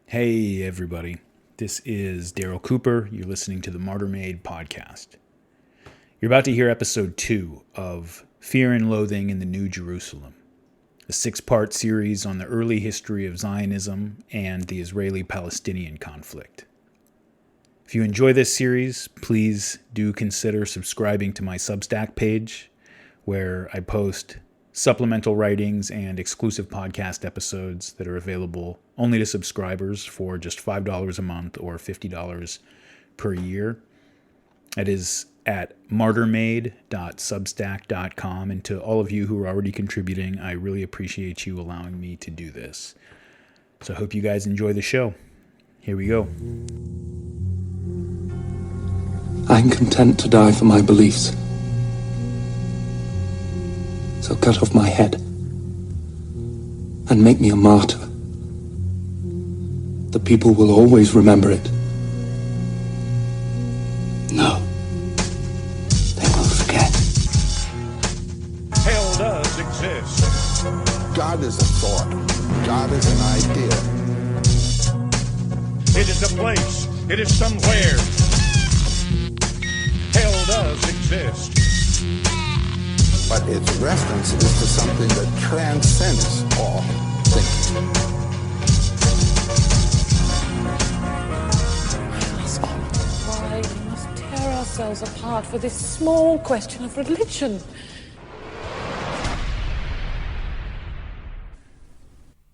Hey, everybody. This is Daryl Cooper. You're listening to the Martyr Made podcast. You're about to hear episode 2 of Fear and Loathing in the New Jerusalem, a 6-part series on the early history of Zionism and the Israeli-Palestinian conflict. If you enjoy this series, please do consider subscribing to my Substack page, where I post supplemental writings and exclusive podcast episodes that are available only to subscribers for just $5 a month or $50 per year. That is at martyrmade.substack.com. And to all of you who are already contributing, I really appreciate you allowing me to do this. So I hope you guys enjoy the show. Here we go. I'm content to die for my beliefs. So cut off my head and make me a martyr. The people will always remember it. No, they will forget. Hell does exist. God is a thought. God is an idea. It is a place. It is somewhere. Hell does exist. But its reference is to something that transcends all thinking. Why we must tear ourselves apart for this small question of religion?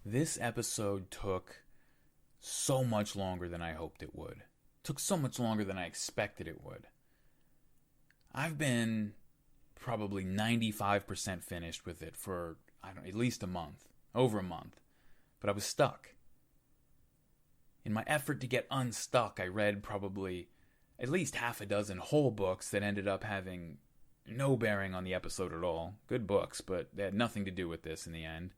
This episode took so much longer than I hoped it would. Took so much longer than I expected it would. I've been probably 95% finished with it for, at least a month. Over a month. But I was stuck. In my effort to get unstuck, I read probably at least half a dozen whole books that ended up having no bearing on the episode at all. Good books, but they had nothing to do with this in the end.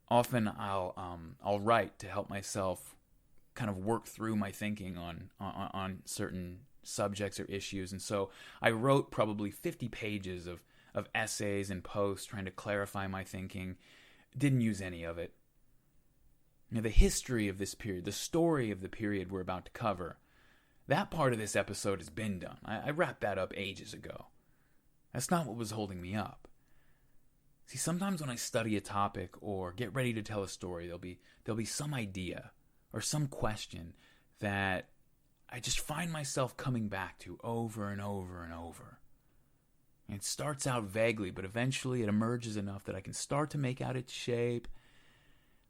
Often I'll write to help myself kind of work through my thinking on certain subjects or issues, and so I wrote probably 50 pages of essays and posts trying to clarify my thinking. Didn't use any of it. Now, the history of this period, the story of the period we're about to cover, that part of this episode has been done. I wrapped that up ages ago. That's not what was holding me up. See, sometimes when I study a topic or get ready to tell a story, there'll be some idea or some question that I just find myself coming back to over and over and over. And it starts out vaguely, but eventually it emerges enough that I can start to make out its shape.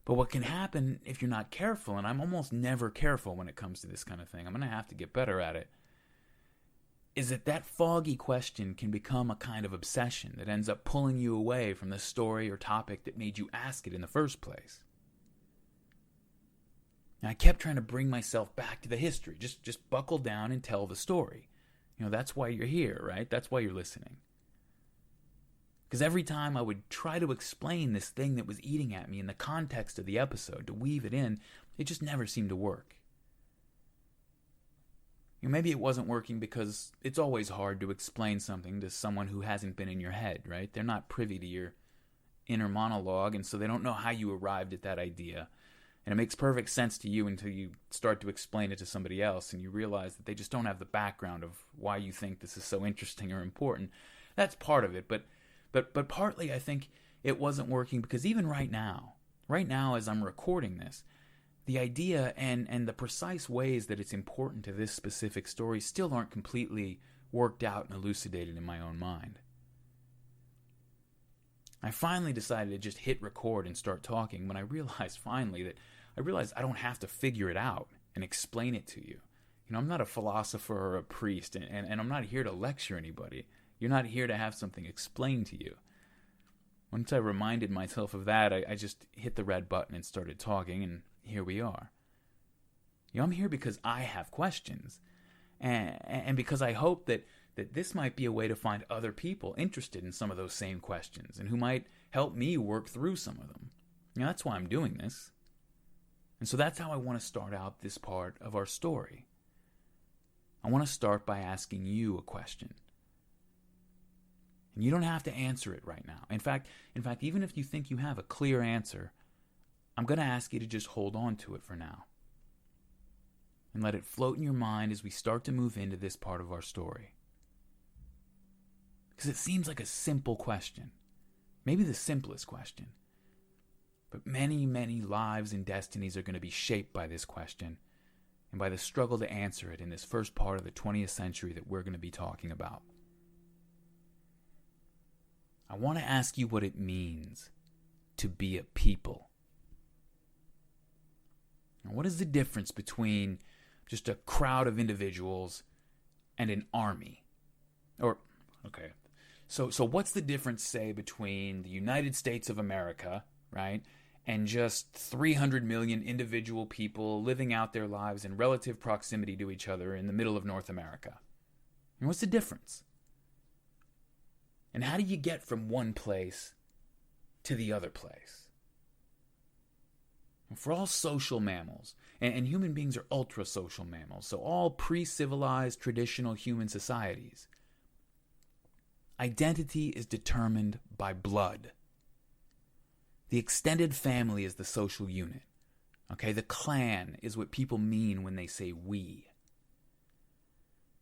But what can happen if you're not careful, and I'm almost never careful when it comes to this kind of thing, I'm going to have to get better at it, is that foggy question can become a kind of obsession that ends up pulling you away from the story or topic that made you ask it in the first place. And I kept trying to bring myself back to the history. Just buckle down and tell the story. That's why you're here, right? That's why you're listening. Because every time I would try to explain this thing that was eating at me in the context of the episode, to weave it in, it just never seemed to work. Maybe it wasn't working because it's always hard to explain something to someone who hasn't been in your head, right? They're not privy to your inner monologue, and so they don't know how you arrived at that idea. And it makes perfect sense to you until you start to explain it to somebody else and you realize that they just don't have the background of why you think this is so interesting or important. That's part of it, but partly I think it wasn't working because even right now as I'm recording this, the idea and the precise ways that it's important to this specific story still aren't completely worked out and elucidated in my own mind. I finally decided to just hit record and start talking when I realized finally I don't have to figure it out and explain it to you. I'm not a philosopher or a priest, and I'm not here to lecture anybody. You're not here to have something explained to you. Once I reminded myself of that, I just hit the red button and started talking, and here we are. I'm here because I have questions, and because I hope that this might be a way to find other people interested in some of those same questions and who might help me work through some of them. That's why I'm doing this. And so that's how I want to start out this part of our story. I want to start by asking you a question. And you don't have to answer it right now. In fact, even if you think you have a clear answer, I'm going to ask you to just hold on to it for now. and let it float in your mind as we start to move into this part of our story. Because it seems like a simple question, maybe the simplest question. But many, many lives and destinies are going to be shaped by this question and by the struggle to answer it in this first part of the 20th century that we're going to be talking about. I want to ask you what it means to be a people. Now, what is the difference between just a crowd of individuals and an army? So what's the difference, say, between the United States of America, right, and just 300 million individual people living out their lives in relative proximity to each other in the middle of North America? And what's the difference? And how do you get from one place to the other place? For all social mammals, and human beings are ultra-social mammals, so all pre-civilized traditional human societies, identity is determined by blood. The extended family is the social unit. Okay, the clan is what people mean when they say we.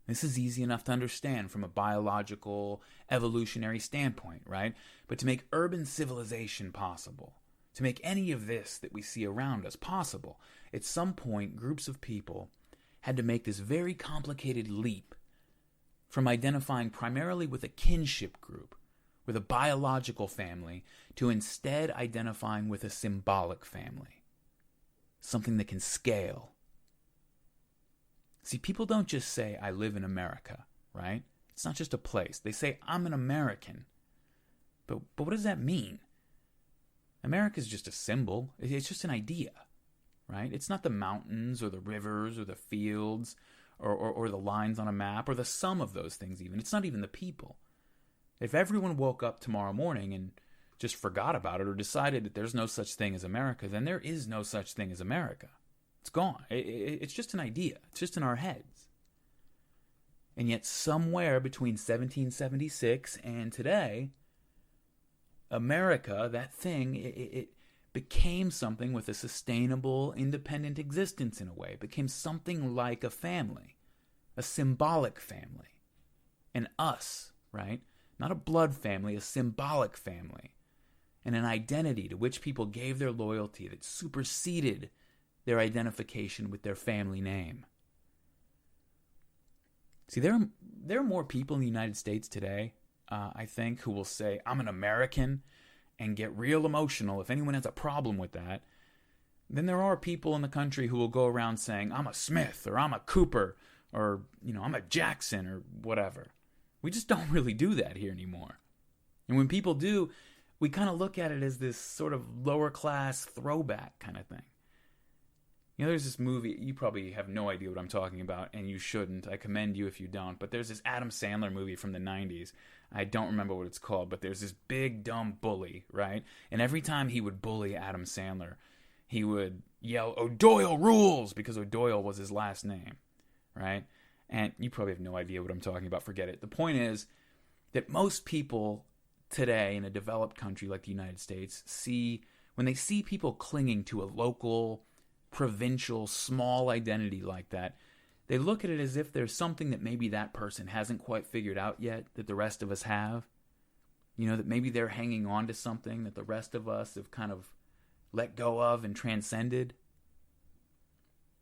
This is easy enough to understand from a biological, evolutionary standpoint, right? But to make urban civilization possible, to make any of this that we see around us possible, at some point, groups of people had to make this very complicated leap from identifying primarily with a kinship group, with a biological family, to instead identifying with a symbolic family, something that can scale. See, people don't just say, I live in America, right? It's not just a place. They say, I'm an American. But what does that mean? America is just a symbol. It's just an idea, right? It's not the mountains or the rivers or the fields or the lines on a map or the sum of those things even. It's not even the people. If everyone woke up tomorrow morning and just forgot about it or decided that there's no such thing as America, then there is no such thing as America. It's gone. It's just an idea. It's just in our heads. And yet somewhere between 1776 and today, America, that thing, it became something with a sustainable, independent existence in a way. It became something like a family, a symbolic family. An us, right? Not a blood family, a symbolic family. And an identity to which people gave their loyalty that superseded their identification with their family name. See, there are more people in the United States today, I think, who will say, I'm an American, and get real emotional if anyone has a problem with that, than there are people in the country who will go around saying, I'm a Smith, or I'm a Cooper, or, I'm a Jackson, or whatever. We just don't really do that here anymore. And when people do, we kind of look at it as this sort of lower class throwback kind of thing. There's this movie, you probably have no idea what I'm talking about, and you shouldn't. I commend you if you don't. But there's this Adam Sandler movie from the 90s. I don't remember what it's called, but there's this big, dumb bully, right? And every time he would bully Adam Sandler, he would yell, O'Doyle rules, because O'Doyle was his last name, right? And you probably have no idea what I'm talking about. Forget it. The point is that most people today in a developed country like the United States when they see people clinging to a local, provincial, small identity like that, they look at it as if there's something that maybe that person hasn't quite figured out yet that the rest of us have. That maybe they're hanging on to something that the rest of us have kind of let go of and transcended.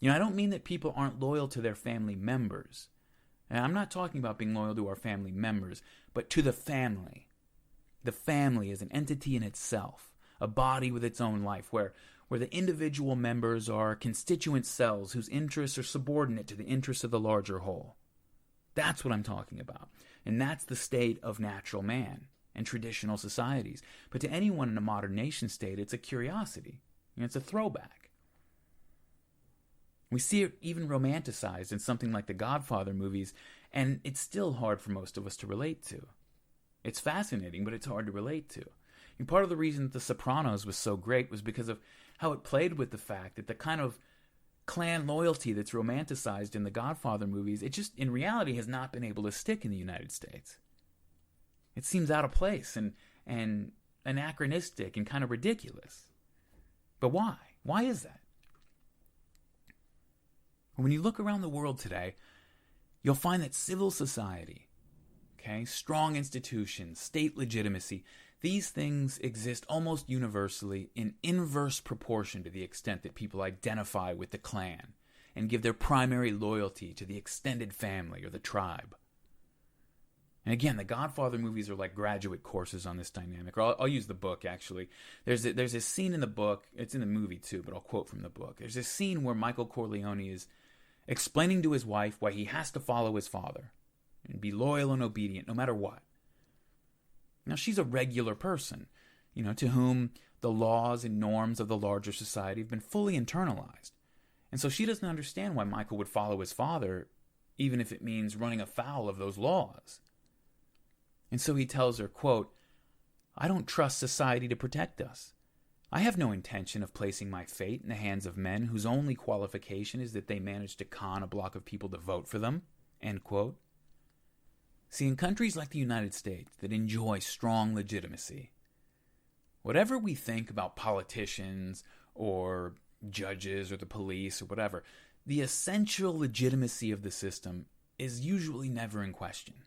I don't mean that people aren't loyal to their family members. And I'm not talking about being loyal to our family members, but to the family. The family is an entity in itself, a body with its own life, where the individual members are constituent cells whose interests are subordinate to the interests of the larger whole. That's what I'm talking about. And that's the state of natural man and traditional societies. But to anyone in a modern nation state, it's a curiosity. It's a throwback. We see it even romanticized in something like the Godfather movies, and it's still hard for most of us to relate to. It's fascinating, but it's hard to relate to. And part of the reason that The Sopranos was so great was because of how it played with the fact that the kind of clan loyalty that's romanticized in the Godfather movies, it just, in reality, has not been able to stick in the United States. It seems out of place and anachronistic and kind of ridiculous. But why? Why is that? And when you look around the world today, you'll find that civil society, okay, strong institutions, state legitimacy, these things exist almost universally in inverse proportion to the extent that people identify with the clan and give their primary loyalty to the extended family or the tribe. And again, the Godfather movies are like graduate courses on this dynamic. Or I'll use the book, actually. There's a scene in the book, it's in the movie too, but I'll quote from the book. There's a scene where Michael Corleone is explaining to his wife why he has to follow his father and be loyal and obedient no matter what. Now, she's a regular person, to whom the laws and norms of the larger society have been fully internalized. And so she doesn't understand why Michael would follow his father, even if it means running afoul of those laws. And so he tells her, quote, "I don't trust society to protect us. I have no intention of placing my fate in the hands of men whose only qualification is that they manage to con a block of people to vote for them," end quote. See, in countries like the United States that enjoy strong legitimacy, whatever we think about politicians or judges or the police or whatever, the essential legitimacy of the system is usually never in question.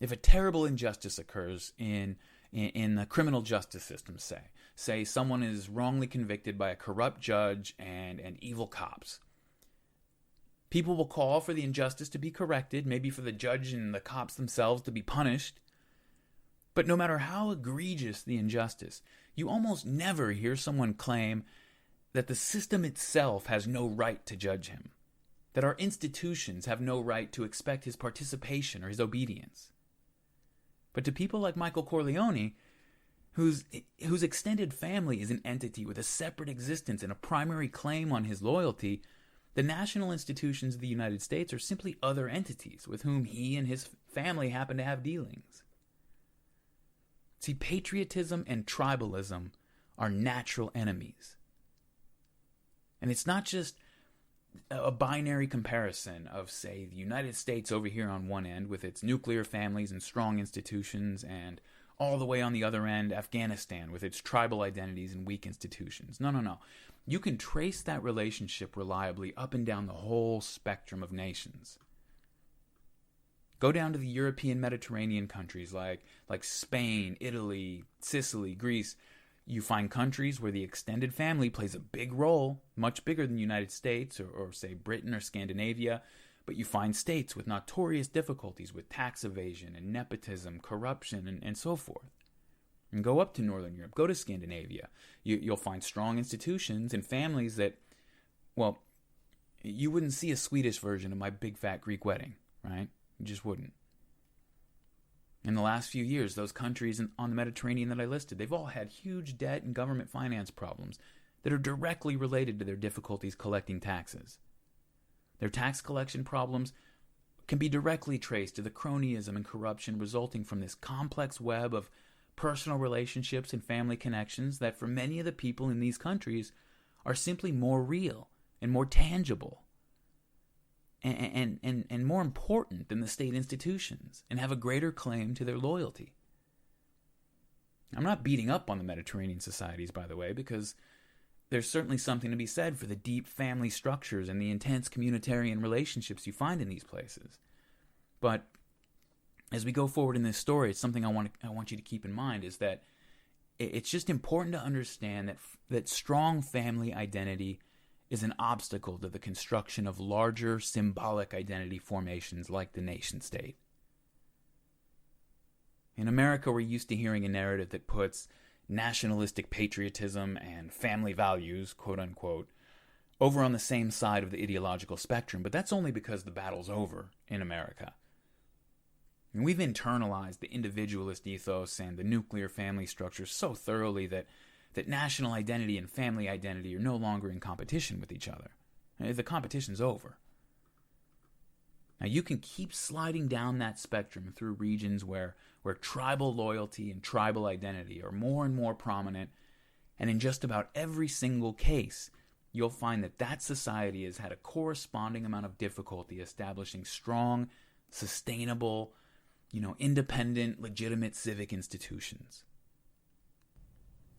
If a terrible injustice occurs in the criminal justice system, say someone is wrongly convicted by a corrupt judge and evil cops, people will call for the injustice to be corrected, maybe for the judge and the cops themselves to be punished. But no matter how egregious the injustice, you almost never hear someone claim that the system itself has no right to judge him, that our institutions have no right to expect his participation or his obedience. But to people like Michael Corleone, whose extended family is an entity with a separate existence and a primary claim on his loyalty, the national institutions of the United States are simply other entities with whom he and his family happen to have dealings. See, patriotism and tribalism are natural enemies. And it's not just a binary comparison of, say, the United States over here on one end with its nuclear families and strong institutions, and all the way on the other end, Afghanistan with its tribal identities and weak institutions. No. You can trace that relationship reliably up and down the whole spectrum of nations. Go down to the European Mediterranean countries like Spain, Italy, Sicily, Greece. You find countries where the extended family plays a big role, much bigger than the United States or say, Britain or Scandinavia. But you find states with notorious difficulties with tax evasion and nepotism, corruption, and so forth. And go up to Northern Europe, go to Scandinavia. You'll find strong institutions and families that, well, you wouldn't see a Swedish version of My Big Fat Greek Wedding, right? You just wouldn't. In the last few years, those countries on the Mediterranean that I listed, they've all had huge debt and government finance problems that are directly related to their difficulties collecting taxes. Their tax collection problems can be directly traced to the cronyism and corruption resulting from this complex web of personal relationships and family connections that for many of the people in these countries are simply more real and more tangible and more important than the state institutions and have a greater claim to their loyalty. I'm not beating up on the Mediterranean societies, by the way, because there's certainly something to be said for the deep family structures and the intense communitarian relationships you find in these places. But as we go forward in this story, it's something I want you to keep in mind is that it's just important to understand that strong family identity is an obstacle to the construction of larger symbolic identity formations like the nation state. In America, we're used to hearing a narrative that puts nationalistic patriotism and family values, quote unquote, over on the same side of the ideological spectrum, but that's only because the battle's over in America. And we've internalized the individualist ethos and the nuclear family structure so thoroughly that national identity and family identity are no longer in competition with each other. The competition's over. Now, you can keep sliding down that spectrum through regions where tribal loyalty and tribal identity are more and more prominent, and in just about every single case, you'll find that society has had a corresponding amount of difficulty establishing strong, sustainable, independent, legitimate civic institutions.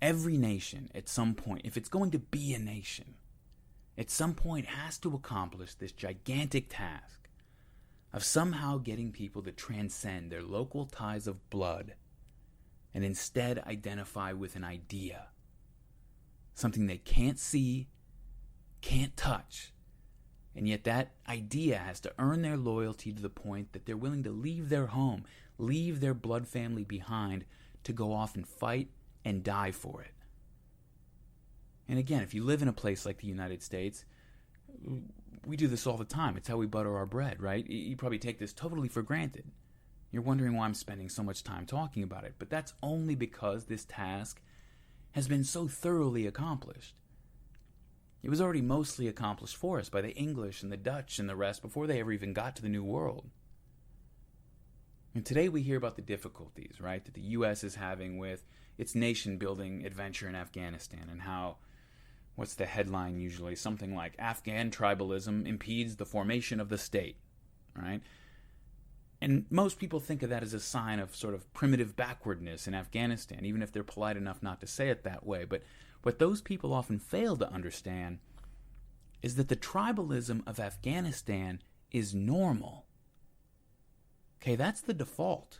Every nation, at some point, if it's going to be a nation, at some point has to accomplish this gigantic task of somehow getting people to transcend their local ties of blood and instead identify with an idea, something they can't see, can't touch, and yet that idea has to earn their loyalty to the point that they're willing to leave their home, leave their blood family behind to go off and fight and die for it. And again, if you live in a place like the United States, we do this all the time. It's how we butter our bread, right? You probably take this totally for granted. You're wondering why I'm spending so much time talking about it, but that's only because this task has been so thoroughly accomplished. It was already mostly accomplished for us by the English and the Dutch and the rest before they ever even got to the New World. And today we hear about the difficulties, right, that the U.S. is having with its nation-building adventure in Afghanistan, and how, what's the headline usually? Something like, Afghan tribalism impedes the formation of the state, right? And most people think of that as a sign of sort of primitive backwardness in Afghanistan, even if they're polite enough not to say it that way. But what those people often fail to understand is that the tribalism of Afghanistan is normal. Okay, that's the default.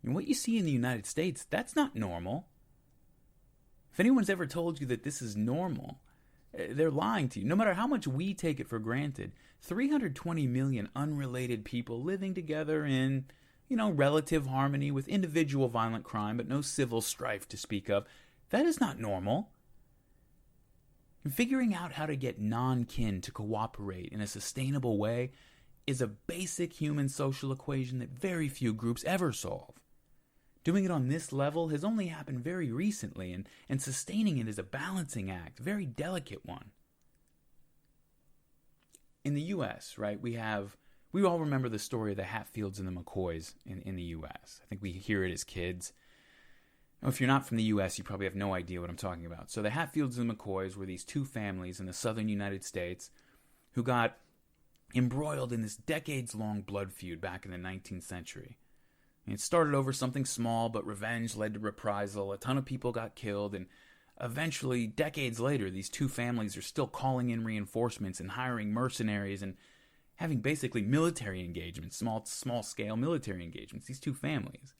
And what you see in the United States, that's not normal. If anyone's ever told you that this is normal, they're lying to you. No matter how much we take it for granted, 320 million unrelated people living together in, relative harmony with individual violent crime, but no civil strife to speak of, that is not normal. And figuring out how to get non-kin to cooperate in a sustainable way is a basic human social equation that very few groups ever solve. Doing it on this level has only happened very recently, and sustaining it is a balancing act, a very delicate one. In the U.S., right, we all remember the story of the Hatfields and the McCoys in the U.S. I think we hear it as kids. If you're not from the U.S., you probably have no idea what I'm talking about. So the Hatfields and the McCoys were these two families in the southern United States who got embroiled in this decades-long blood feud back in the 19th century. It started over something small, but revenge led to reprisal. A ton of people got killed, and eventually, decades later, these two families are still calling in reinforcements and hiring mercenaries and having basically military engagements, small-scale military engagements, these two families.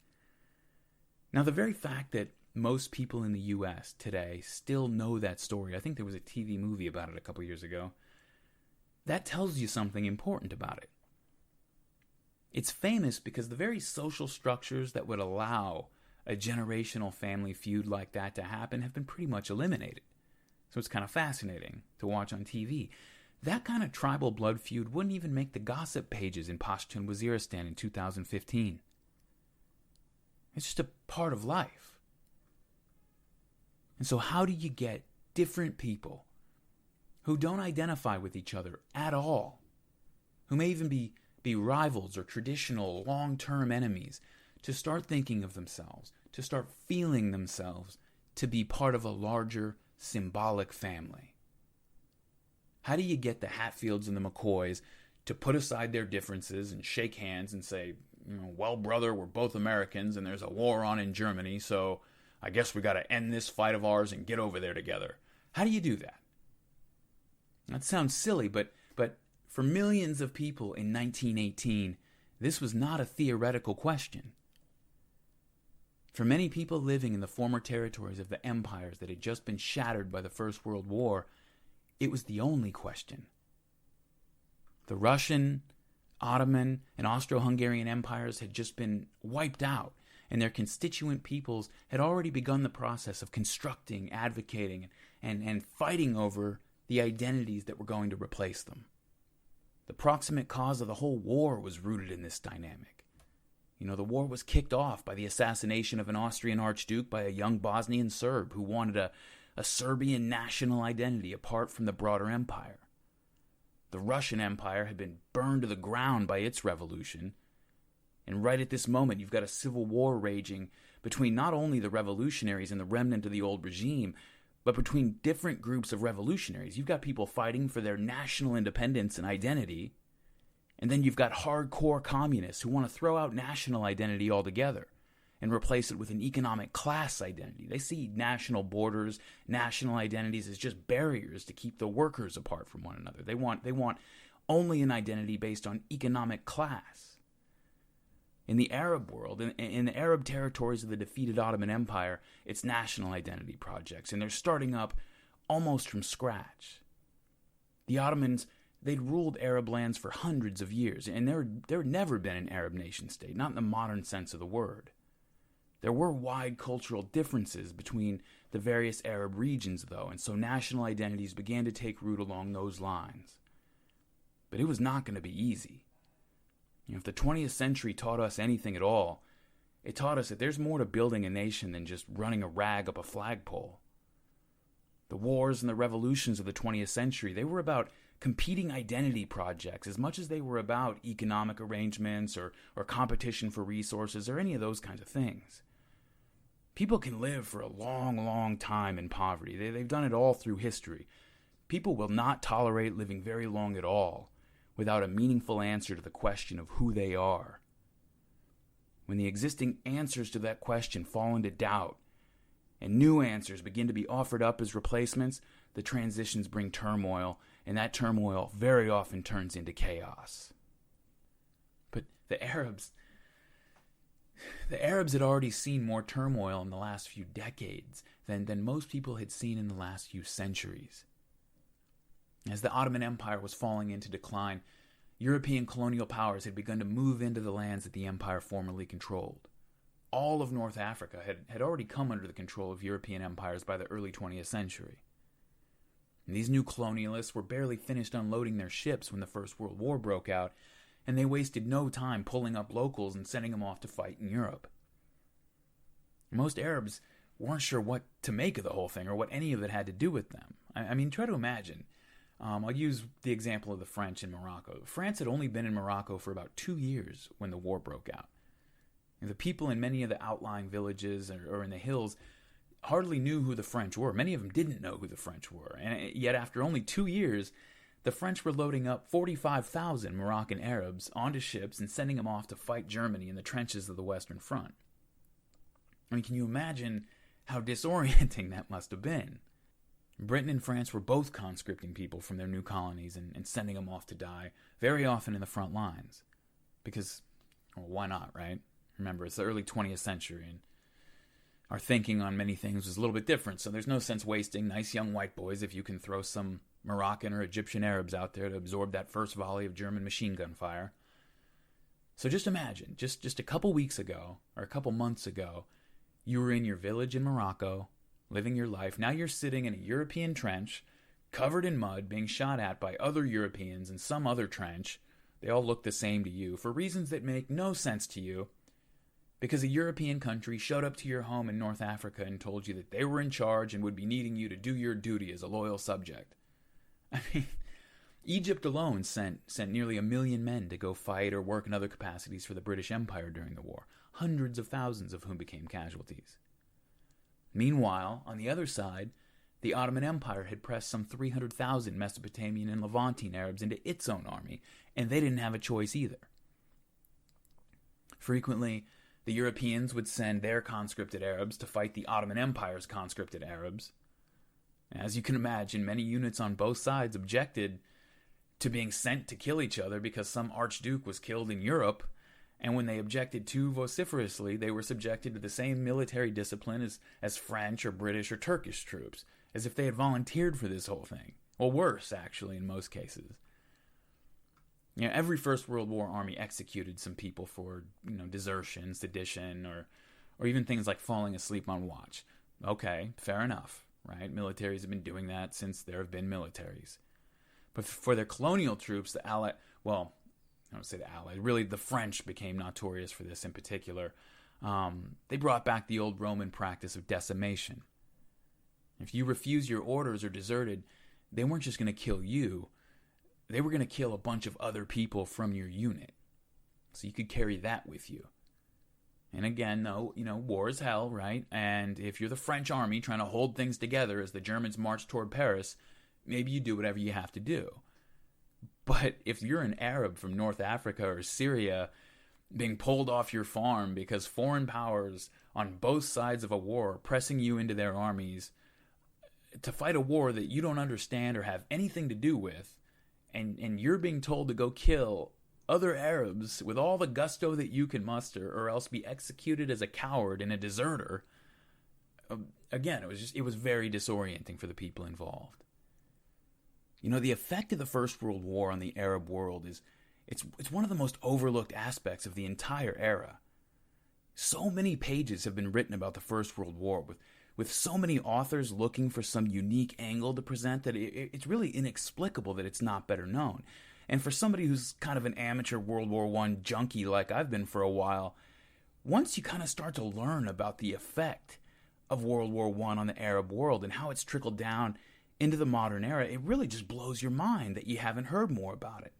Now, the very fact that most people in the U.S. today still know that story, I think there was a TV movie about it a couple years ago, that tells you something important about it. It's famous because the very social structures that would allow a generational family feud like that to happen have been pretty much eliminated. So it's kind of fascinating to watch on TV. That kind of tribal blood feud wouldn't even make the gossip pages in Pashtun Waziristan in 2015. It's just a part of life. And so how do you get different people who don't identify with each other at all, who may even be rivals or traditional long-term enemies, to start thinking of themselves, to start feeling themselves to be part of a larger symbolic family? How do you get the Hatfields and the McCoys to put aside their differences and shake hands and say, well, brother, we're both Americans and there's a war on in Germany, so I guess we got to end this fight of ours and get over there together? How do you do that? That sounds silly, but for millions of people in 1918, this was not a theoretical question. For many people living in the former territories of the empires that had just been shattered by the First World War, it was the only question. The Russian, Ottoman, and Austro-Hungarian empires had just been wiped out, and their constituent peoples had already begun the process of constructing, advocating, and fighting over the identities that were going to replace them. The proximate cause of the whole war was rooted in this dynamic. The war was kicked off by the assassination of an Austrian archduke by a young Bosnian Serb who wanted a Serbian national identity apart from the broader empire. The Russian Empire had been burned to the ground by its revolution, and right at this moment you've got a civil war raging between not only the revolutionaries and the remnant of the old regime, but between different groups of revolutionaries. You've got people fighting for their national independence and identity, and then you've got hardcore communists who want to throw out national identity altogether. and replace it with an economic class identity. They see national borders, national identities as just barriers to keep the workers apart from one another. They want only an identity based on economic class. In the Arab world, in the Arab territories of the defeated Ottoman Empire, it's national identity projects, and they're starting up almost from scratch. The Ottomans, they'd ruled Arab lands for hundreds of years, and there had never been an Arab nation state, not in the modern sense of the word. There were wide cultural differences between the various Arab regions, though, and so national identities began to take root along those lines. But it was not going to be easy. If the 20th century taught us anything at all, it taught us that there's more to building a nation than just running a rag up a flagpole. The wars and the revolutions of the 20th century, they were about competing identity projects as much as they were about economic arrangements or competition for resources or any of those kinds of things. People can live for a long, long time in poverty. They've done it all through history. People will not tolerate living very long at all without a meaningful answer to the question of who they are. When the existing answers to that question fall into doubt, and new answers begin to be offered up as replacements, the transitions bring turmoil, and that turmoil very often turns into chaos. But the Arabs had already seen more turmoil in the last few decades than most people had seen in the last few centuries. As the Ottoman Empire was falling into decline, European colonial powers had begun to move into the lands that the empire formerly controlled. All of North Africa had already come under the control of European empires by the early 20th century. And these new colonialists were barely finished unloading their ships when the First World War broke out, and they wasted no time pulling up locals and sending them off to fight in Europe. Most Arabs weren't sure what to make of the whole thing or what any of it had to do with them. I mean, try to imagine. I'll use the example of the French in Morocco. France had only been in Morocco for about 2 years when the war broke out. And the people in many of the outlying villages or in the hills hardly knew who the French were. Many of them didn't know who the French were. And yet after only 2 years, the French were loading up 45,000 Moroccan Arabs onto ships and sending them off to fight Germany in the trenches of the Western Front. I mean, can you imagine how disorienting that must have been? Britain and France were both conscripting people from their new colonies and sending them off to die, very often in the front lines. Because, well, why not, right? Remember, it's the early 20th century, and our thinking on many things was a little bit different, so there's no sense wasting nice young white boys if you can throw some Moroccan or Egyptian Arabs out there to absorb that first volley of German machine gun fire. So just imagine, just a couple weeks ago, or a couple months ago, you were in your village in Morocco, living your life. Now you're sitting in a European trench, covered in mud, being shot at by other Europeans in some other trench. They all look the same to you, for reasons that make no sense to you, because a European country showed up to your home in North Africa and told you that they were in charge and would be needing you to do your duty as a loyal subject. I mean, Egypt alone sent nearly 1 million men to go fight or work in other capacities for the British Empire during the war, hundreds of thousands of whom became casualties. Meanwhile, on the other side, the Ottoman Empire had pressed some 300,000 Mesopotamian and Levantine Arabs into its own army, and they didn't have a choice either. Frequently, the Europeans would send their conscripted Arabs to fight the Ottoman Empire's conscripted Arabs. As you can imagine, many units on both sides objected to being sent to kill each other because some archduke was killed in Europe, and when they objected too vociferously, they were subjected to the same military discipline as French or British or Turkish troops, as if they had volunteered for this whole thing. Well, worse, actually, in most cases. You know, every First World War army executed some people for, desertion, sedition, or even things like falling asleep on watch. Okay, fair enough, right? Militaries have been doing that since there have been militaries. But for their colonial troops, really the French became notorious for this in particular. They brought back the old Roman practice of decimation. If you refused your orders or deserted, they weren't just going to kill you. They were going to kill a bunch of other people from your unit. So you could carry that with you. And again, no, war is hell, right? And if you're the French army trying to hold things together as the Germans march toward Paris, maybe you do whatever you have to do. But if you're an Arab from North Africa or Syria, being pulled off your farm because foreign powers on both sides of a war are pressing you into their armies to fight a war that you don't understand or have anything to do with, and you're being told to go kill other Arabs with all the gusto that you can muster, or else be executed as a coward and a deserter. Again, it was very disorienting for the people involved. You know, the effect of the First World War on the Arab world is it's one of the most overlooked aspects of the entire era. So many pages have been written about the First World War, with so many authors looking for some unique angle to present, that it's really inexplicable that it's not better known. And for somebody who's kind of an amateur World War I junkie like I've been for a while, once you kind of start to learn about the effect of World War I on the Arab world and how it's trickled down into the modern era, it really just blows your mind that you haven't heard more about it.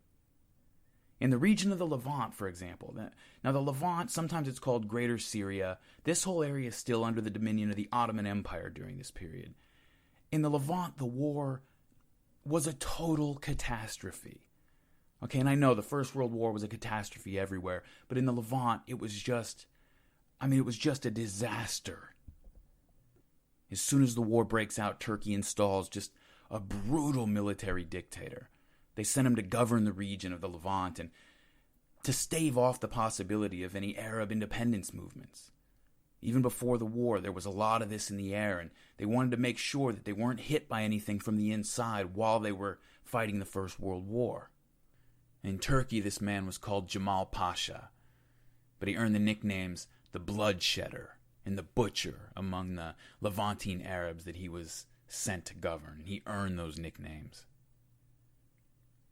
In the region of the Levant, for example, now the Levant, sometimes it's called Greater Syria. This whole area is still under the dominion of the Ottoman Empire during this period. In the Levant, the war was a total catastrophe. Okay, and I know the First World War was a catastrophe everywhere, but in the Levant, it was just a disaster. As soon as the war breaks out, Turkey installs just a brutal military dictator. They sent him to govern the region of the Levant and to stave off the possibility of any Arab independence movements. Even before the war, there was a lot of this in the air, and they wanted to make sure that they weren't hit by anything from the inside while they were fighting the First World War. In Turkey, this man was called Jamal Pasha, but he earned the nicknames the Bloodshedder and the Butcher among the Levantine Arabs that he was sent to govern. He earned those nicknames.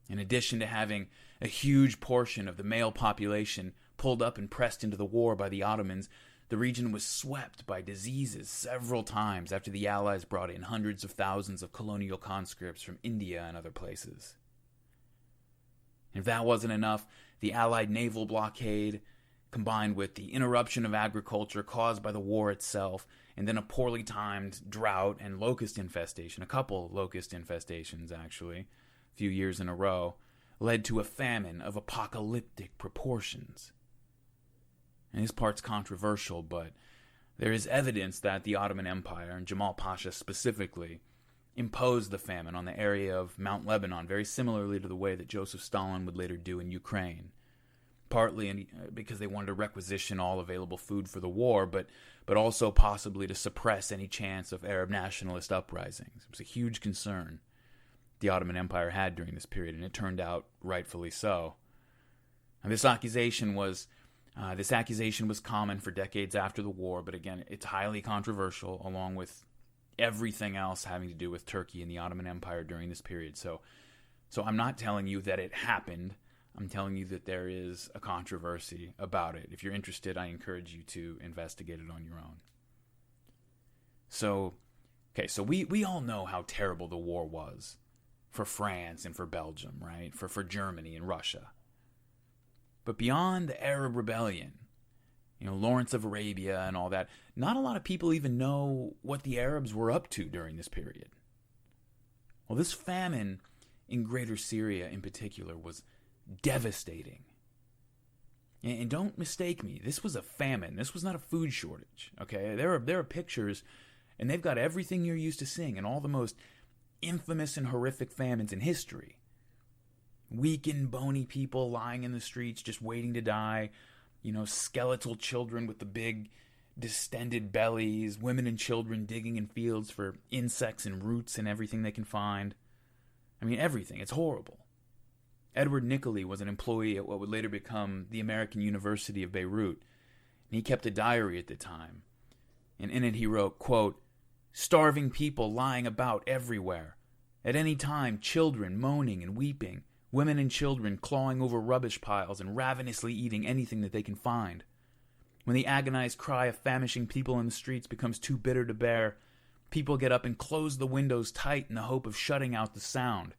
In addition to having a huge portion of the male population pulled up and pressed into the war by the Ottomans, the region was swept by diseases several times after the Allies brought in hundreds of thousands of colonial conscripts from India and other places. And if that wasn't enough, the Allied naval blockade, combined with the interruption of agriculture caused by the war itself, and then a poorly timed drought and locust infestation, a couple locust infestations actually, a few years in a row, led to a famine of apocalyptic proportions. And this part's controversial, but there is evidence that the Ottoman Empire, and Jamal Pasha specifically, imposed the famine on the area of Mount Lebanon, very similarly to the way that Joseph Stalin would later do in Ukraine. Partly because they wanted to requisition all available food for the war, but also possibly to suppress any chance of Arab nationalist uprisings. It was a huge concern the Ottoman Empire had during this period, and it turned out rightfully so. And this accusation was common for decades after the war, but again, it's highly controversial, along with everything else having to do with Turkey and the Ottoman Empire during this period. So I'm not telling you that it happened. I'm telling you that there is a controversy about it. If you're interested, I encourage you to investigate it on your own. So we all know how terrible the war was for France and for Belgium, right? For Germany and Russia. But beyond the Arab rebellion, Lawrence of Arabia and all that, not a lot of people even know what the Arabs were up to during this period. Well, this famine in Greater Syria in particular was devastating. And don't mistake me, this was a famine. This was not a food shortage, okay? There are pictures, and they've got everything you're used to seeing in all the most infamous and horrific famines in history. Weakened, bony people lying in the streets just waiting to die, skeletal children with the big distended bellies, women and children digging in fields for insects and roots and everything they can find. I mean, everything. It's horrible. Edward Nicolay was an employee at what would later become the American University of Beirut, and he kept a diary at the time. And in it he wrote, quote, "Starving people lying about everywhere. At any time, children moaning and weeping, women and children clawing over rubbish piles and ravenously eating anything that they can find. When the agonized cry of famishing people in the streets becomes too bitter to bear, people get up and close the windows tight in the hope of shutting out the sound.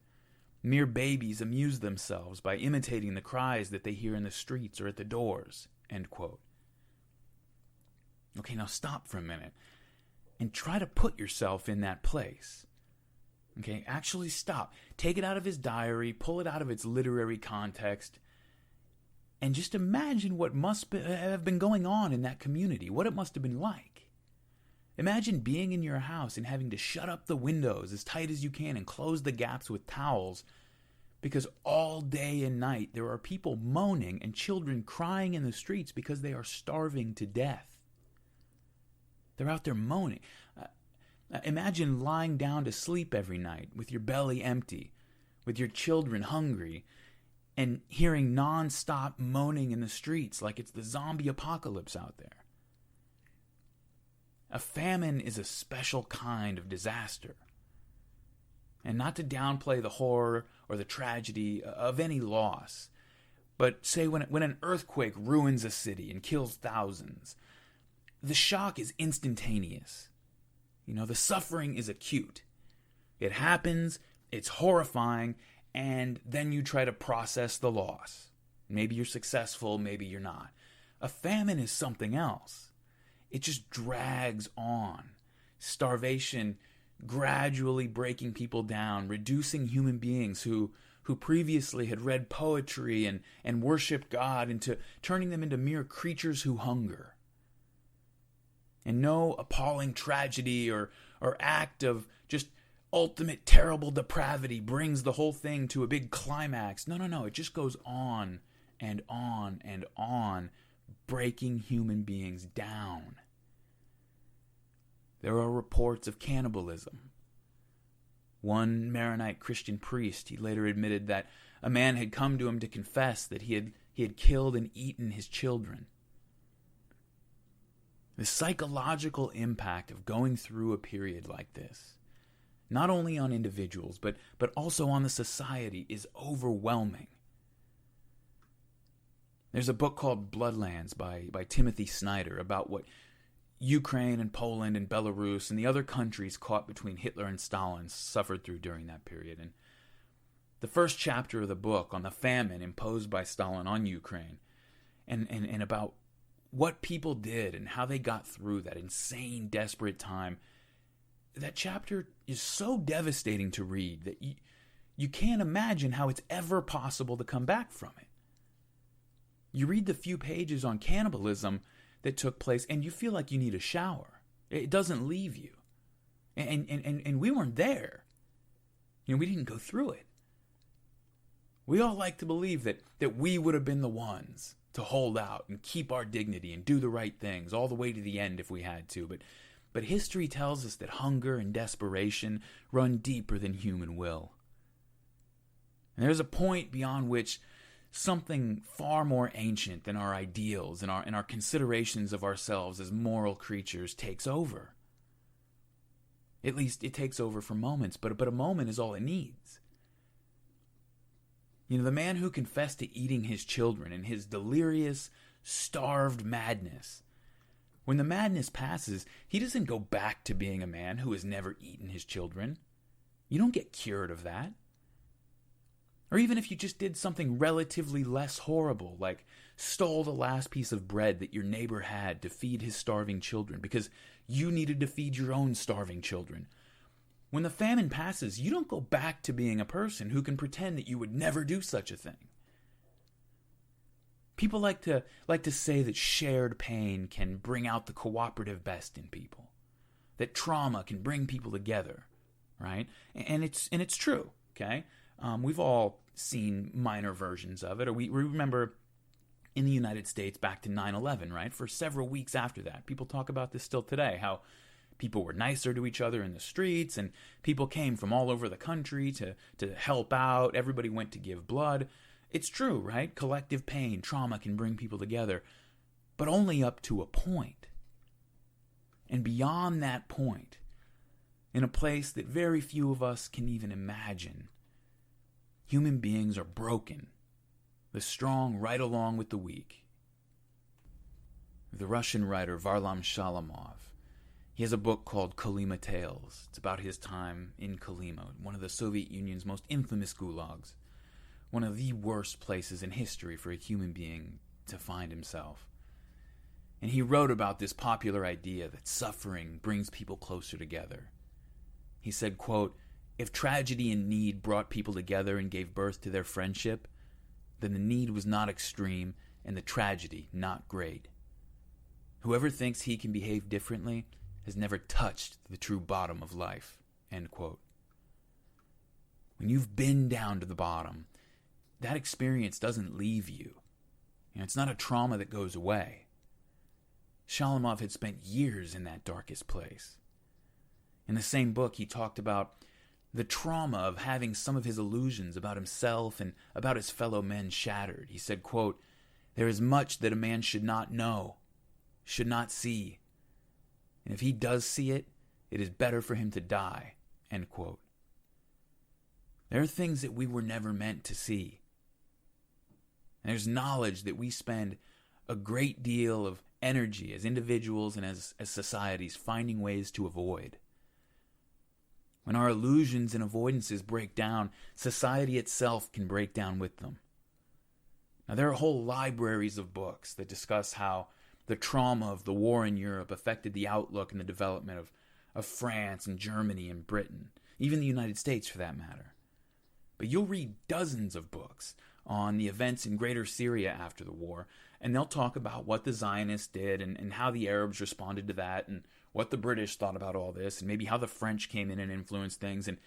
Mere babies amuse themselves by imitating the cries that they hear in the streets or at the doors." End quote. Okay, now stop for a minute and try to put yourself in that place. Okay, actually stop. Take it out of his diary, pull it out of its literary context, And just imagine what must have been going on in that community, what it must have been like. Imagine being in your house and having to shut up the windows as tight as you can and close the gaps with towels, because all day and night there are people moaning and children crying in the streets because they are starving to death. They're out there moaning. Imagine lying down to sleep every night with your belly empty, with your children hungry, and hearing non-stop moaning in the streets like it's the zombie apocalypse out there. A famine is a special kind of disaster. And not to downplay the horror or the tragedy of any loss, but say when an earthquake ruins a city and kills thousands, the shock is instantaneous. The suffering is acute. It happens, it's horrifying, and then you try to process the loss. Maybe you're successful, maybe you're not. A famine is something else. It just drags on. Starvation gradually breaking people down, reducing human beings who previously had read poetry and worshipped God into turning them into mere creatures who hunger. And no appalling tragedy or act of just ultimate terrible depravity brings the whole thing to a big climax. No. It just goes on and on and on, breaking human beings down. There are reports of cannibalism. One Maronite Christian priest, he later admitted that a man had come to him to confess that he had killed and eaten his children. The psychological impact of going through a period like this, not only on individuals, but also on the society, is overwhelming. There's a book called Bloodlands by Timothy Snyder about what Ukraine and Poland and Belarus and the other countries caught between Hitler and Stalin suffered through during that period. And the first chapter of the book on the famine imposed by Stalin on Ukraine and about what people did and how they got through that insane, desperate time, that chapter is so devastating to read that you can't imagine how it's ever possible to come back from it. You read the few pages on cannibalism that took place, and you feel like you need a shower. It doesn't leave you. And we weren't there. We didn't go through it. We all like to believe that we would have been the ones to hold out and keep our dignity and do the right things all the way to the end if we had to. But history tells us that hunger and desperation run deeper than human will. And there's a point beyond which something far more ancient than our ideals and our considerations of ourselves as moral creatures takes over. At least it takes over for moments, but a moment is all it needs. The man who confessed to eating his children in his delirious, starved madness, when the madness passes, he doesn't go back to being a man who has never eaten his children. You don't get cured of that. Or even if you just did something relatively less horrible, like stole the last piece of bread that your neighbor had to feed his starving children because you needed to feed your own starving children. When the famine passes, you don't go back to being a person who can pretend that you would never do such a thing. People like to say that shared pain can bring out the cooperative best in people, that trauma can bring people together, right? And it's true, okay? We've all seen minor versions of it, or we remember in the United States back to 9/11, right? For several weeks after that, people talk about this still today, how people were nicer to each other in the streets, and people came from all over the country to help out. Everybody went to give blood. It's true, right? Collective pain, trauma can bring people together, but only up to a point. And beyond that point, in a place that very few of us can even imagine, human beings are broken, the strong right along with the weak. The Russian writer Varlam Shalamov, he has a book called Kolyma Tales. It's about his time in Kolyma, one of the Soviet Union's most infamous gulags, one of the worst places in history for a human being to find himself. And he wrote about this popular idea that suffering brings people closer together. He said, quote, "If tragedy and need brought people together and gave birth to their friendship, then the need was not extreme and the tragedy not great. Whoever thinks he can behave differently has never touched the true bottom of life." End quote. When you've been down to the bottom, that experience doesn't leave you. It's not a trauma that goes away. Shalamov had spent years in that darkest place. In the same book, he talked about the trauma of having some of his illusions about himself and about his fellow men shattered. He said, quote, "There is much that a man should not know, should not see. And if he does see it, it is better for him to die." End quote. There are things that we were never meant to see. And there's knowledge that we spend a great deal of energy as individuals and as societies finding ways to avoid. When our illusions and avoidances break down, society itself can break down with them. Now, there are whole libraries of books that discuss how the trauma of the war in Europe affected the outlook and the development of France and Germany and Britain, even the United States for that matter. But you'll read dozens of books on the events in Greater Syria after the war, and they'll talk about what the Zionists did and how the Arabs responded to that and what the British thought about all this and maybe how the French came in and influenced things. And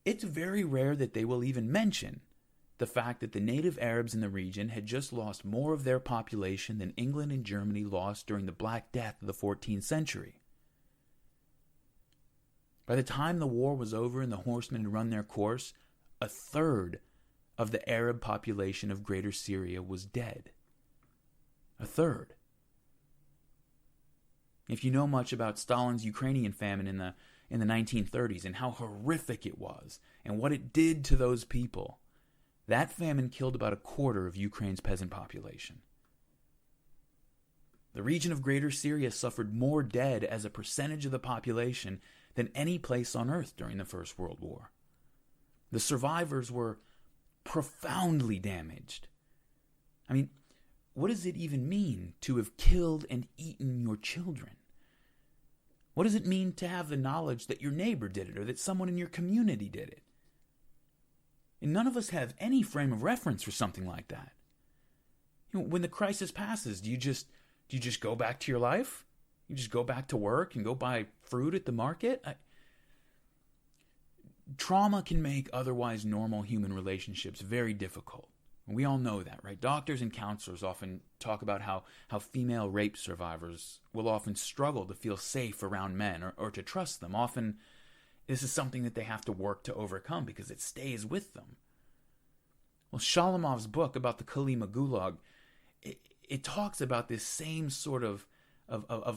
it's very rare that they will even mention the fact that the native Arabs in the region had just lost more of their population than England and Germany lost during the Black Death of the 14th century. By the time the war was over and the horsemen had run their course, a third of the Arab population of Greater Syria was dead. A third. If you know much about Stalin's Ukrainian famine in the 1930s and how horrific it was and what it did to those people, that famine killed about a quarter of Ukraine's peasant population. The region of Greater Syria suffered more dead as a percentage of the population than any place on earth during the First World War. The survivors were profoundly damaged. I mean, what does it even mean to have killed and eaten your children? What does it mean to have the knowledge that your neighbor did it or that someone in your community did it? And none of us have any frame of reference for something like that. When the crisis passes, do you just go back to your life? You just go back to work and go buy fruit at the market? Trauma can make otherwise normal human relationships very difficult. We all know that, right? Doctors and counselors often talk about how female rape survivors will often struggle to feel safe around men or to trust them. Often, this is something that they have to work to overcome because it stays with them. Well, Shalamov's book about the Kolyma Gulag, it talks about this same sort of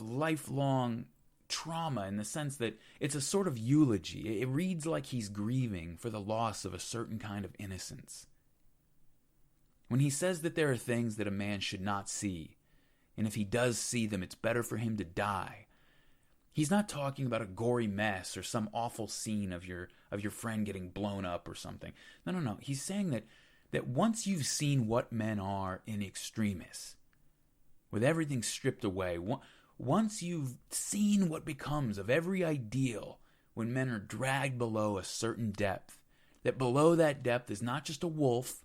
lifelong trauma in the sense that it's a sort of eulogy. It reads like he's grieving for the loss of a certain kind of innocence. When he says that there are things that a man should not see, and if he does see them, it's better for him to die, he's not talking about a gory mess or some awful scene of your friend getting blown up or something. No. He's saying that once you've seen what men are in extremis, with everything stripped away, once you've seen what becomes of every ideal when men are dragged below a certain depth, that below that depth is not just a wolf,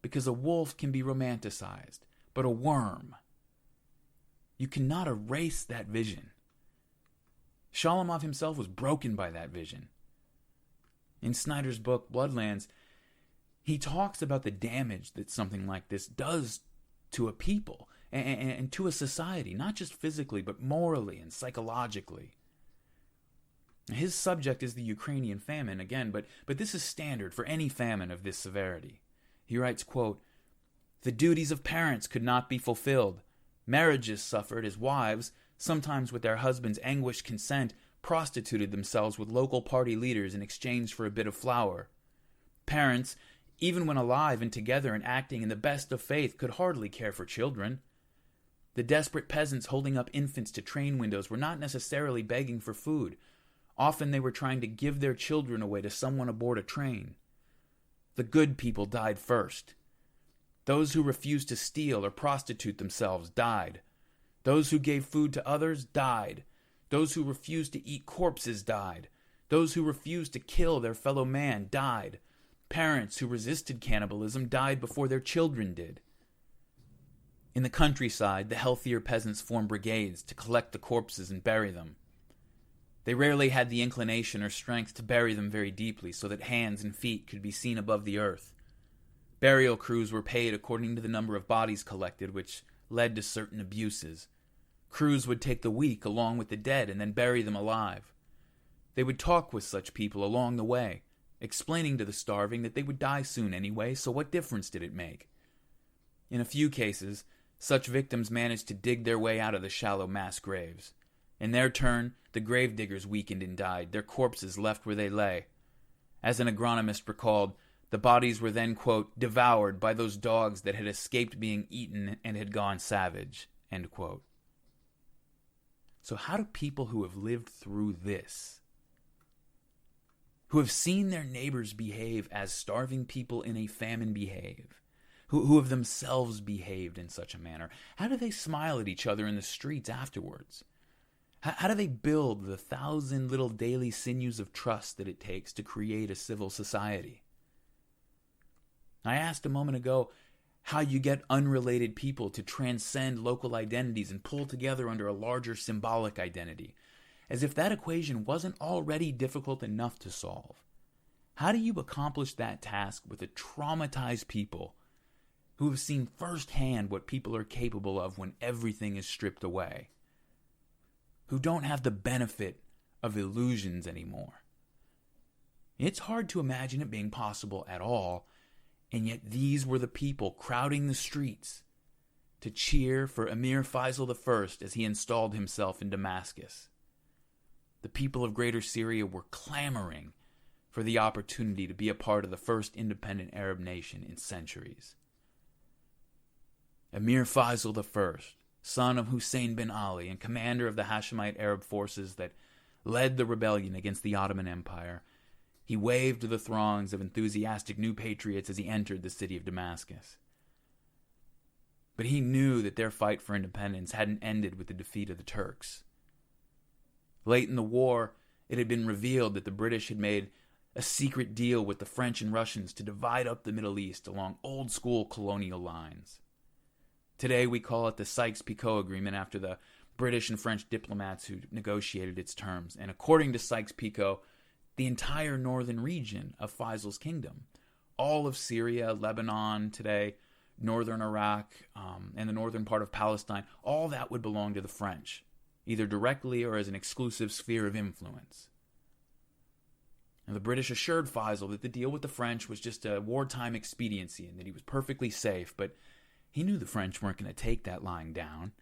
because a wolf can be romanticized, but a worm. You cannot erase that vision. Shalamov himself was broken by that vision. In Snyder's book, Bloodlands, he talks about the damage that something like this does to a people and to a society, not just physically, but morally and psychologically. His subject is the Ukrainian famine, again, but this is standard for any famine of this severity. He writes, quote, "The duties of parents could not be fulfilled. Marriages suffered as wives, sometimes with their husbands' anguished consent, prostituted themselves with local party leaders in exchange for a bit of flour. Parents, even when alive and together and acting in the best of faith, could hardly care for children. The desperate peasants holding up infants to train windows were not necessarily begging for food. Often they were trying to give their children away to someone aboard a train. The good people died first. Those who refused to steal or prostitute themselves died. Those who gave food to others died. Those who refused to eat corpses died. Those who refused to kill their fellow man died. Parents who resisted cannibalism died before their children did. In the countryside, the healthier peasants formed brigades to collect the corpses and bury them. They rarely had the inclination or strength to bury them very deeply so that hands and feet could be seen above the earth. Burial crews were paid according to the number of bodies collected, which led to certain abuses. Crews would take the weak along with the dead and then bury them alive. They would talk with such people along the way, explaining to the starving that they would die soon anyway, so what difference did it make? In a few cases, such victims managed to dig their way out of the shallow mass graves. In their turn, the grave diggers weakened and died, their corpses left where they lay. As an agronomist recalled, the bodies were then, quote, devoured by those dogs that had escaped being eaten and had gone savage, end quote. So how do people who have lived through this, who have seen their neighbors behave as starving people in a famine behave, who have themselves behaved in such a manner, how do they smile at each other in the streets afterwards? How do they build the 1,000 little daily sinews of trust that it takes to create a civil society? I asked a moment ago how you get unrelated people to transcend local identities and pull together under a larger symbolic identity, as if that equation wasn't already difficult enough to solve. How do you accomplish that task with a traumatized people who have seen firsthand what people are capable of when everything is stripped away, who don't have the benefit of illusions anymore? It's hard to imagine it being possible at all, and yet these were the people crowding the streets to cheer for Amir Faisal I as he installed himself in Damascus. The people of Greater Syria were clamoring for the opportunity to be a part of the first independent Arab nation in centuries. Amir Faisal I, son of Hussein bin Ali and commander of the Hashemite Arab forces that led the rebellion against the Ottoman Empire, he waved to the throngs of enthusiastic new patriots as he entered the city of Damascus. But he knew that their fight for independence hadn't ended with the defeat of the Turks. Late in the war, it had been revealed that the British had made a secret deal with the French and Russians to divide up the Middle East along old-school colonial lines. Today we call it the Sykes-Picot Agreement after the British and French diplomats who negotiated its terms. And according to Sykes-Picot, the entire northern region of Faisal's kingdom, all of Syria, Lebanon today, northern Iraq, and the northern part of Palestine, all that would belong to the French, either directly or as an exclusive sphere of influence. And the British assured Faisal that the deal with the French was just a wartime expediency and that he was perfectly safe, but he knew the French weren't going to take that lying down.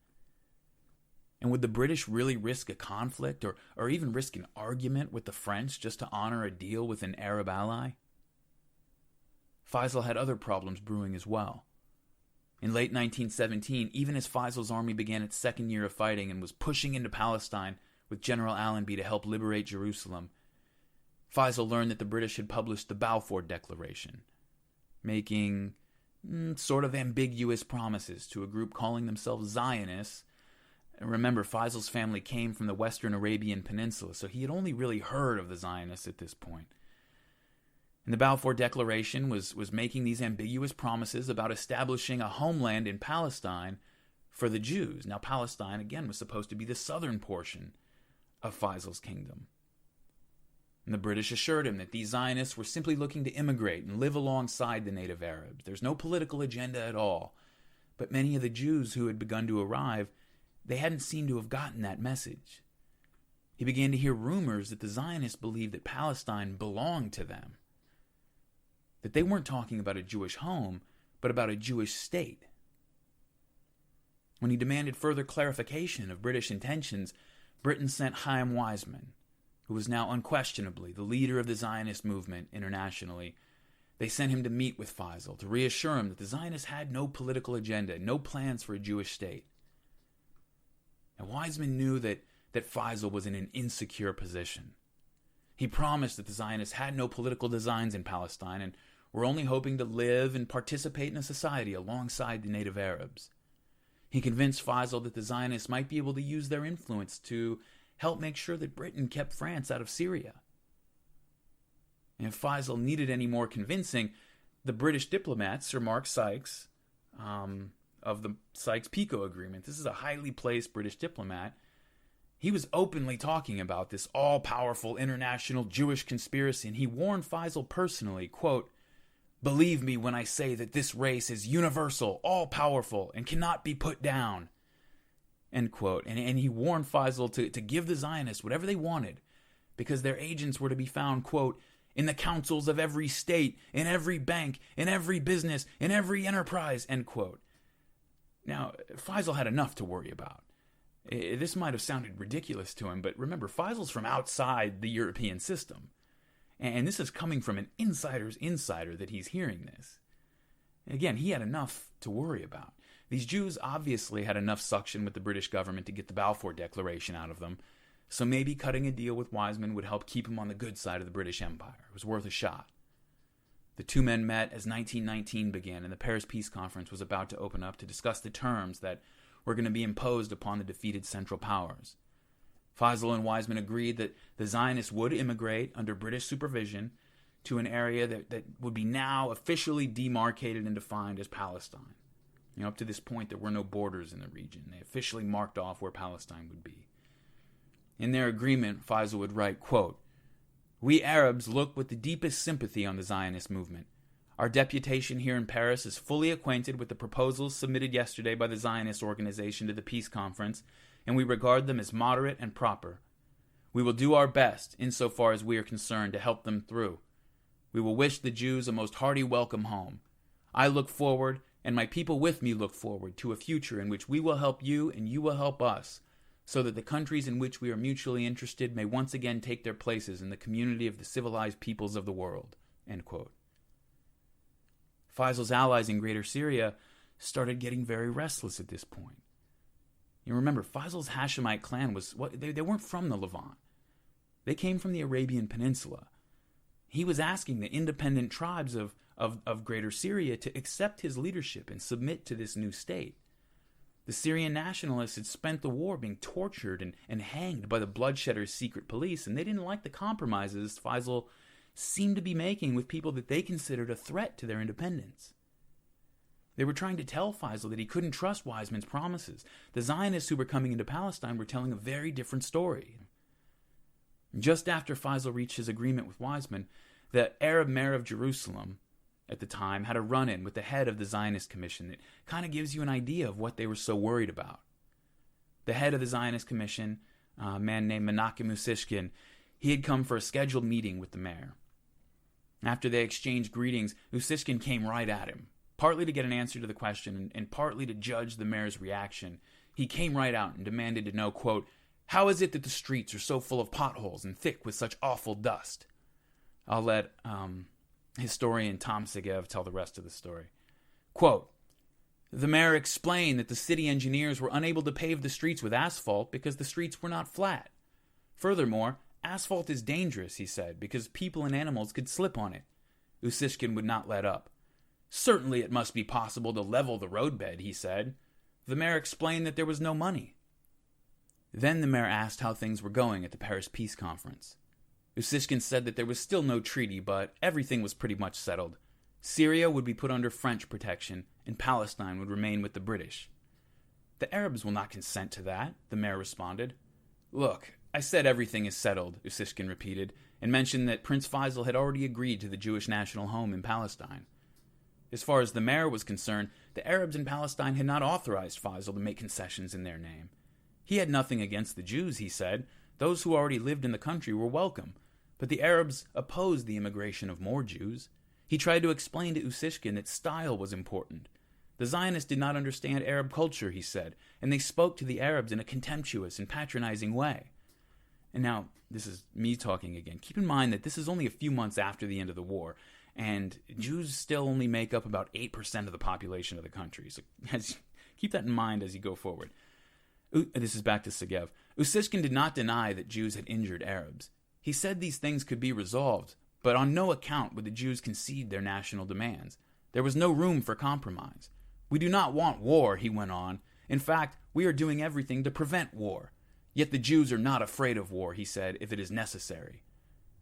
And would the British really risk a conflict or even risk an argument with the French just to honor a deal with an Arab ally? Faisal had other problems brewing as well. In late 1917, even as Faisal's army began its second year of fighting and was pushing into Palestine with General Allenby to help liberate Jerusalem, Faisal learned that the British had published the Balfour Declaration, making sort of ambiguous promises to a group calling themselves Zionists. Remember, Faisal's family came from the Western Arabian Peninsula, so he had only really heard of the Zionists at this point. And the Balfour Declaration was making these ambiguous promises about establishing a homeland in Palestine for the Jews. Now, Palestine, again, was supposed to be the southern portion of Faisal's kingdom. And the British assured him that these Zionists were simply looking to immigrate and live alongside the native Arabs. There's no political agenda at all. But many of the Jews who had begun to arrive, they hadn't seemed to have gotten that message. He began to hear rumors that the Zionists believed that Palestine belonged to them, that they weren't talking about a Jewish home, but about a Jewish state. When he demanded further clarification of British intentions, Britain sent Chaim Weizmann, who was now unquestionably the leader of the Zionist movement internationally. They sent him to meet with Faisal to reassure him that the Zionists had no political agenda, no plans for a Jewish state. And Weizmann knew that Faisal was in an insecure position. He promised that the Zionists had no political designs in Palestine and were only hoping to live and participate in a society alongside the native Arabs. He convinced Faisal that the Zionists might be able to use their influence to help make sure that Britain kept France out of Syria. And if Faisal needed any more convincing, the British diplomat, Sir Mark Sykes, of the Sykes-Picot Agreement, this is a highly placed British diplomat, he was openly talking about this all-powerful international Jewish conspiracy, and he warned Faisal personally, quote, "Believe me when I say that this race is universal, all-powerful, and cannot be put down." End quote. And he warned Faisal to give the Zionists whatever they wanted, because their agents were to be found, quote, "in the councils of every state, in every bank, in every business, in every enterprise," end quote. Now, Faisal had enough to worry about. This might have sounded ridiculous to him, but remember, Faisal's from outside the European system. And this is coming from an insider's insider that he's hearing this. Again, he had enough to worry about. These Jews obviously had enough suction with the British government to get the Balfour Declaration out of them, so maybe cutting a deal with Wiseman would help keep him on the good side of the British Empire. It was worth a shot. The two men met as 1919 began, and the Paris Peace Conference was about to open up to discuss the terms that were going to be imposed upon the defeated Central Powers. Faisal and Wiseman agreed that the Zionists would immigrate under British supervision to an area that would be now officially demarcated and defined as Palestine. Up to this point, there were no borders in the region. They officially marked off where Palestine would be. In their agreement, Faisal would write, quote, "We Arabs look with the deepest sympathy on the Zionist movement. Our deputation here in Paris is fully acquainted with the proposals submitted yesterday by the Zionist organization to the peace conference, and we regard them as moderate and proper. We will do our best, insofar as we are concerned, to help them through. We will wish the Jews a most hearty welcome home. I look forward, and my people with me look forward, to a future in which we will help you and you will help us, so that the countries in which we are mutually interested may once again take their places in the community of the civilized peoples of the world." End quote. Faisal's allies in Greater Syria started getting very restless at this point. You remember, Faisal's Hashemite clan they weren't from the Levant. They came from the Arabian Peninsula. He was asking the independent tribes of Greater Syria to accept his leadership and submit to this new state. The Syrian nationalists had spent the war being tortured and hanged by the bloodshedders' secret police, and they didn't like the compromises Faisal seemed to be making with people that they considered a threat to their independence. They were trying to tell Faisal that he couldn't trust Wiseman's promises. The Zionists who were coming into Palestine were telling a very different story. Just after Faisal reached his agreement with Wiseman, the Arab mayor of Jerusalem at the time had a run-in with the head of the Zionist Commission that kind of gives you an idea of what they were so worried about. The head of the Zionist Commission, a man named Menachem Usishkin, he had come for a scheduled meeting with the mayor. After they exchanged greetings, Usishkin came right at him, partly to get an answer to the question and partly to judge the mayor's reaction. He came right out and demanded to know, quote, "How is it that the streets are so full of potholes and thick with such awful dust?" I'll let historian Tom Segev tell the rest of the story. Quote, "The mayor explained that the city engineers were unable to pave the streets with asphalt because the streets were not flat. Furthermore, asphalt is dangerous," he said, "because people and animals could slip on it." Usishkin would not let up. "Certainly it must be possible to level the roadbed," he said. The mayor explained that there was no money. Then the mayor asked how things were going at the Paris Peace Conference. Usishkin said that there was still no treaty, but everything was pretty much settled. Syria would be put under French protection, and Palestine would remain with the British. "The Arabs will not consent to that," the mayor responded. "Look, I said everything is settled," Usishkin repeated, and mentioned that Prince Faisal had already agreed to the Jewish national home in Palestine. As far as the mayor was concerned, the Arabs in Palestine had not authorized Faisal to make concessions in their name. He had nothing against the Jews, he said. Those who already lived in the country were welcome, but the Arabs opposed the immigration of more Jews. He tried to explain to Usishkin that style was important. The Zionists did not understand Arab culture, he said, and they spoke to the Arabs in a contemptuous and patronizing way. And now, this is me talking again. Keep in mind that this is only a few months after the end of the war, and Jews still only make up about 8% of the population of the country. So keep that in mind as you go forward. This is back to Segev. Usishkin did not deny that Jews had injured Arabs. He said these things could be resolved, but on no account would the Jews concede their national demands. There was no room for compromise. "We do not want war," he went on. "In fact, we are doing everything to prevent war. Yet the Jews are not afraid of war," he said, "if it is necessary."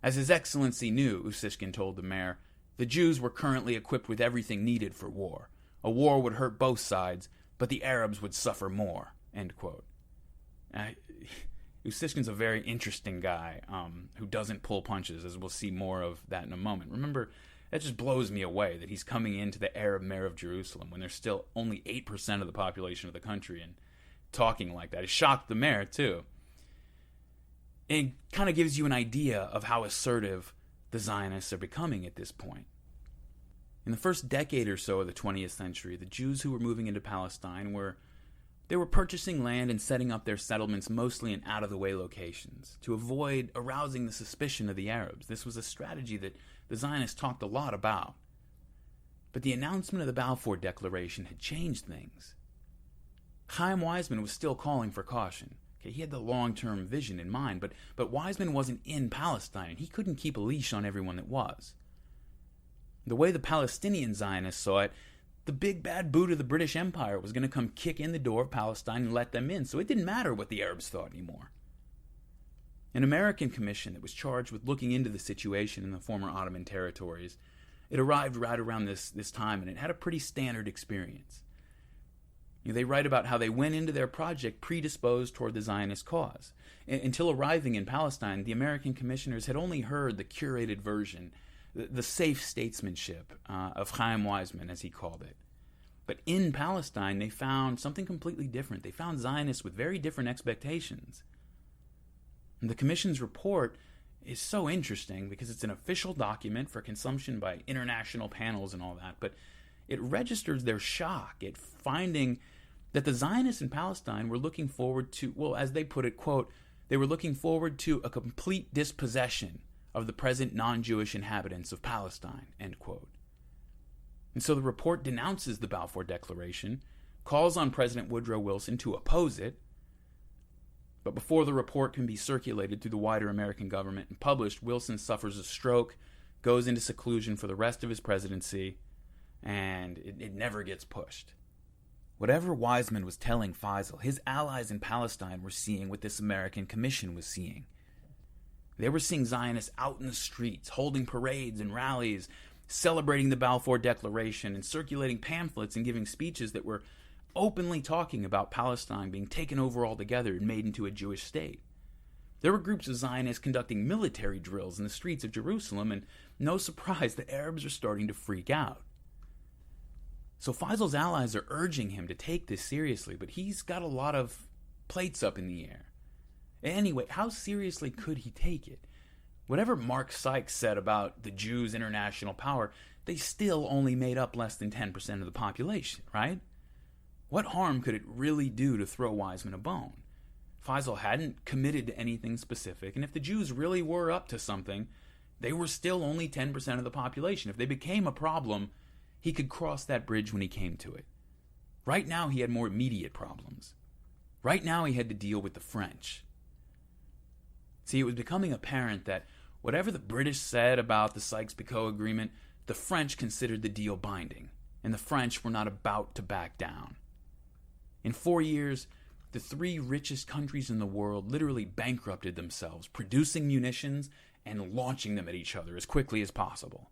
As His Excellency knew, Usishkin told the mayor, the Jews were currently equipped with everything needed for war. A war would hurt both sides, but the Arabs would suffer more, end quote. Usishkin's a very interesting guy who doesn't pull punches, as we'll see more of that in a moment. Remember, that just blows me away that he's coming into the Arab mayor of Jerusalem when there's still only 8% of the population of the country and talking like that. It shocked the mayor, too. It kind of gives you an idea of how assertive the Zionists are becoming at this point. In the first decade or so of the 20th century, the Jews who were moving into Palestine were purchasing land and setting up their settlements mostly in out-of-the-way locations to avoid arousing the suspicion of the Arabs. This was a strategy that the Zionists talked a lot about. But the announcement of the Balfour Declaration had changed things. Chaim Weizmann was still calling for caution. Okay, he had the long-term vision in mind, but Weizmann wasn't in Palestine, and he couldn't keep a leash on everyone that was. The way the Palestinian Zionists saw it, the big bad boot of the British Empire was going to come kick in the door of Palestine and let them in, so it didn't matter what the Arabs thought anymore. An American commission that was charged with looking into the situation in the former Ottoman territories, it arrived right around this time, and it had a pretty standard experience. They write about how they went into their project predisposed toward the Zionist cause. Until arriving in Palestine, the American commissioners had only heard the curated version, the safe statesmanship of Chaim Weizmann, as he called it. But in Palestine, they found something completely different. They found Zionists with very different expectations. And the Commission's report is so interesting because it's an official document for consumption by international panels and all that, but it registers their shock at finding that the Zionists in Palestine were looking forward to, well, as they put it, quote, they were looking forward to a complete dispossession of the present non-Jewish inhabitants of Palestine, end quote. And so the report denounces the Balfour Declaration, calls on President Woodrow Wilson to oppose it, but before the report can be circulated through the wider American government and published, Wilson suffers a stroke, goes into seclusion for the rest of his presidency, and it never gets pushed. Whatever Weizmann was telling Faisal, his allies in Palestine were seeing what this American commission was seeing. They were seeing Zionists out in the streets, holding parades and rallies, celebrating the Balfour Declaration and circulating pamphlets and giving speeches that were openly talking about Palestine being taken over altogether and made into a Jewish state. There were groups of Zionists conducting military drills in the streets of Jerusalem, and no surprise, the Arabs are starting to freak out. So Faisal's allies are urging him to take this seriously, but he's got a lot of plates up in the air. Anyway, how seriously could he take it? Whatever Mark Sykes said about the Jews' international power, they still only made up less than 10% of the population, right? What harm could it really do to throw Weizmann a bone? Faisal hadn't committed to anything specific, and if the Jews really were up to something, they were still only 10% of the population. If they became a problem, he could cross that bridge when he came to it. Right now, he had more immediate problems. Right now, he had to deal with the French. See, it was becoming apparent that whatever the British said about the Sykes-Picot Agreement, the French considered the deal binding, and the French were not about to back down. In 4 years, the three richest countries in the world literally bankrupted themselves, producing munitions and launching them at each other as quickly as possible.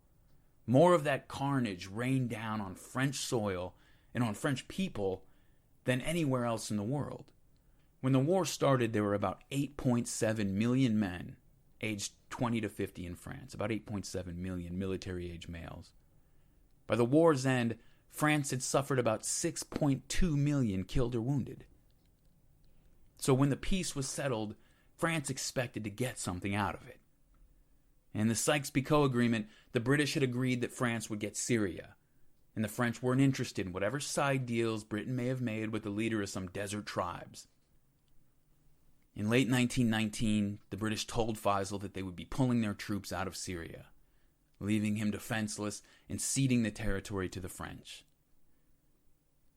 More of that carnage rained down on French soil and on French people than anywhere else in the world. When the war started, there were about 8.7 million men aged 20 to 50 in France, about 8.7 million military-age males. By the war's end, France had suffered about 6.2 million killed or wounded. So when the peace was settled, France expected to get something out of it. In the Sykes-Picot Agreement, the British had agreed that France would get Syria, and the French weren't interested in whatever side deals Britain may have made with the leader of some desert tribes. In late 1919, the British told Faisal that they would be pulling their troops out of Syria, leaving him defenseless and ceding the territory to the French.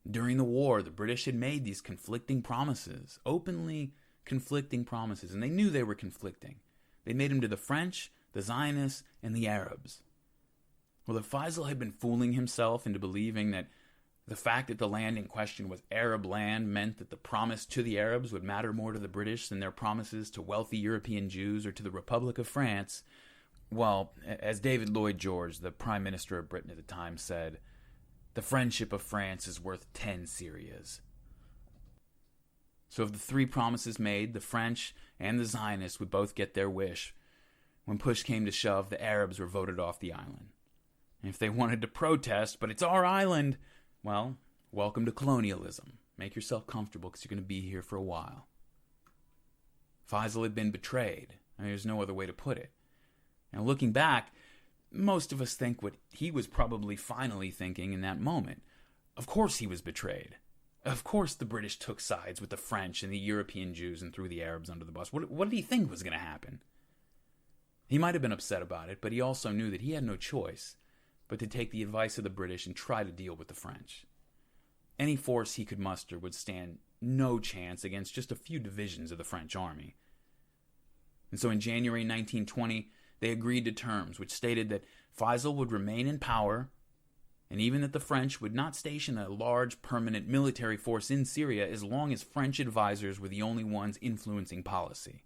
During the war, the British had made these conflicting promises, openly conflicting promises, and they knew they were conflicting. They made them to the French, the Zionists, and the Arabs. Well, if Faisal had been fooling himself into believing that the fact that the land in question was Arab land meant that the promise to the Arabs would matter more to the British than their promises to wealthy European Jews or to the Republic of France, Well, as David Lloyd George, the Prime Minister of Britain at the time, said, the friendship of France is worth 10 Syrias. So of the three promises made, the French and the Zionists would both get their wish. When push came to shove, the Arabs were voted off the island. And if they wanted to protest, but it's our island, well, welcome to colonialism. Make yourself comfortable because you're going to be here for a while. Faisal had been betrayed. I mean, there's no other way to put it. Now, looking back, most of us think what he was probably finally thinking in that moment. Of course he was betrayed. Of course the British took sides with the French and the European Jews and threw the Arabs under the bus. What did he think was going to happen? He might have been upset about it, but he also knew that he had no choice but to take the advice of the British and try to deal with the French. Any force he could muster would stand no chance against just a few divisions of the French army. And so in January 1920, they agreed to terms which stated that Faisal would remain in power, and even that the French would not station a large permanent military force in Syria as long as French advisors were the only ones influencing policy.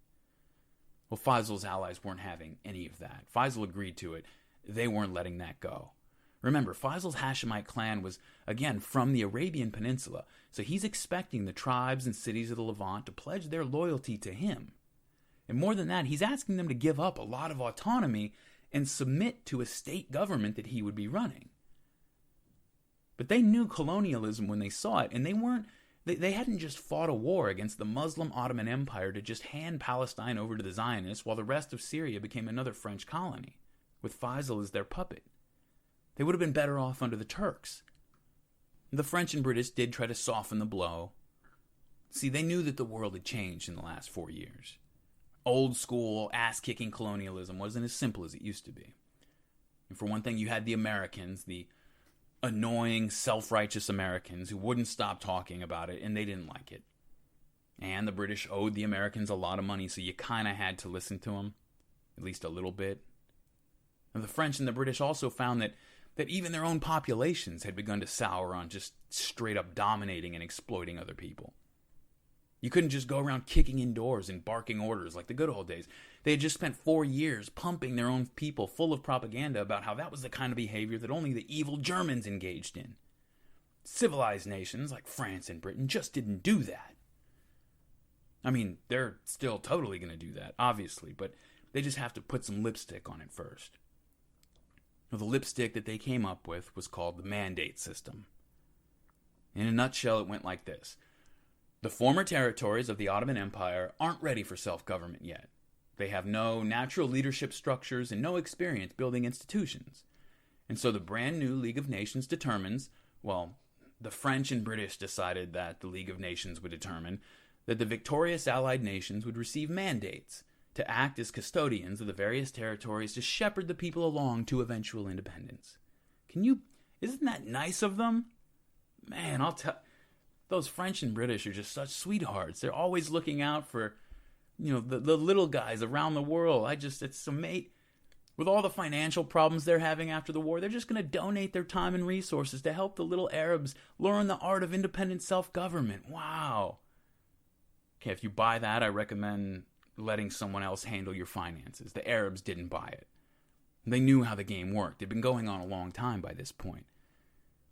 Well, Faisal's allies weren't having any of that. Faisal agreed to it. They weren't letting that go. Remember, Faisal's Hashemite clan was, again, from the Arabian Peninsula, so he's expecting the tribes and cities of the Levant to pledge their loyalty to him. And more than that, he's asking them to give up a lot of autonomy and submit to a state government that he would be running. But they knew colonialism when they saw it, and they hadn't just fought a war against the Muslim Ottoman Empire to just hand Palestine over to the Zionists while the rest of Syria became another French colony, with Faisal as their puppet. They would have been better off under the Turks. The French and British did try to soften the blow. See, they knew that the world had changed in the last 4 years. Old school, ass-kicking colonialism wasn't as simple as it used to be. And for one thing, you had the Americans, the annoying, self-righteous Americans who wouldn't stop talking about it, and they didn't like it. And the British owed the Americans a lot of money, so you kind of had to listen to them, at least a little bit. And the French and the British also found that even their own populations had begun to sour on just straight-up dominating and exploiting other people. You couldn't just go around kicking indoors and barking orders like the good old days. They had just spent 4 years pumping their own people full of propaganda about how that was the kind of behavior that only the evil Germans engaged in. Civilized nations like France and Britain just didn't do that. I mean, they're still totally going to do that, obviously, but they just have to put some lipstick on it first. Well, the lipstick that they came up with was called the mandate system. In a nutshell, it went like this. The former territories of the Ottoman Empire aren't ready for self-government yet. They have no natural leadership structures and no experience building institutions. And so the brand new League of Nations determines, well, the French and British decided that the League of Nations would determine that the victorious Allied nations would receive mandates to act as custodians of the various territories to shepherd the people along to eventual independence. Isn't that nice of them? Man, I'll tell... Those French and British are just such sweethearts. They're always looking out for, the little guys around the world. It's amazing. With all the financial problems they're having after the war, they're just going to donate their time and resources to help the little Arabs learn the art of independent self-government. Wow. Okay, if you buy that, I recommend letting someone else handle your finances. The Arabs didn't buy it. They knew how the game worked. It'd been going on a long time by this point.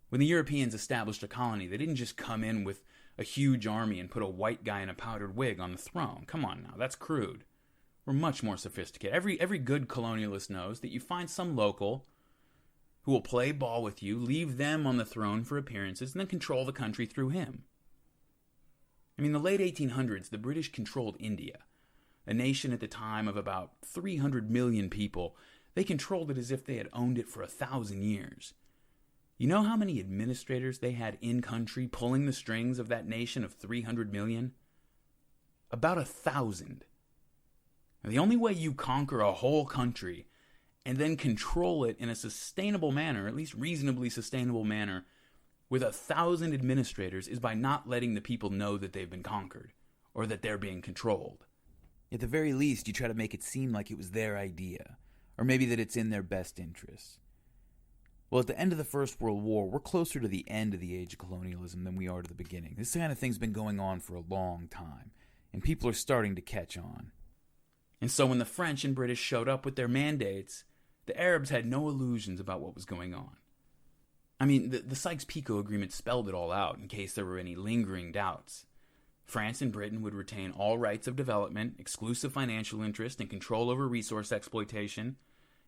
When the Europeans established a colony, they didn't just come in with a huge army and put a white guy in a powdered wig on the throne. Come on now, that's crude. We're much more sophisticated. Every good colonialist knows that you find some local who will play ball with you, leave them on the throne for appearances, and then control the country through him. I mean, the late 1800s, the British controlled India, a nation at the time of about 300 million people. They controlled it as if they had owned it for 1,000 years. You know how many administrators they had in country pulling the strings of that nation of 300 million? About 1,000. Now, the only way you conquer a whole country and then control it in a sustainable manner, at least reasonably sustainable manner, with 1,000 administrators is by not letting the people know that they've been conquered or that they're being controlled. At the very least, you try to make it seem like it was their idea, or maybe that it's in their best interests. Well, at the end of the First World War, we're closer to the end of the age of colonialism than we are to the beginning. This kind of thing's been going on for a long time, and people are starting to catch on. And so when the French and British showed up with their mandates, the Arabs had no illusions about what was going on. I mean, the Sykes-Picot Agreement spelled it all out in case there were any lingering doubts. France and Britain would retain all rights of development, exclusive financial interest, and control over resource exploitation,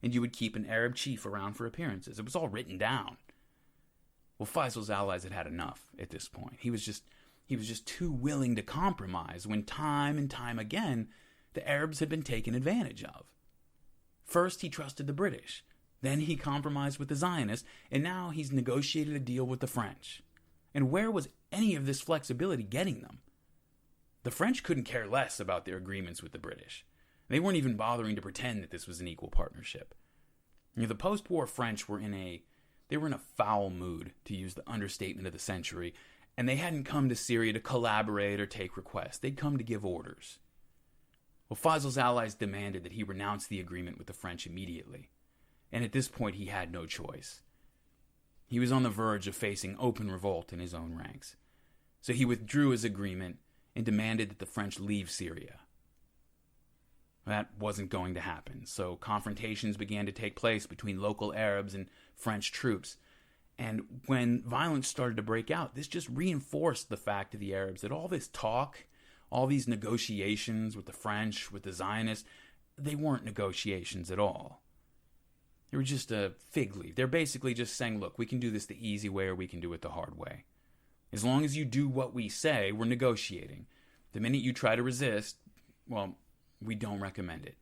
and you would keep an Arab chief around for appearances. It was all written down. Well, Faisal's allies had had enough at this point. He was just too willing to compromise when time and time again the Arabs had been taken advantage of. First, he trusted the British. Then he compromised with the Zionists, and now he's negotiated a deal with the French. And where was any of this flexibility getting them? The French couldn't care less about their agreements with the British. They weren't even bothering to pretend that this was an equal partnership. The post-war French were in a foul mood, to use the understatement of the century, and they hadn't come to Syria to collaborate or take requests. They'd come to give orders. Well, Faisal's allies demanded that he renounce the agreement with the French immediately. And at this point, he had no choice. He was on the verge of facing open revolt in his own ranks. So he withdrew his agreement and demanded that the French leave Syria. That wasn't going to happen, so confrontations began to take place between local Arabs and French troops. And when violence started to break out, this just reinforced the fact to the Arabs that all this talk, all these negotiations with the French, with the Zionists, they weren't negotiations at all. They were just a fig leaf. They're basically just saying, look, we can do this the easy way or we can do it the hard way. As long as you do what we say, we're negotiating. The minute you try to resist, well, we don't recommend it.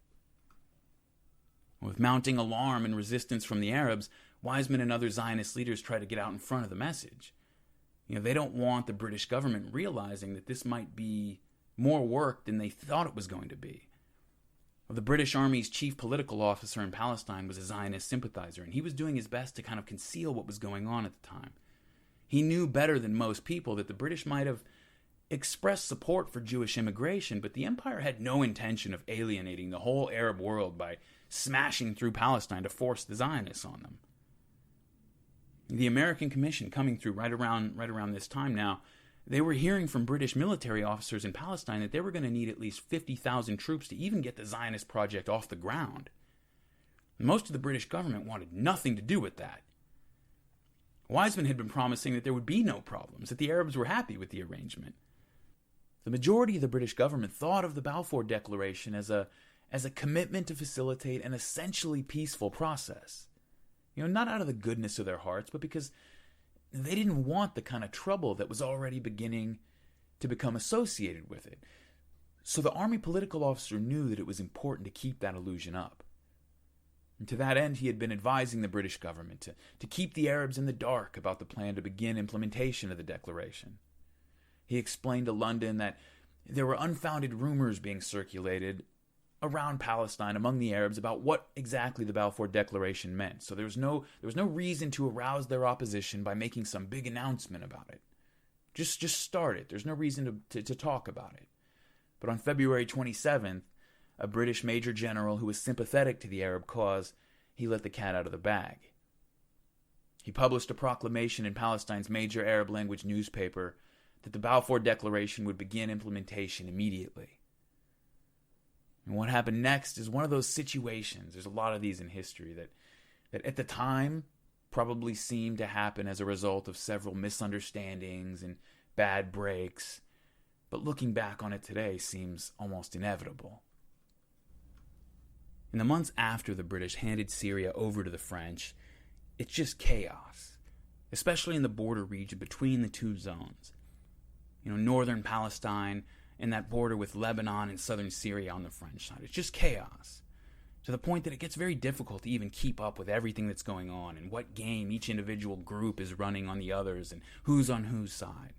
With mounting alarm and resistance from the Arabs, Weizmann and other Zionist leaders try to get out in front of the message. They don't want the British government realizing that this might be more work than they thought it was going to be. The British Army's chief political officer in Palestine was a Zionist sympathizer, and he was doing his best to kind of conceal what was going on at the time. He knew better than most people that the British might have expressed support for Jewish immigration, but the empire had no intention of alienating the whole Arab world by smashing through Palestine to force the Zionists on them. The American Commission coming through right around this time now, they were hearing from British military officers in Palestine that they were going to need at least 50,000 troops to even get the Zionist project off the ground. Most of the British government wanted nothing to do with that. Weizmann had been promising that there would be no problems, that the Arabs were happy with the arrangement. The majority of the British government thought of the Balfour Declaration as a commitment to facilitate an essentially peaceful process. Not out of the goodness of their hearts, but because they didn't want the kind of trouble that was already beginning to become associated with it. So the army political officer knew that it was important to keep that illusion up. And to that end, he had been advising the British government to keep the Arabs in the dark about the plan to begin implementation of the declaration. He explained to London that there were unfounded rumors being circulated around Palestine among the Arabs about what exactly the Balfour Declaration meant. So there was no reason to arouse their opposition by making some big announcement about it. Just start it. There's no reason to talk about it. But on February 27th, a British major general who was sympathetic to the Arab cause, he let the cat out of the bag. He published a proclamation in Palestine's major Arab language newspaper that the Balfour Declaration would begin implementation immediately. And what happened next is one of those situations, there's a lot of these in history, that at the time probably seemed to happen as a result of several misunderstandings and bad breaks, but looking back on it today seems almost inevitable. In the months after the British handed Syria over to the French, it's just chaos, especially in the border region between the two zones. Northern Palestine and that border with Lebanon and southern Syria on the French side. It's just chaos, to the point that it gets very difficult to even keep up with everything that's going on and what game each individual group is running on the others and who's on whose side.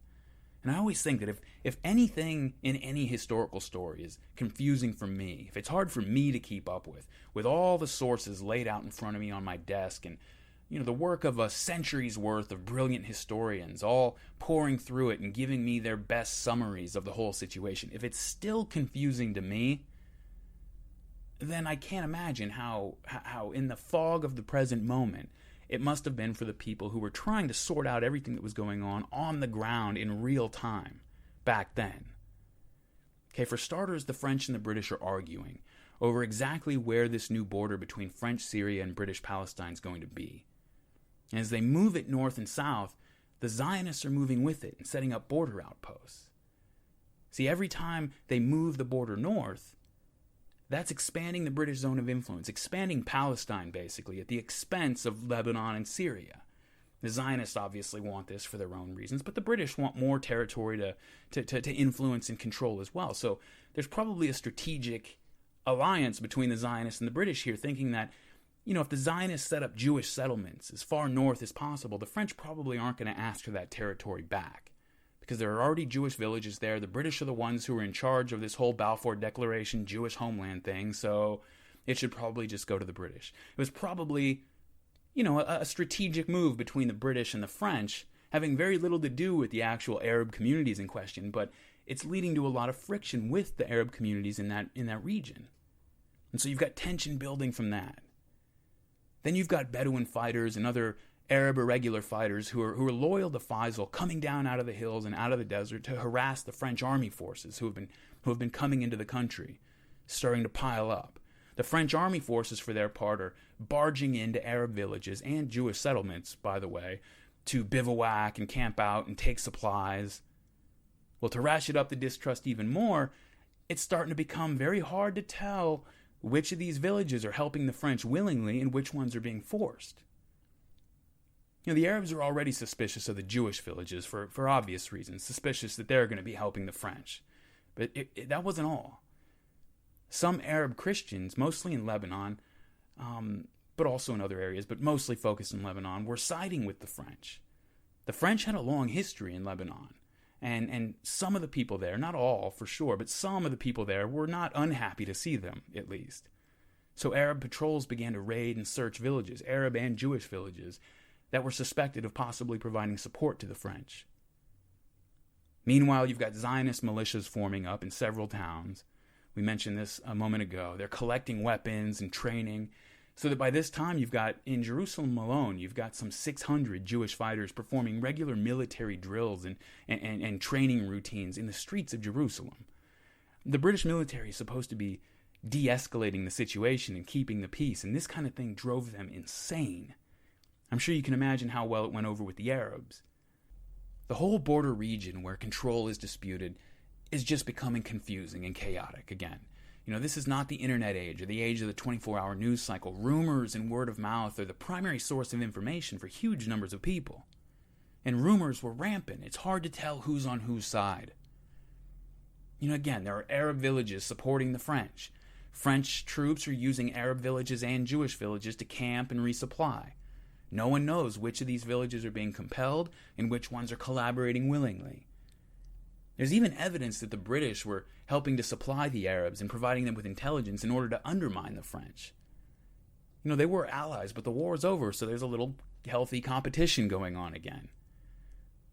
And I always think that if anything in any historical story is confusing for me, if it's hard for me to keep up with all the sources laid out in front of me on my desk and the work of a century's worth of brilliant historians all pouring through it and giving me their best summaries of the whole situation, if it's still confusing to me, then I can't imagine how in the fog of the present moment it must have been for the people who were trying to sort out everything that was going on the ground in real time back then. Okay, for starters, the French and the British are arguing over exactly where this new border between French Syria and British Palestine is going to be. And as they move it north and south, the Zionists are moving with it and setting up border outposts. See, every time they move the border north, that's expanding the British zone of influence, expanding Palestine, basically, at the expense of Lebanon and Syria. The Zionists obviously want this for their own reasons, but the British want more territory to influence and control as well. So there's probably a strategic alliance between the Zionists and the British here, thinking that, if the Zionists set up Jewish settlements as far north as possible, the French probably aren't going to ask for that territory back, because there are already Jewish villages there. The British are the ones who are in charge of this whole Balfour Declaration Jewish homeland thing, so it should probably just go to the British. It was probably, a strategic move between the British and the French, having very little to do with the actual Arab communities in question, but it's leading to a lot of friction with the Arab communities in that region. And so you've got tension building from that. Then you've got Bedouin fighters and other Arab irregular fighters who are loyal to Faisal, coming down out of the hills and out of the desert to harass the French army forces who have been coming into the country, starting to pile up. The French army forces, for their part, are barging into Arab villages and Jewish settlements, by the way, to bivouac and camp out and take supplies. Well, to ratchet up the distrust even more, it's starting to become very hard to tell which of these villages are helping the French willingly and which ones are being forced. The Arabs are already suspicious of the Jewish villages for obvious reasons, suspicious that they're going to be helping the French. But that wasn't all. Some Arab Christians, mostly in Lebanon, but also in other areas, but mostly focused in Lebanon, were siding with the French. The French had a long history in Lebanon, and some of the people there, not all for sure, but some of the people there were not unhappy to see them, at least. So Arab patrols began to raid and search villages, Arab and Jewish villages, that were suspected of possibly providing support to the French. Meanwhile, you've got Zionist militias forming up in several towns. We mentioned this a moment ago. They're collecting weapons and training, so that by this time you've got, in Jerusalem alone, you've got some 600 Jewish fighters performing regular military drills and training routines in the streets of Jerusalem. The British military is supposed to be de-escalating the situation and keeping the peace, and this kind of thing drove them insane. I'm sure you can imagine how well it went over with the Arabs. The whole border region where control is disputed is just becoming confusing and chaotic again. This is not the internet age or the age of the 24-hour news cycle. Rumors and word of mouth are the primary source of information for huge numbers of people. And rumors were rampant. It's hard to tell who's on whose side. Again, there are Arab villages supporting the French. French troops are using Arab villages and Jewish villages to camp and resupply. No one knows which of these villages are being compelled and which ones are collaborating willingly. There's even evidence that the British were helping to supply the Arabs and providing them with intelligence in order to undermine the French. They were allies, but the war is over, so there's a little healthy competition going on again.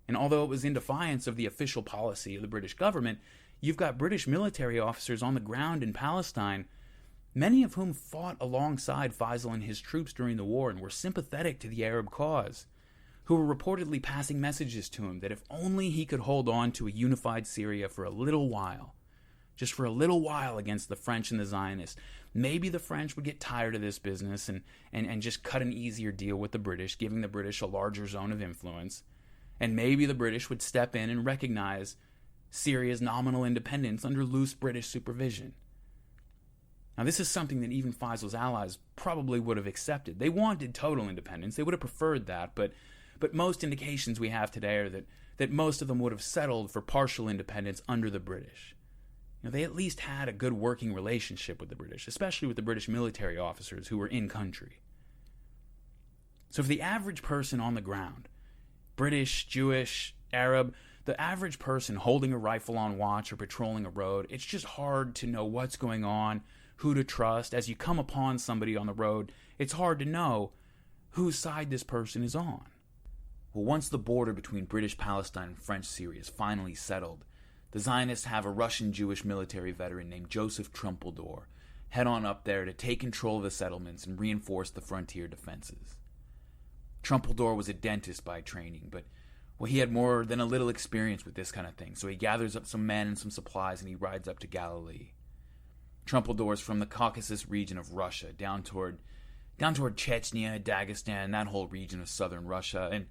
And although it was in defiance of the official policy of the British government, you've got British military officers on the ground in Palestine, many of whom fought alongside Faisal and his troops during the war and were sympathetic to the Arab cause, who were reportedly passing messages to him that if only he could hold on to a unified Syria for a little while, just for a little while against the French and the Zionists, maybe the French would get tired of this business and just cut an easier deal with the British, giving the British a larger zone of influence, and maybe the British would step in and recognize Syria's nominal independence under loose British supervision. Now, this is something that even Faisal's allies probably would have accepted. They wanted total independence. They would have preferred that, but most indications we have today are that most of them would have settled for partial independence under the British. They at least had a good working relationship with the British, especially with the British military officers who were in country. So for the average person on the ground, British, Jewish, Arab, the average person holding a rifle on watch or patrolling a road, it's just hard to know what's going on, who to trust. As you come upon somebody on the road, it's hard to know whose side this person is on. Well, once the border between British Palestine and French Syria is finally settled, the Zionists have a Russian Jewish military veteran named Joseph Trumpeldor head on up there to take control of the settlements and reinforce the frontier defenses. Trumpeldor was a dentist by training, but he had more than a little experience with this kind of thing, so he gathers up some men and some supplies and he rides up to Galilee. Trumpeldors from the Caucasus region of Russia, down toward Chechnya, Dagestan, that whole region of southern Russia. And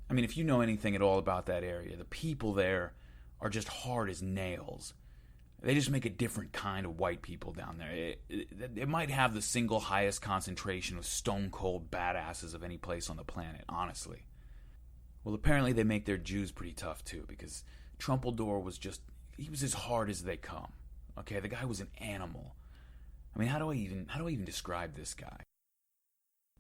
I mean, if you know anything at all about that area, the people there are just hard as nails. They just make a different kind of white people down there. It might have the single highest concentration of stone-cold badasses of any place on the planet, honestly. Well, apparently they make their Jews pretty tough, too, because Trumpeldor he was as hard as they come. Okay, the guy was an animal. I mean, how do I even describe this guy?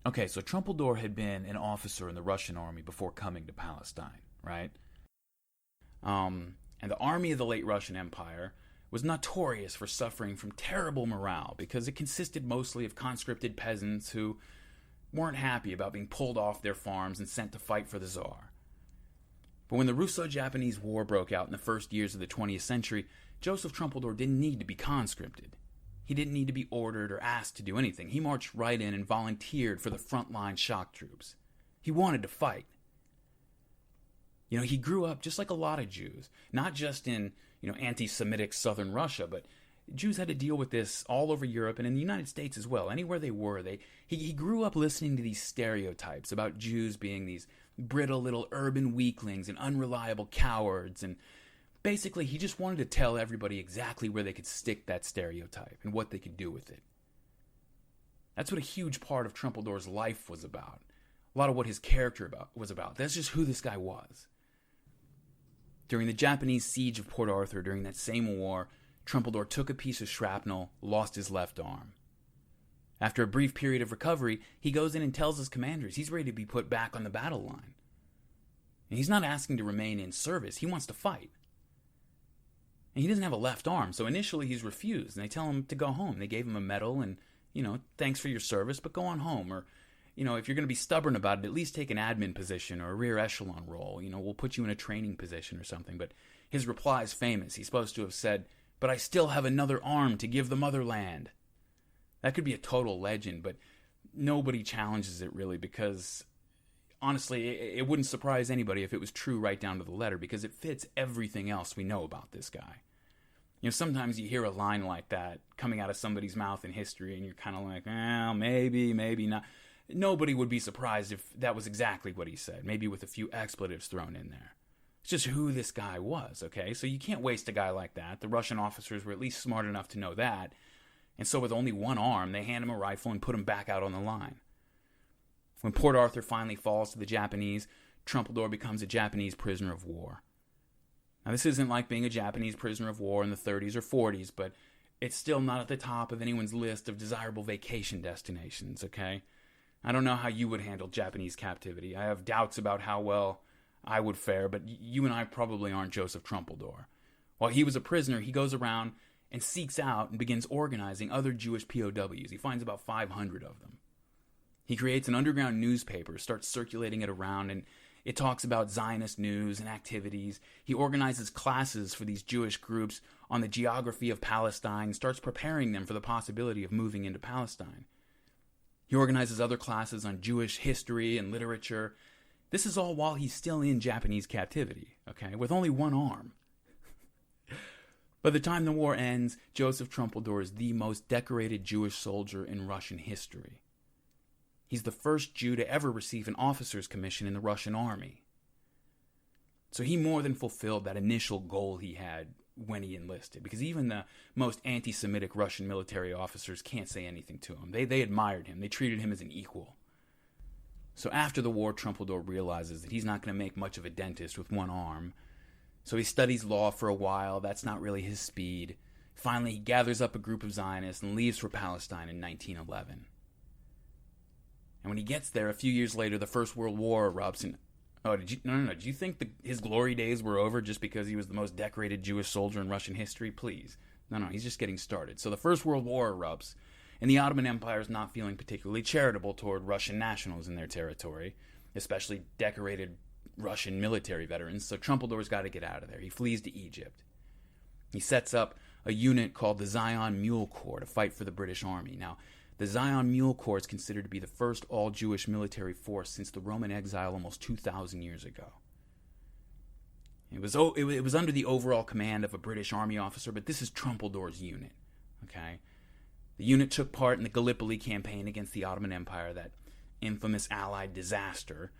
Okay, so Trumpeldor had been an officer in the Russian army before coming to Palestine, right? And the army of the late Russian Empire was notorious for suffering from terrible morale because it consisted mostly of conscripted peasants who weren't happy about being pulled off their farms and sent to fight for the Tsar. But when the Russo-Japanese War broke out in the first years of the 20th century, Joseph Trumpeldor didn't need to be conscripted. He didn't need to be ordered or asked to do anything. He marched right in and volunteered for the frontline shock troops. He wanted to fight. You know, he grew up just like a lot of Jews, not just in, anti-Semitic southern Russia, but Jews had to deal with this all over Europe and in the United States as well. Anywhere they were, he grew up listening to these stereotypes about Jews being these brittle little urban weaklings and unreliable cowards, and basically he just wanted to tell everybody exactly where they could stick that stereotype and what they could do with it. That's what a huge part of Trumpeldor's life was about. A lot of what his character was about. That's just who this guy was. During the Japanese siege of Port Arthur during that same war, Trumpeldor took a piece of shrapnel, lost his left arm. After a brief period of recovery, he goes in and tells his commanders he's ready to be put back on the battle line. And he's not asking to remain in service, he wants to fight. And he doesn't have a left arm, so initially he's refused, and they tell him to go home. They gave him a medal and, thanks for your service, but go on home. Or, if you're going to be stubborn about it, at least take an admin position or a rear echelon role. We'll put you in a training position or something. But his reply is famous. He's supposed to have said, "But I still have another arm to give the motherland." That could be a total legend, but nobody challenges it really because, honestly, it wouldn't surprise anybody if it was true right down to the letter because it fits everything else we know about this guy. Sometimes you hear a line like that coming out of somebody's mouth in history and you're kind of like, well, maybe not. Nobody would be surprised if that was exactly what he said, maybe with a few expletives thrown in there. It's just who this guy was, okay? So you can't waste a guy like that. The Russian officers were at least smart enough to know that. And so with only one arm, they hand him a rifle and put him back out on the line. When Port Arthur finally falls to the Japanese, Trumpeldor becomes a Japanese prisoner of war. Now, this isn't like being a Japanese prisoner of war in the 30s or 40s, but it's still not at the top of anyone's list of desirable vacation destinations, okay? I don't know how you would handle Japanese captivity. I have doubts about how well I would fare, but you and I probably aren't Joseph Trumpeldor. While he was a prisoner, he goes around and seeks out and begins organizing other Jewish POWs. He finds about 500 of them. He creates an underground newspaper, starts circulating it around, and it talks about Zionist news and activities. He organizes classes for these Jewish groups on the geography of Palestine and starts preparing them for the possibility of moving into Palestine. He organizes other classes on Jewish history and literature. This is all while he's still in Japanese captivity, okay, with only one arm. By the time the war ends, Joseph Trumpeldor is the most decorated Jewish soldier in Russian history. He's the first Jew to ever receive an officer's commission in the Russian army. So he more than fulfilled that initial goal he had when he enlisted, because even the most anti-Semitic Russian military officers can't say anything to him. They admired him. They treated him as an equal. So after the war, Trumpeldor realizes that he's not going to make much of a dentist with one arm. So he studies law for a while. That's not really his speed. Finally, he gathers up a group of Zionists and leaves for Palestine in 1911. And when he gets there, a few years later, the First World War erupts. And did you think his glory days were over just because he was the most decorated Jewish soldier in Russian history? Please. No, he's just getting started. So the First World War erupts, and the Ottoman Empire is not feeling particularly charitable toward Russian nationals in their territory, especially decorated Russian military veterans, so Trumpeldor's got to get out of there. He flees to Egypt. He sets up a unit called the Zion Mule Corps to fight for the British Army. Now, the Zion Mule Corps is considered to be the first all-Jewish military force since the Roman exile almost 2,000 years ago. It was under the overall command of a British army officer, but this is Trumpeldor's unit. Okay? The unit took part in the Gallipoli campaign against the Ottoman Empire, that infamous Allied disaster,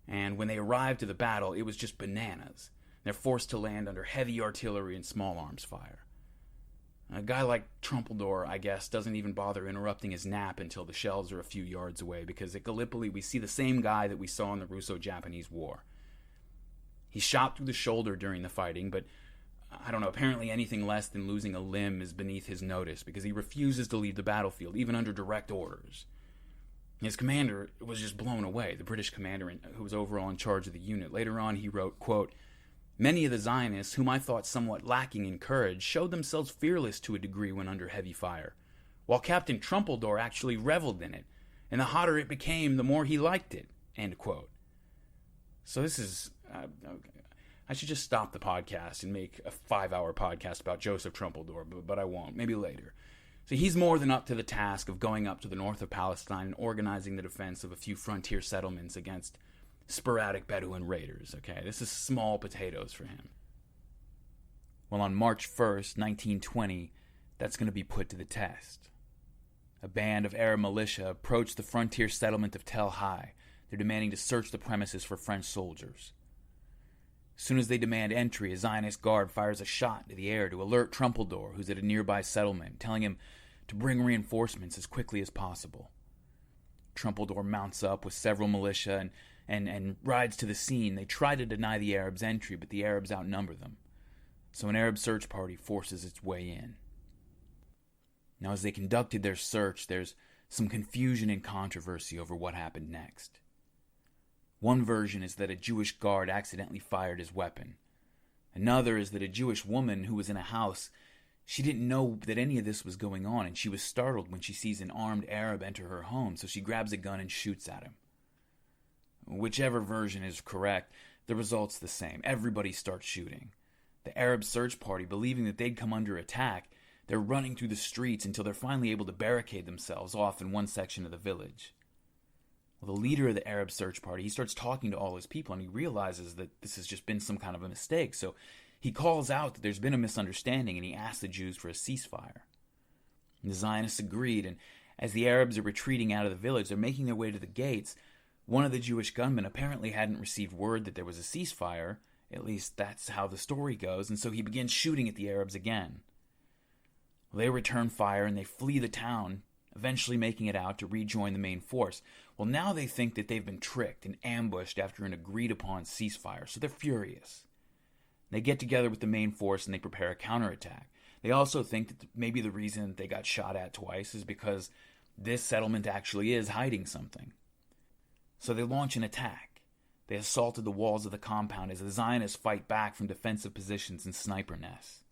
and when they arrived to the battle, it was just bananas. They're forced to land under heavy artillery and small arms fire. A guy like Trumpeldor, I guess, doesn't even bother interrupting his nap until the shells are a few yards away, because at Gallipoli we see the same guy that we saw in the Russo-Japanese War. He's shot through the shoulder during the fighting, but I don't know, apparently anything less than losing a limb is beneath his notice, because he refuses to leave the battlefield, even under direct orders. His commander was just blown away, the British commander who was overall in charge of the unit. Later on he wrote, quote, "Many of the Zionists, whom I thought somewhat lacking in courage, showed themselves fearless to a degree when under heavy fire, while Captain Trumpeldor actually reveled in it, and the hotter it became, the more he liked it." End quote. So this is... I should just stop the podcast and make a 5-hour podcast about Joseph Trumpeldor, but I won't. Maybe later. So he's more than up to the task of going up to the north of Palestine and organizing the defense of a few frontier settlements against sporadic Bedouin raiders. Okay, this is small potatoes for him. Well, on March 1st, 1920, that's going to be put to the test. A band of Arab militia approached the frontier settlement of Tel Hai. They're demanding to search the premises for French soldiers. As soon as they demand entry, a Zionist guard fires a shot into the air to alert Trumpeldor, who's at a nearby settlement, telling him to bring reinforcements as quickly as possible. Trumpeldor mounts up with several militia and rides to the scene. They try to deny the Arabs entry, but the Arabs outnumber them. So an Arab search party forces its way in. Now, as they conducted their search, there's some confusion and controversy over what happened next. One version is that a Jewish guard accidentally fired his weapon. Another is that a Jewish woman who was in a house, she didn't know that any of this was going on, and she was startled when she sees an armed Arab enter her home, so she grabs a gun and shoots at him. Whichever version is correct, the result's the same. Everybody starts shooting. The Arab search party, believing that they'd come under attack, they're running through the streets until they're finally able to barricade themselves off in one section of the village. Well, the leader of the Arab search party, he starts talking to all his people, and he realizes that this has just been some kind of a mistake. So he calls out that there's been a misunderstanding, and he asks the Jews for a ceasefire. And the Zionists agreed, and as the Arabs are retreating out of the village, they're making their way to the gates. One of the Jewish gunmen apparently hadn't received word that there was a ceasefire. At least that's how the story goes, and so he begins shooting at the Arabs again. Well, they return fire, and they flee the town, eventually making it out to rejoin the main force. Well, now they think that they've been tricked and ambushed after an agreed-upon ceasefire, so they're furious. They get together with the main force and they prepare a counterattack. They also think that maybe the reason they got shot at twice is because this settlement actually is hiding something. So they launch an attack. They assaulted the walls of the compound as the Zionists fight back from defensive positions and sniper nests.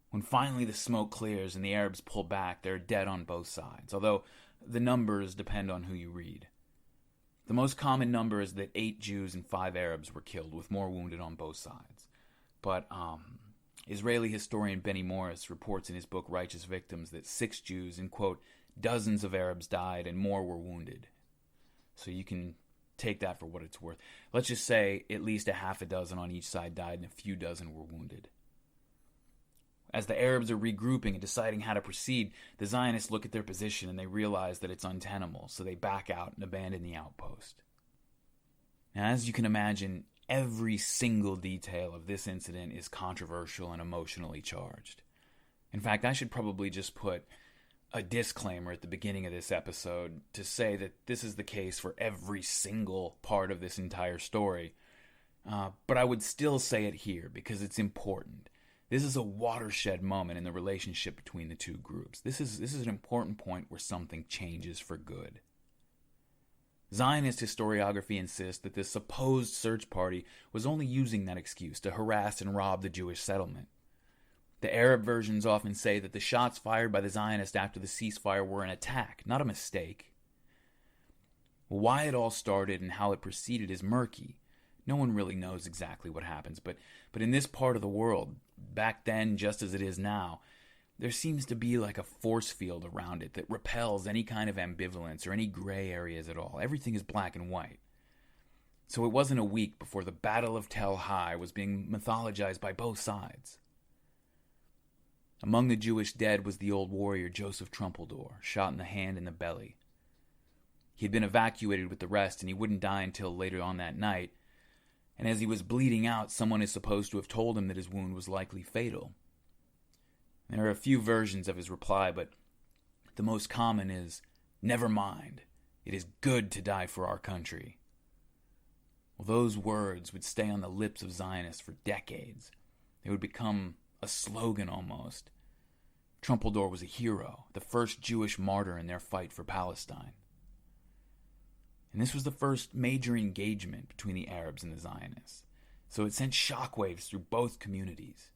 When finally the smoke clears and the Arabs pull back, they're dead on both sides, although the numbers depend on who you read. The most common number is that 8 Jews and 5 Arabs were killed, with more wounded on both sides. But Israeli historian Benny Morris reports in his book Righteous Victims that 6 Jews and, quote, dozens of Arabs died and more were wounded. So you can take that for what it's worth. Let's just say at least a half a dozen on each side died and a few dozen were wounded. As the Arabs are regrouping and deciding how to proceed, the Zionists look at their position and they realize that it's untenable, so they back out and abandon the outpost. Now, as you can imagine, every single detail of this incident is controversial and emotionally charged. In fact, I should probably just put a disclaimer at the beginning of this episode to say that this is the case for every single part of this entire story. But I would still say it here because it's important. This is a watershed moment in the relationship between the two groups. This is an important point where something changes for good. Zionist historiography insists that this supposed search party was only using that excuse to harass and rob the Jewish settlement. The Arab versions often say that the shots fired by the Zionists after the ceasefire were an attack, not a mistake. Why it all started and how it proceeded is murky. No one really knows exactly what happens, but in this part of the world, back then just as it is now, there seems to be like a force field around it that repels any kind of ambivalence or any gray areas at all. Everything is black and white. So it wasn't a week before the Battle of Tel Hai was being mythologized by both sides. Among the Jewish dead was the old warrior Joseph Trumpeldor, shot in the hand and the belly. He had been evacuated with the rest, and he wouldn't die until later on that night. And as he was bleeding out, someone is supposed to have told him that his wound was likely fatal. There are a few versions of his reply, but the most common is, "Never mind, it is good to die for our country." Well, those words would stay on the lips of Zionists for decades. They would become a slogan almost. Trumpeldor was a hero, the first Jewish martyr in their fight for Palestine. And this was the first major engagement between the Arabs and the Zionists. So it sent shockwaves through both communities.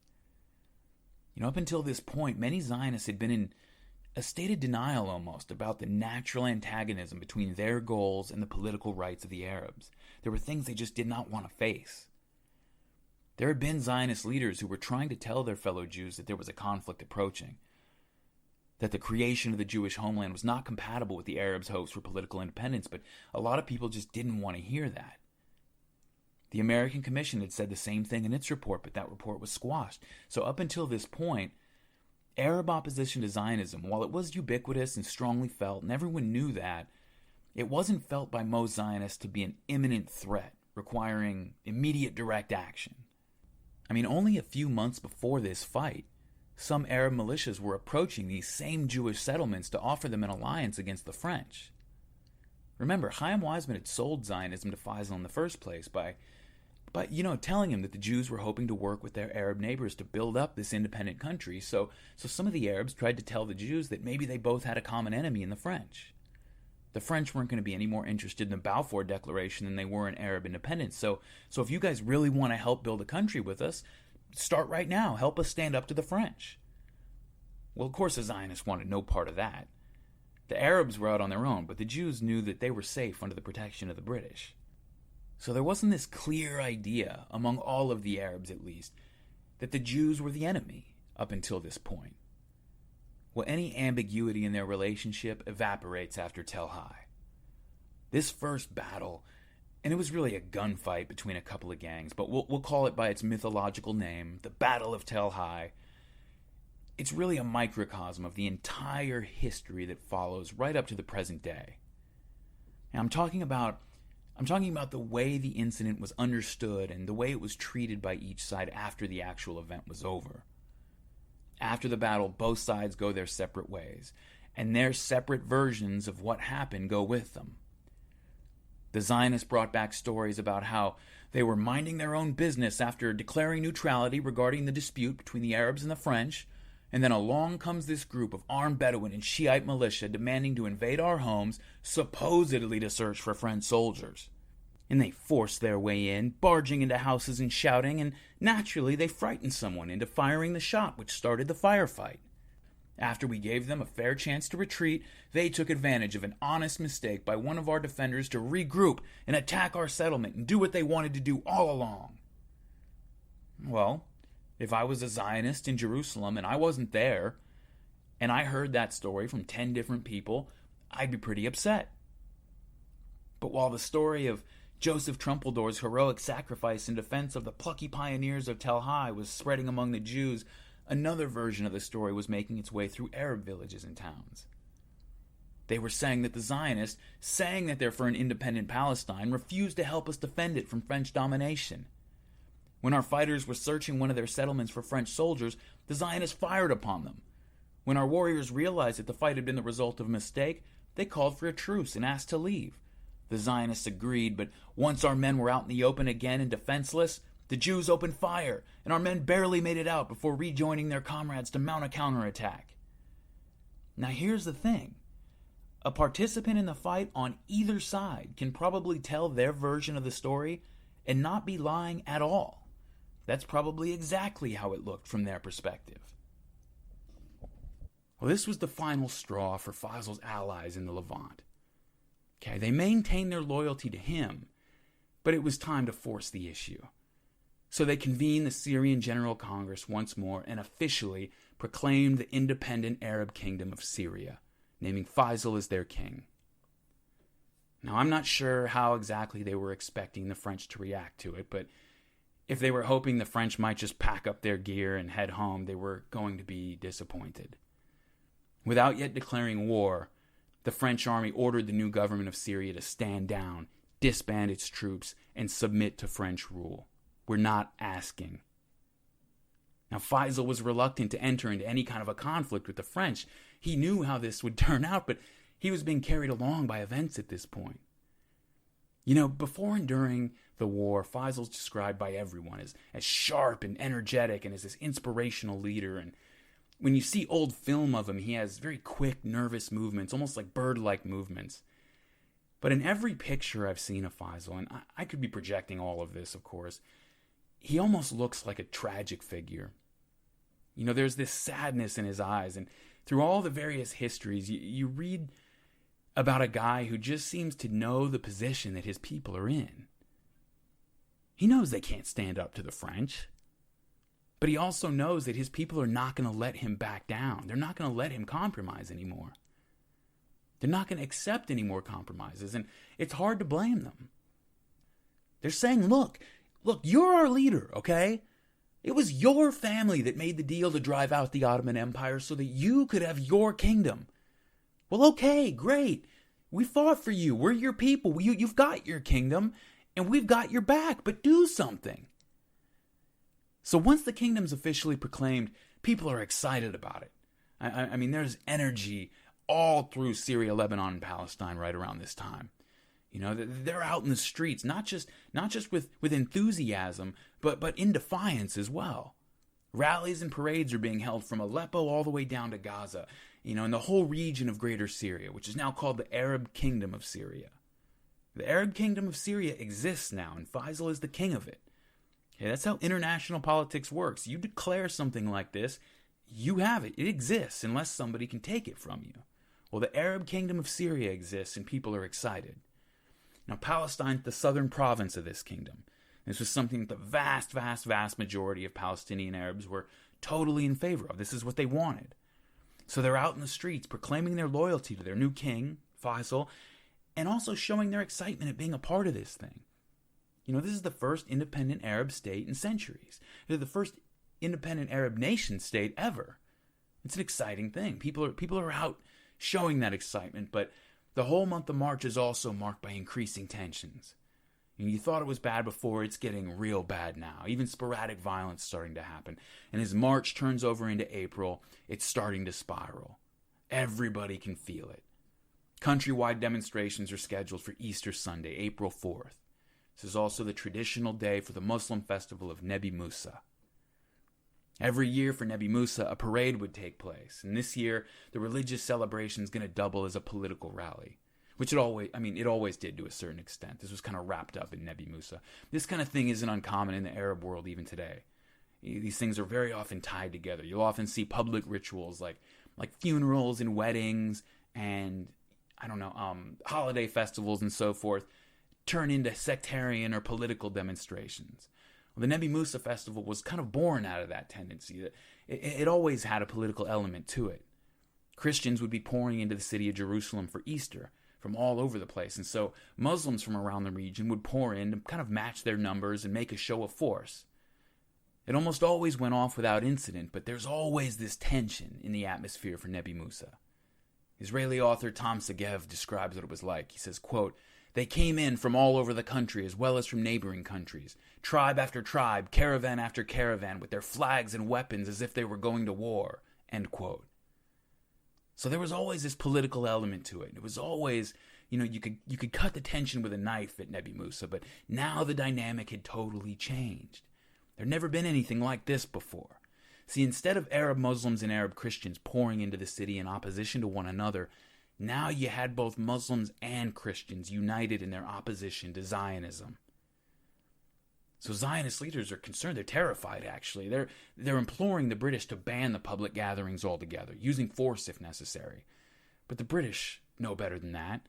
Up until this point, many Zionists had been in a state of denial almost about the natural antagonism between their goals and the political rights of the Arabs. There were things they just did not want to face. There had been Zionist leaders who were trying to tell their fellow Jews that there was a conflict approaching, that the creation of the Jewish homeland was not compatible with the Arabs' hopes for political independence, but a lot of people just didn't want to hear that. The American Commission had said the same thing in its report, but that report was squashed. So up until this point, Arab opposition to Zionism, while it was ubiquitous and strongly felt, and everyone knew that, it wasn't felt by most Zionists to be an imminent threat, requiring immediate direct action. Only a few months before this fight, some Arab militias were approaching these same Jewish settlements to offer them an alliance against the French. Remember, Chaim Weizmann had sold Zionism to Faisal in the first place by telling him that the Jews were hoping to work with their Arab neighbors to build up this independent country. So some of the Arabs tried to tell the Jews that maybe they both had a common enemy in the French. The French weren't going to be any more interested in the Balfour Declaration than they were in Arab independence. So if you guys really want to help build a country with us, start right now. Help us stand up to the French. Well, of course, the Zionists wanted no part of that. The Arabs were out on their own, but the Jews knew that they were safe under the protection of the British. So there wasn't this clear idea, among all of the Arabs at least, that the Jews were the enemy up until this point. Well, any ambiguity in their relationship evaporates after Tel Hai. This first battle, and it was really a gunfight between a couple of gangs, but we'll call it by its mythological name, the Battle of Tel Hai. It's really a microcosm of the entire history that follows right up to the present day. And I'm talking about the way the incident was understood and the way it was treated by each side after the actual event was over. After the battle, both sides go their separate ways, and their separate versions of what happened go with them. The Zionists brought back stories about how they were minding their own business after declaring neutrality regarding the dispute between the Arabs and the French, and then along comes this group of armed Bedouin and Shiite militia demanding to invade our homes, supposedly to search for French soldiers. And they forced their way in, barging into houses and shouting, and naturally they frightened someone into firing the shot which started the firefight. After we gave them a fair chance to retreat, they took advantage of an honest mistake by one of our defenders to regroup and attack our settlement and do what they wanted to do all along. Well, if I was a Zionist in Jerusalem and I wasn't there, and I heard that story from 10 different people, I'd be pretty upset. But while the story of Joseph Trumpeldor's heroic sacrifice in defense of the plucky pioneers of Tel Hai was spreading among the Jews, another version of the story was making its way through Arab villages and towns. They were saying that the Zionists, saying that they're for an independent Palestine, refused to help us defend it from French domination. When our fighters were searching one of their settlements for French soldiers, the Zionists fired upon them. When our warriors realized that the fight had been the result of a mistake, they called for a truce and asked to leave. The Zionists agreed, but once our men were out in the open again and defenseless, the Jews opened fire, and our men barely made it out before rejoining their comrades to mount a counterattack. Now here's the thing. A participant in the fight on either side can probably tell their version of the story and not be lying at all. That's probably exactly how it looked from their perspective. Well, this was the final straw for Faisal's allies in the Levant. Okay, they maintained their loyalty to him, but it was time to force the issue. So they convened the Syrian General Congress once more and officially proclaimed the independent Arab kingdom of Syria, naming Faisal as their king. Now, I'm not sure how exactly they were expecting the French to react to it, but If they were hoping the French might just pack up their gear and head home, they were going to be disappointed. Without yet declaring war, the French army ordered the new government of Syria to stand down, disband its troops, and submit to French rule. We're not asking. Now, Faisal was reluctant to enter into any kind of a conflict with the French. He knew how this would turn out, but he was being carried along by events at this point. You know, before and during the war, Faisal's described by everyone as sharp and energetic and as this inspirational leader. And when you see old film of him, he has very quick, nervous movements, almost like bird-like movements. But in every picture I've seen of Faisal, and I could be projecting all of this, of course, he almost looks like a tragic figure. You know, there's this sadness in his eyes, and through all the various histories, you read about a guy who just seems to know the position that his people are in. He knows they can't stand up to the French, but he also knows that his people are not going to let him back down. They're not going to let him compromise anymore. They're not going to accept any more compromises, and it's hard to blame them. They're saying, look, you're our leader, okay? It was your family that made the deal to drive out the Ottoman Empire so that you could have your kingdom. Well, okay, great. We fought for you. We're your people. You've got your kingdom, and we've got your back, but do something. So once the kingdom's officially proclaimed, people are excited about it. I mean, there's energy all through Syria, Lebanon, and Palestine right around this time. You know, they're out in the streets, not just with enthusiasm, but in defiance as well. Rallies and parades are being held from Aleppo all the way down to Gaza, you know, in the whole region of Greater Syria, which is now called the Arab Kingdom of Syria. The Arab Kingdom of Syria exists now, and Faisal is the king of it. Okay, that's how international politics works. You declare something like this, you have it. It exists unless somebody can take it from you. Well, the Arab Kingdom of Syria exists, and people are excited. Now, Palestine's the southern province of this kingdom. This was something that the vast majority of Palestinian Arabs were totally in favor of. This is what they wanted. So they're out in the streets proclaiming their loyalty to their new king, Faisal, and also showing their excitement at being a part of this thing. You know, this is the first independent Arab state in centuries. They're the first independent Arab nation state ever. It's an exciting thing. People are out showing that excitement, but the whole month of March is also marked by increasing tensions. You thought it was bad before, it's getting real bad now. Even sporadic violence starting to happen. And as March turns over into April, it's starting to spiral. Everybody can feel it. Countrywide demonstrations are scheduled for Easter Sunday, April 4th. This is also the traditional day for the Muslim festival of Nebbi Musa. Every year for Nebbi Musa, a parade would take place. And this year, the religious celebration is going to double as a political rally. Which it always did to a certain extent. This was kind of wrapped up in Nebbi Musa. This kind of thing isn't uncommon in the Arab world even today. These things are very often tied together. You'll often see public rituals like funerals and weddings and, holiday festivals and so forth turn into sectarian or political demonstrations. Well, the Nebbi Musa festival was kind of born out of that tendency. It always had a political element to it. Christians would be pouring into the city of Jerusalem for Easter from all over the place. And so Muslims from around the region would pour in to kind of match their numbers and make a show of force. It almost always went off without incident, but there's always this tension in the atmosphere for Nebbi Musa. Israeli author Tom Segev describes what it was like. He says, quote, "They came in from all over the country as well as from neighboring countries, tribe after tribe, caravan after caravan, with their flags and weapons as if they were going to war," end quote. So there was always this political element to it. It was always, you could cut the tension with a knife at Nebbi Musa, but now the dynamic had totally changed. There'd never been anything like this before. See, instead of Arab Muslims and Arab Christians pouring into the city in opposition to one another, now you had both Muslims and Christians united in their opposition to Zionism. So Zionist leaders are concerned. They're terrified, actually. They're imploring the British to ban the public gatherings altogether, using force if necessary. But the British know better than that.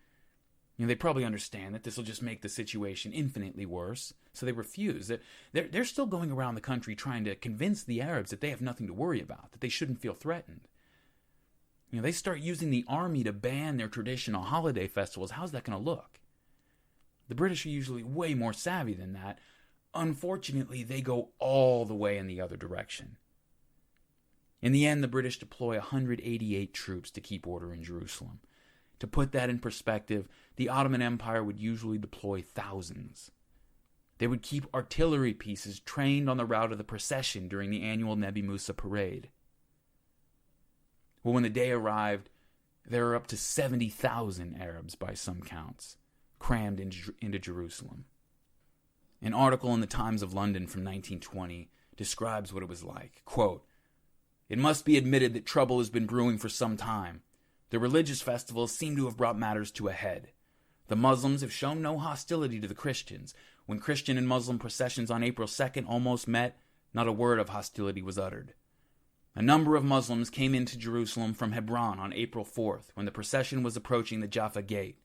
They probably understand that this will just make the situation infinitely worse, so they refuse. They're still going around the country trying to convince the Arabs that they have nothing to worry about, that they shouldn't feel threatened. They start using the army to ban their traditional holiday festivals. How's that going to look? The British are usually way more savvy than that. unfortunately, they go all the way in the other direction. In the end, the British deploy 188 troops to keep order in Jerusalem. To put that in perspective, the Ottoman Empire would usually deploy thousands. They would keep artillery pieces trained on the route of the procession during the annual Nebbi Musa parade. Well, when the day arrived, there were up to 70,000 Arabs by some counts, crammed into Jerusalem. An article in the Times of London from 1920 describes what it was like. Quote, "It must be admitted that trouble has been brewing for some time. The religious festivals seem to have brought matters to a head. The Muslims have shown no hostility to the Christians. When Christian and Muslim processions on April 2nd almost met, not a word of hostility was uttered. A number of Muslims came into Jerusalem from Hebron on April 4th, when the procession was approaching the Jaffa gate.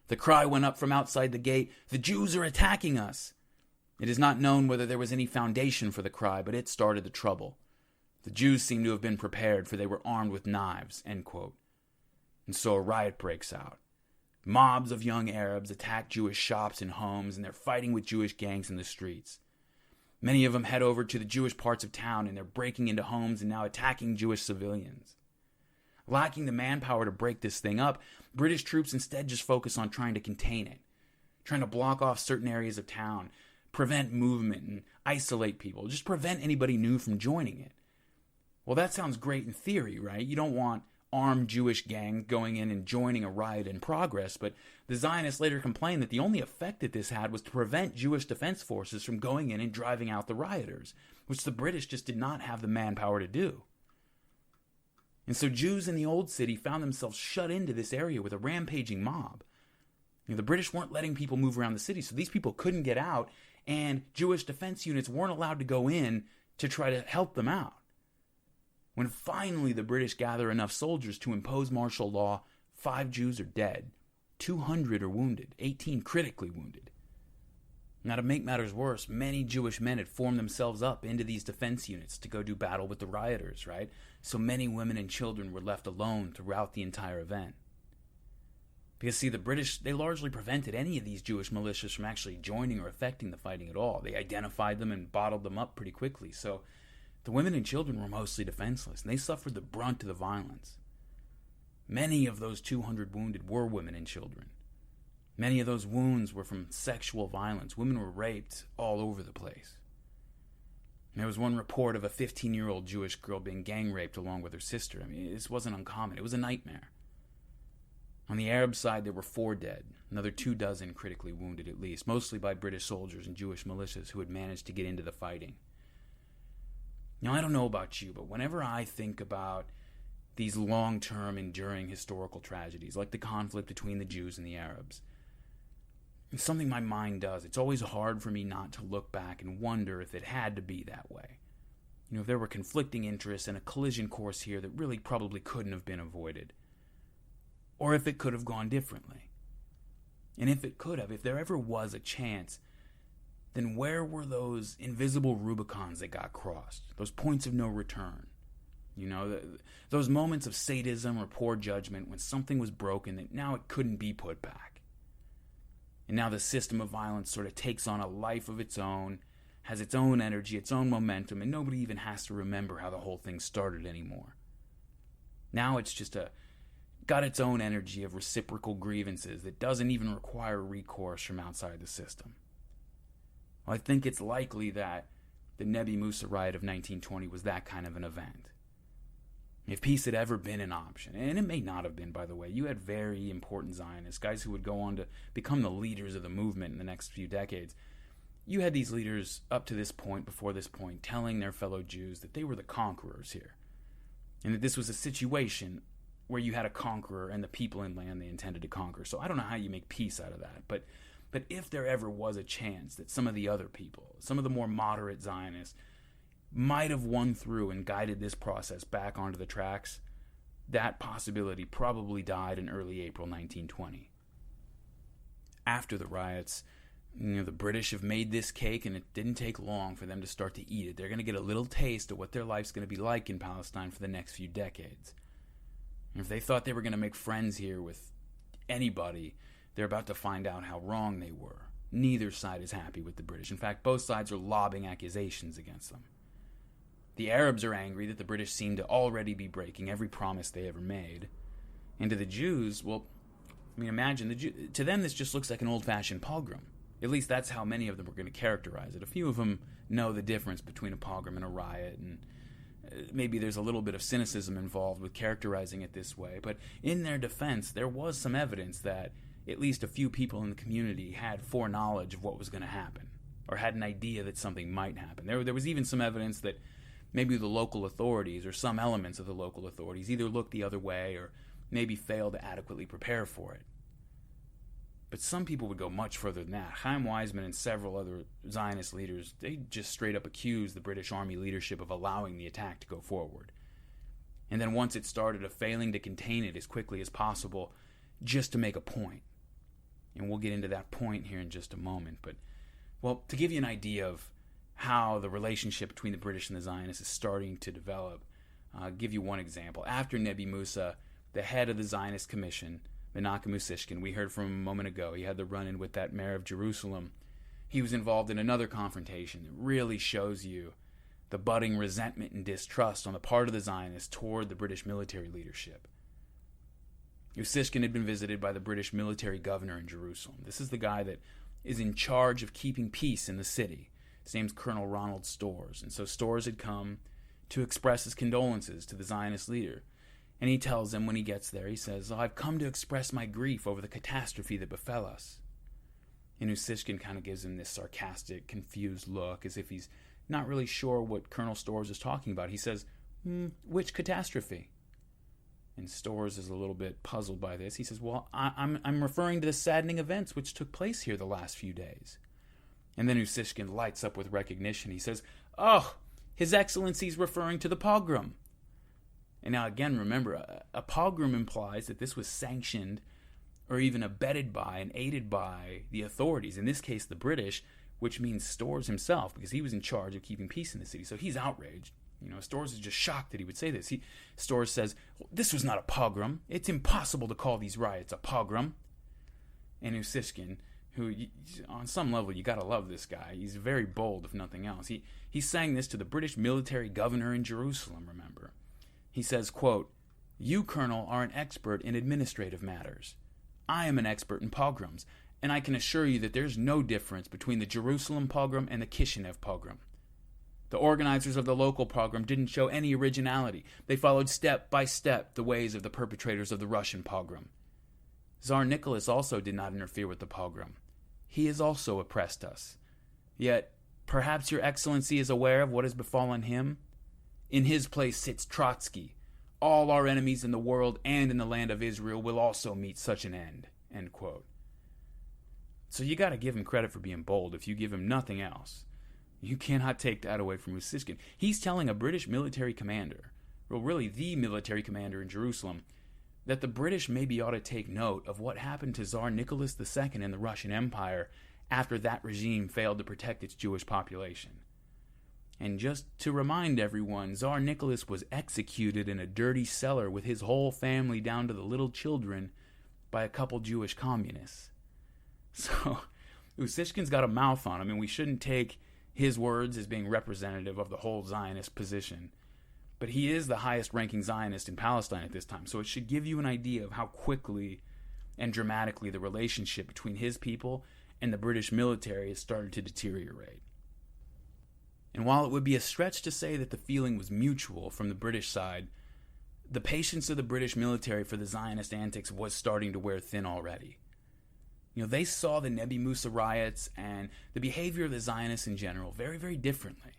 The cry went up from outside the gate, 'The Jews are attacking us!' It is not known whether there was any foundation for the cry, but it started the trouble. The Jews seem to have been prepared, for they were armed with knives," end quote. And so a riot breaks out. Mobs of young Arabs attack Jewish shops and homes, and they're fighting with Jewish gangs in the streets. Many of them head over to the Jewish parts of town, and they're breaking into homes and now attacking Jewish civilians. Lacking the manpower to break this thing up, British troops instead just focus on trying to contain it, trying to block off certain areas of town, prevent movement and isolate people, just prevent anybody new from joining it. Well, that sounds great in theory, right? You don't want armed Jewish gangs going in and joining a riot in progress, but the Zionists later complained that the only effect that this had was to prevent Jewish defense forces from going in and driving out the rioters, which the British just did not have the manpower to do. And so Jews in the Old City found themselves shut into this area with a rampaging mob. The British weren't letting people move around the city, so these people couldn't get out, and Jewish defense units weren't allowed to go in to try to help them out. When finally the British gather enough soldiers to impose martial law, 5 Jews are dead, 200 are wounded, 18 critically wounded. Now, to make matters worse, many Jewish men had formed themselves up into these defense units to go do battle with the rioters, right? So many women and children were left alone throughout the entire event. Because, see, the British, they largely prevented any of these Jewish militias from actually joining or affecting the fighting at all. They identified them and bottled them up pretty quickly. So the women and children were mostly defenseless, and they suffered the brunt of the violence. Many of those 200 wounded were women and children. Many of those wounds were from sexual violence. Women were raped all over the place. There was one report of a 15-year-old Jewish girl being gang raped along with her sister. I mean, this wasn't uncommon. It was a nightmare. On the Arab side, there were 4 dead, another 24 critically wounded at least, mostly by British soldiers and Jewish militias who had managed to get into the fighting. Now, I don't know about you, but whenever I think about these long-term, enduring historical tragedies, like the conflict between the Jews and the Arabs, it's something my mind does. It's always hard for me not to look back and wonder if it had to be that way. If there were conflicting interests and a collision course here that really probably couldn't have been avoided. Or if it could have gone differently. And if it could have, if there ever was a chance, then where were those invisible Rubicons that got crossed? Those points of no return? Those moments of sadism or poor judgment when something was broken that now it couldn't be put back. And now the system of violence sort of takes on a life of its own, has its own energy, its own momentum, and nobody even has to remember how the whole thing started anymore. Now it's just got its own energy of reciprocal grievances that doesn't even require recourse from outside the system. Well, I think it's likely that the Nebbi Musa riot of 1920 was that kind of an event. If peace had ever been an option, and it may not have been, by the way, you had very important Zionists, guys who would go on to become the leaders of the movement in the next few decades. You had these leaders up to this point, before this point, telling their fellow Jews that they were the conquerors here, and that this was a situation where you had a conqueror and the people in land they intended to conquer. So I don't know how you make peace out of that, but if there ever was a chance that some of the other people, some of the more moderate Zionists, might have won through and guided this process back onto the tracks, that possibility probably died in early April 1920. After the riots, the British have made this cake, and it didn't take long for them to start to eat it. They're going to get a little taste of what their life's going to be like in Palestine for the next few decades. And if they thought they were going to make friends here with anybody, they're about to find out how wrong they were. neither side is happy with the British. In fact, both sides are lobbing accusations against them. The Arabs are angry that the British seem to already be breaking every promise they ever made. And to the Jews, well, I mean, imagine, to them this just looks like an old-fashioned pogrom. At least that's how many of them are going to characterize it. A few of them know the difference between a pogrom and a riot, and maybe there's a little bit of cynicism involved with characterizing it this way. But in their defense, there was some evidence that at least a few people in the community had foreknowledge of what was going to happen, or had an idea that something might happen. There was even some evidence that maybe the local authorities, or some elements of the local authorities, either looked the other way or maybe failed to adequately prepare for it. But some people would go much further than that. Chaim Weizmann and several other Zionist leaders, they just straight up accused the British Army leadership of allowing the attack to go forward. And then once it started, of failing to contain it as quickly as possible, just to make a point. And we'll get into that point here in just a moment. But, well, to give you an idea of how the relationship between the British and the Zionists is starting to develop, I'll give you one example. After Nebbi Musa, the head of the Zionist Commission, Menachem Usishkin, we heard from him a moment ago, he had the run-in with that mayor of Jerusalem. He was involved in another confrontation that really shows you the budding resentment and distrust on the part of the Zionists toward the British military leadership. Usishkin had been visited by the British military governor in Jerusalem. This is the guy that is in charge of keeping peace in the city. His name's Colonel Ronald Storrs. And so Storrs had come to express his condolences to the Zionist leader. And he tells them when he gets there, he says, I've come to express my grief over the catastrophe that befell us. And Usishkin kind of gives him this sarcastic, confused look, as if he's not really sure what Colonel Storrs is talking about. He says, which catastrophe? And Storrs is a little bit puzzled by this. He says, well, I'm referring to the saddening events which took place here the last few days. And then Usishkin lights up with recognition. He says, oh, His Excellency's referring to the pogrom. And now again, remember, a pogrom implies that this was sanctioned or even abetted by and aided by the authorities, in this case the British, which means Storrs himself, because he was in charge of keeping peace in the city. So he's outraged. Storrs is just shocked that he would say this. Storrs says, this was not a pogrom. It's impossible to call these riots a pogrom. And Usishkin, who, on some level, you gotta love this guy. He's very bold, if nothing else. He sang this to the British military governor in Jerusalem, remember. He says, quote, you, Colonel, are an expert in administrative matters. I am an expert in pogroms, and I can assure you that there's no difference between the Jerusalem pogrom and the Kishinev pogrom. The organizers of the local pogrom didn't show any originality. They followed step by step the ways of the perpetrators of the Russian pogrom. Tsar Nicholas also did not interfere with the pogrom. He has also oppressed us. Yet, perhaps your Excellency is aware of what has befallen him? In his place sits Trotsky. All our enemies in the world and in the land of Israel will also meet such an end. End quote. So you got to give him credit for being bold if you give him nothing else. You cannot take that away from Usishkin. He's telling a British military commander, well, really the military commander in Jerusalem, that the British maybe ought to take note of what happened to Tsar Nicholas II in the Russian Empire after that regime failed to protect its Jewish population. And just to remind everyone, Tsar Nicholas was executed in a dirty cellar with his whole family down to the little children by a couple Jewish communists. So, Usishkin's got a mouth on him, and we shouldn't take his words as being representative of the whole Zionist position. But he is the highest-ranking Zionist in Palestine at this time, so it should give you an idea of how quickly and dramatically the relationship between his people and the British military has started to deteriorate. And while it would be a stretch to say that the feeling was mutual from the British side, the patience of the British military for the Zionist antics was starting to wear thin already. They saw the Nebbi Musa riots and the behavior of the Zionists in general very, very differently.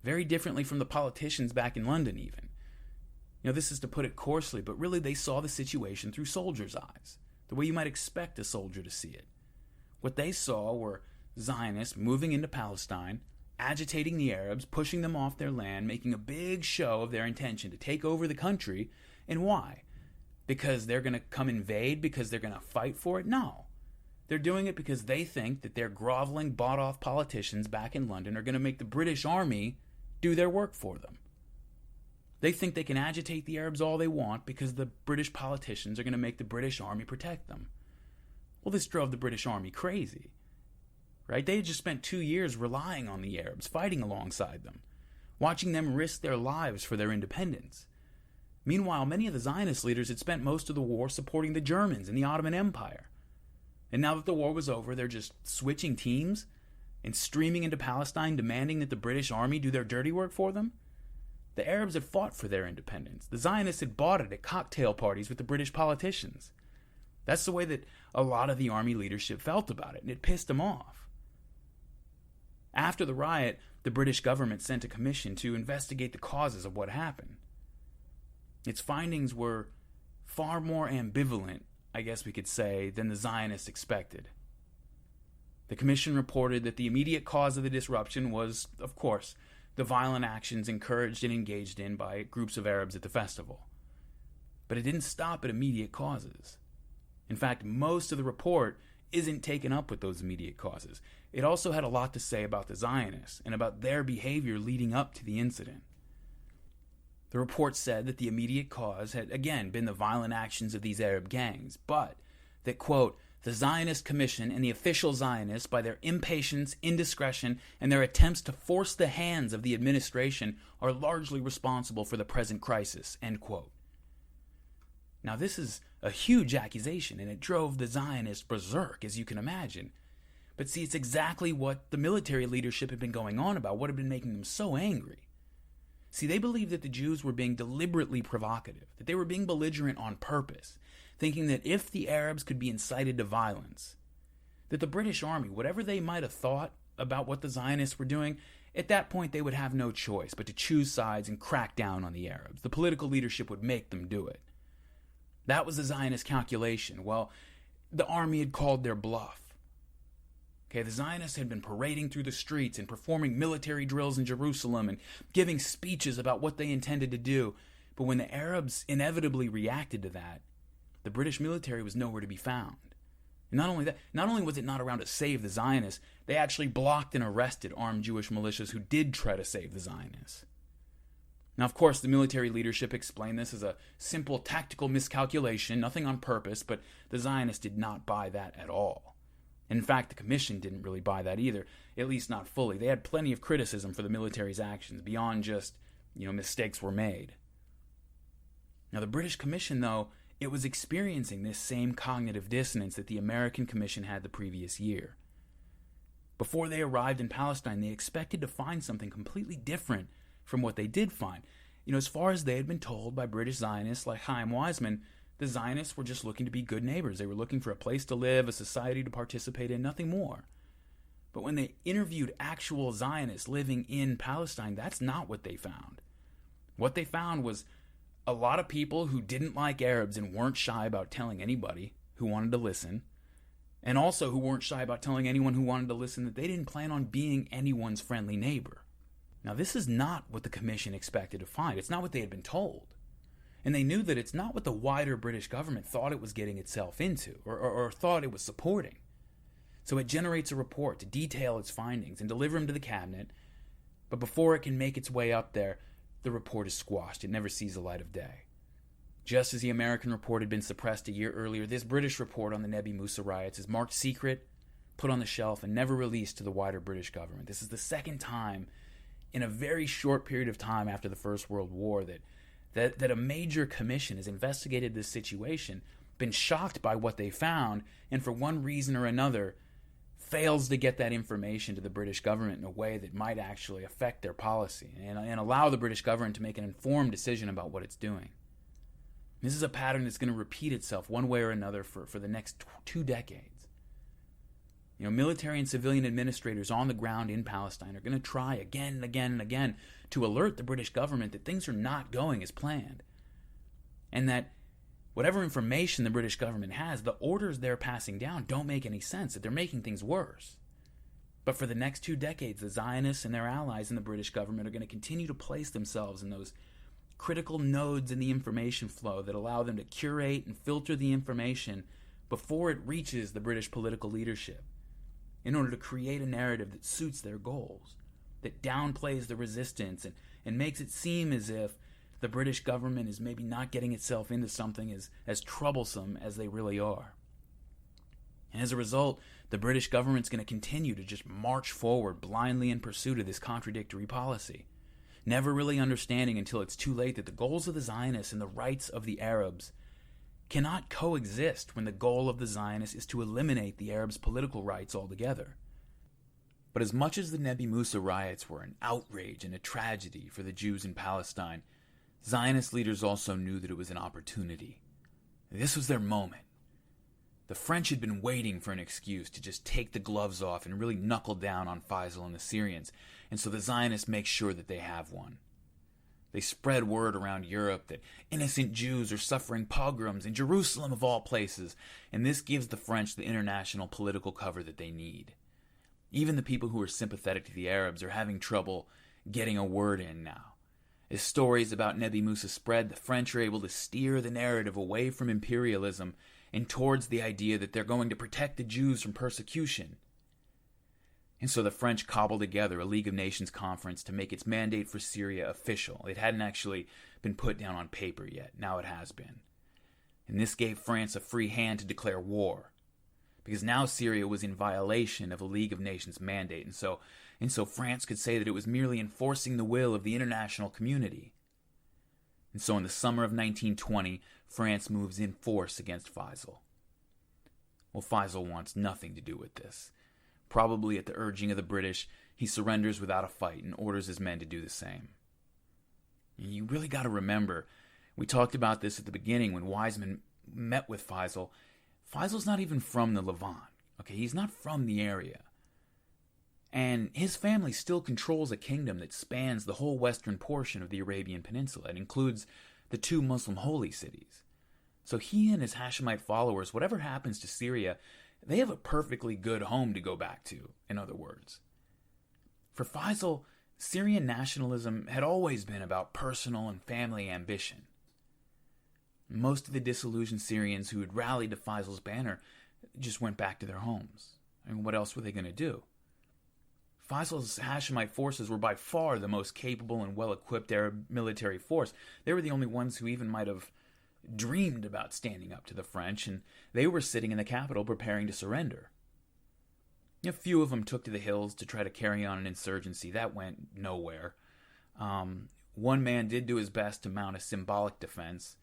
Very differently from the politicians back in London, even. This is to put it coarsely, but really they saw the situation through soldiers' eyes, the way you might expect a soldier to see it. What they saw were Zionists moving into Palestine, agitating the Arabs, pushing them off their land, making a big show of their intention to take over the country. And why? Because they're going to come invade? Because they're going to fight for it? No. They're doing it because they think that their groveling, bought-off politicians back in London are going to make the British Army do their work for them. They think they can agitate the Arabs all they want because the British politicians are going to make the British Army protect them. Well, this drove the British Army crazy. right? They had just spent 2 years relying on the Arabs, fighting alongside them, watching them risk their lives for their independence. Meanwhile, many of the Zionist leaders had spent most of the war supporting the Germans and the Ottoman Empire. And now that the war was over, they're just switching teams and streaming into Palestine, demanding that the British army do their dirty work for them. The Arabs had fought for their independence. The Zionists had bought it at cocktail parties with the British politicians. That's the way that a lot of the army leadership felt about it, and it pissed them off. After the riot, the British government sent a commission to investigate the causes of what happened. Its findings were far more ambivalent, I guess we could say, than the Zionists expected. The commission reported that the immediate cause of the disruption was, of course, the violent actions encouraged and engaged in by groups of Arabs at the festival. But it didn't stop at immediate causes. In fact, most of the report isn't taken up with those immediate causes. It also had a lot to say about the Zionists and about their behavior leading up to the incident. The report said that the immediate cause had, again, been the violent actions of these Arab gangs, but that, quote, the Zionist Commission and the official Zionists, by their impatience, indiscretion, and their attempts to force the hands of the administration, are largely responsible for the present crisis, end quote. Now, this is a huge accusation, and it drove the Zionists berserk, as you can imagine. But see, it's exactly what the military leadership had been going on about, what had been making them so angry. See, they believed that the Jews were being deliberately provocative, that they were being belligerent on purpose, thinking that if the Arabs could be incited to violence, that the British army, whatever they might have thought about what the Zionists were doing, at that point they would have no choice but to choose sides and crack down on the Arabs. The political leadership would make them do it. That was the Zionist calculation. Well, the army had called their bluff. Okay, the Zionists had been parading through the streets and performing military drills in Jerusalem and giving speeches about what they intended to do. But when the Arabs inevitably reacted to that, the British military was nowhere to be found. And not only was it not around to save the Zionists, they actually blocked and arrested armed Jewish militias who did try to save the Zionists. Now, of course, the military leadership explained this as a simple tactical miscalculation, nothing on purpose, but the Zionists did not buy that at all. In fact, the commission didn't really buy that either, at least not fully. They had plenty of criticism for the military's actions, beyond just, mistakes were made. Now, the British commission, though, it was experiencing this same cognitive dissonance that the American commission had the previous year. Before they arrived in Palestine, they expected to find something completely different from what they did find. As far as they had been told by British Zionists like Chaim Weizmann, the Zionists were just looking to be good neighbors. They were looking for a place to live, a society to participate in, nothing more. But when they interviewed actual Zionists living in Palestine, that's not what they found. What they found was a lot of people who didn't like Arabs and weren't shy about telling anybody who wanted to listen, and also who weren't shy about telling anyone who wanted to listen that they didn't plan on being anyone's friendly neighbor. Now, this is not what the commission expected to find. It's not what they had been told. And they knew that it's not what the wider British government thought it was getting itself into or thought it was supporting. So it generates a report to detail its findings and deliver them to the cabinet, but before it can make its way up there, the report is squashed. It never sees the light of day. Just as the American report had been suppressed a year earlier, this British report on the Nebbi Musa riots is marked secret, put on the shelf, and never released to the wider British government. This is the second time in a very short period of time after the First World War that a major commission has investigated this situation, been shocked by what they found, and for one reason or another fails to get that information to the British government in a way that might actually affect their policy and allow the British government to make an informed decision about what it's doing. This is a pattern that's going to repeat itself one way or another for the next 2 decades. Military and civilian administrators on the ground in Palestine are going to try again and again and again to alert the British government that things are not going as planned. And that whatever information the British government has, the orders they're passing down don't make any sense, that they're making things worse. But for the next 2 decades, the Zionists and their allies in the British government are going to continue to place themselves in those critical nodes in the information flow that allow them to curate and filter the information before it reaches the British political leadership, in order to create a narrative that suits their goals, that downplays the resistance and makes it seem as if the British government is maybe not getting itself into something as troublesome as they really are. And as a result, the British government's going to continue to just march forward blindly in pursuit of this contradictory policy, never really understanding until it's too late that the goals of the Zionists and the rights of the Arabs cannot coexist when the goal of the Zionists is to eliminate the Arabs' political rights altogether. But as much as the Nebbi Musa riots were an outrage and a tragedy for the Jews in Palestine, Zionist leaders also knew that it was an opportunity. This was their moment. The French had been waiting for an excuse to just take the gloves off and really knuckle down on Faisal and the Syrians, and so the Zionists make sure that they have one. They spread word around Europe that innocent Jews are suffering pogroms in Jerusalem of all places, and this gives the French the international political cover that they need. Even the people who are sympathetic to the Arabs are having trouble getting a word in now. As stories about Nebbi Musa spread, the French are able to steer the narrative away from imperialism and towards the idea that they're going to protect the Jews from persecution. And so the French cobbled together a League of Nations conference to make its mandate for Syria official. It hadn't actually been put down on paper yet. Now it has been. And this gave France a free hand to declare war, because now Syria was in violation of a League of Nations mandate, and so France could say that it was merely enforcing the will of the international community. And so in the summer of 1920, France moves in force against Faisal. Well, Faisal wants nothing to do with this. Probably at the urging of the British, he surrenders without a fight and orders his men to do the same. You really got to remember, we talked about this at the beginning when Wiseman met with Faisal. Faisal's not even from the Levant. Okay, he's not from the area. And his family still controls a kingdom that spans the whole western portion of the Arabian Peninsula. It includes the two Muslim holy cities. So he and his Hashemite followers, whatever happens to Syria, they have a perfectly good home to go back to, in other words. For Faisal, Syrian nationalism had always been about personal and family ambition. Most of the disillusioned Syrians who had rallied to Faisal's banner just went back to their homes. I mean, what else were they going to do? Faisal's Hashemite forces were by far the most capable and well-equipped Arab military force. They were the only ones who even might have dreamed about standing up to the French, and they were sitting in the capital preparing to surrender. A few of them took to the hills to try to carry on an insurgency. That went nowhere. One man did do his best to mount a symbolic defense.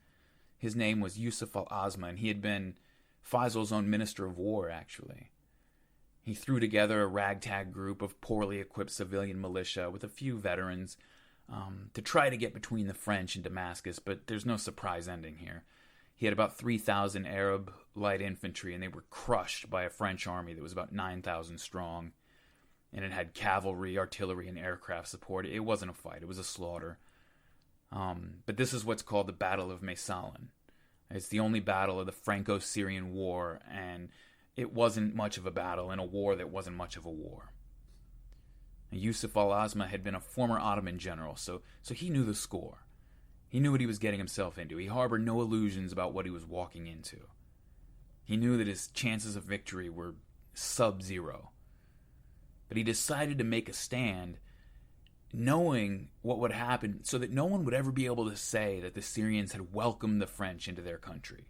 His name was Yusuf al-Azma, and he had been Faisal's own minister of war, actually. He threw together a ragtag group of poorly equipped civilian militia with a few veterans to try to get between the French and Damascus, but there's no surprise ending here. He had about 3,000 Arab light infantry, and they were crushed by a French army that was about 9,000 strong, and it had cavalry, artillery, and aircraft support. It wasn't a fight, it was a slaughter. But this is what's called the Battle of Maysalon. It's the only battle of the Franco-Syrian War, and it wasn't much of a battle in a war that wasn't much of a war. Yusuf al-Azma had been a former Ottoman general, so he knew the score. He knew what he was getting himself into. He harbored no illusions about what he was walking into. He knew that his chances of victory were sub-zero. But he decided to make a stand knowing what would happen so that no one would ever be able to say that the Syrians had welcomed the French into their country.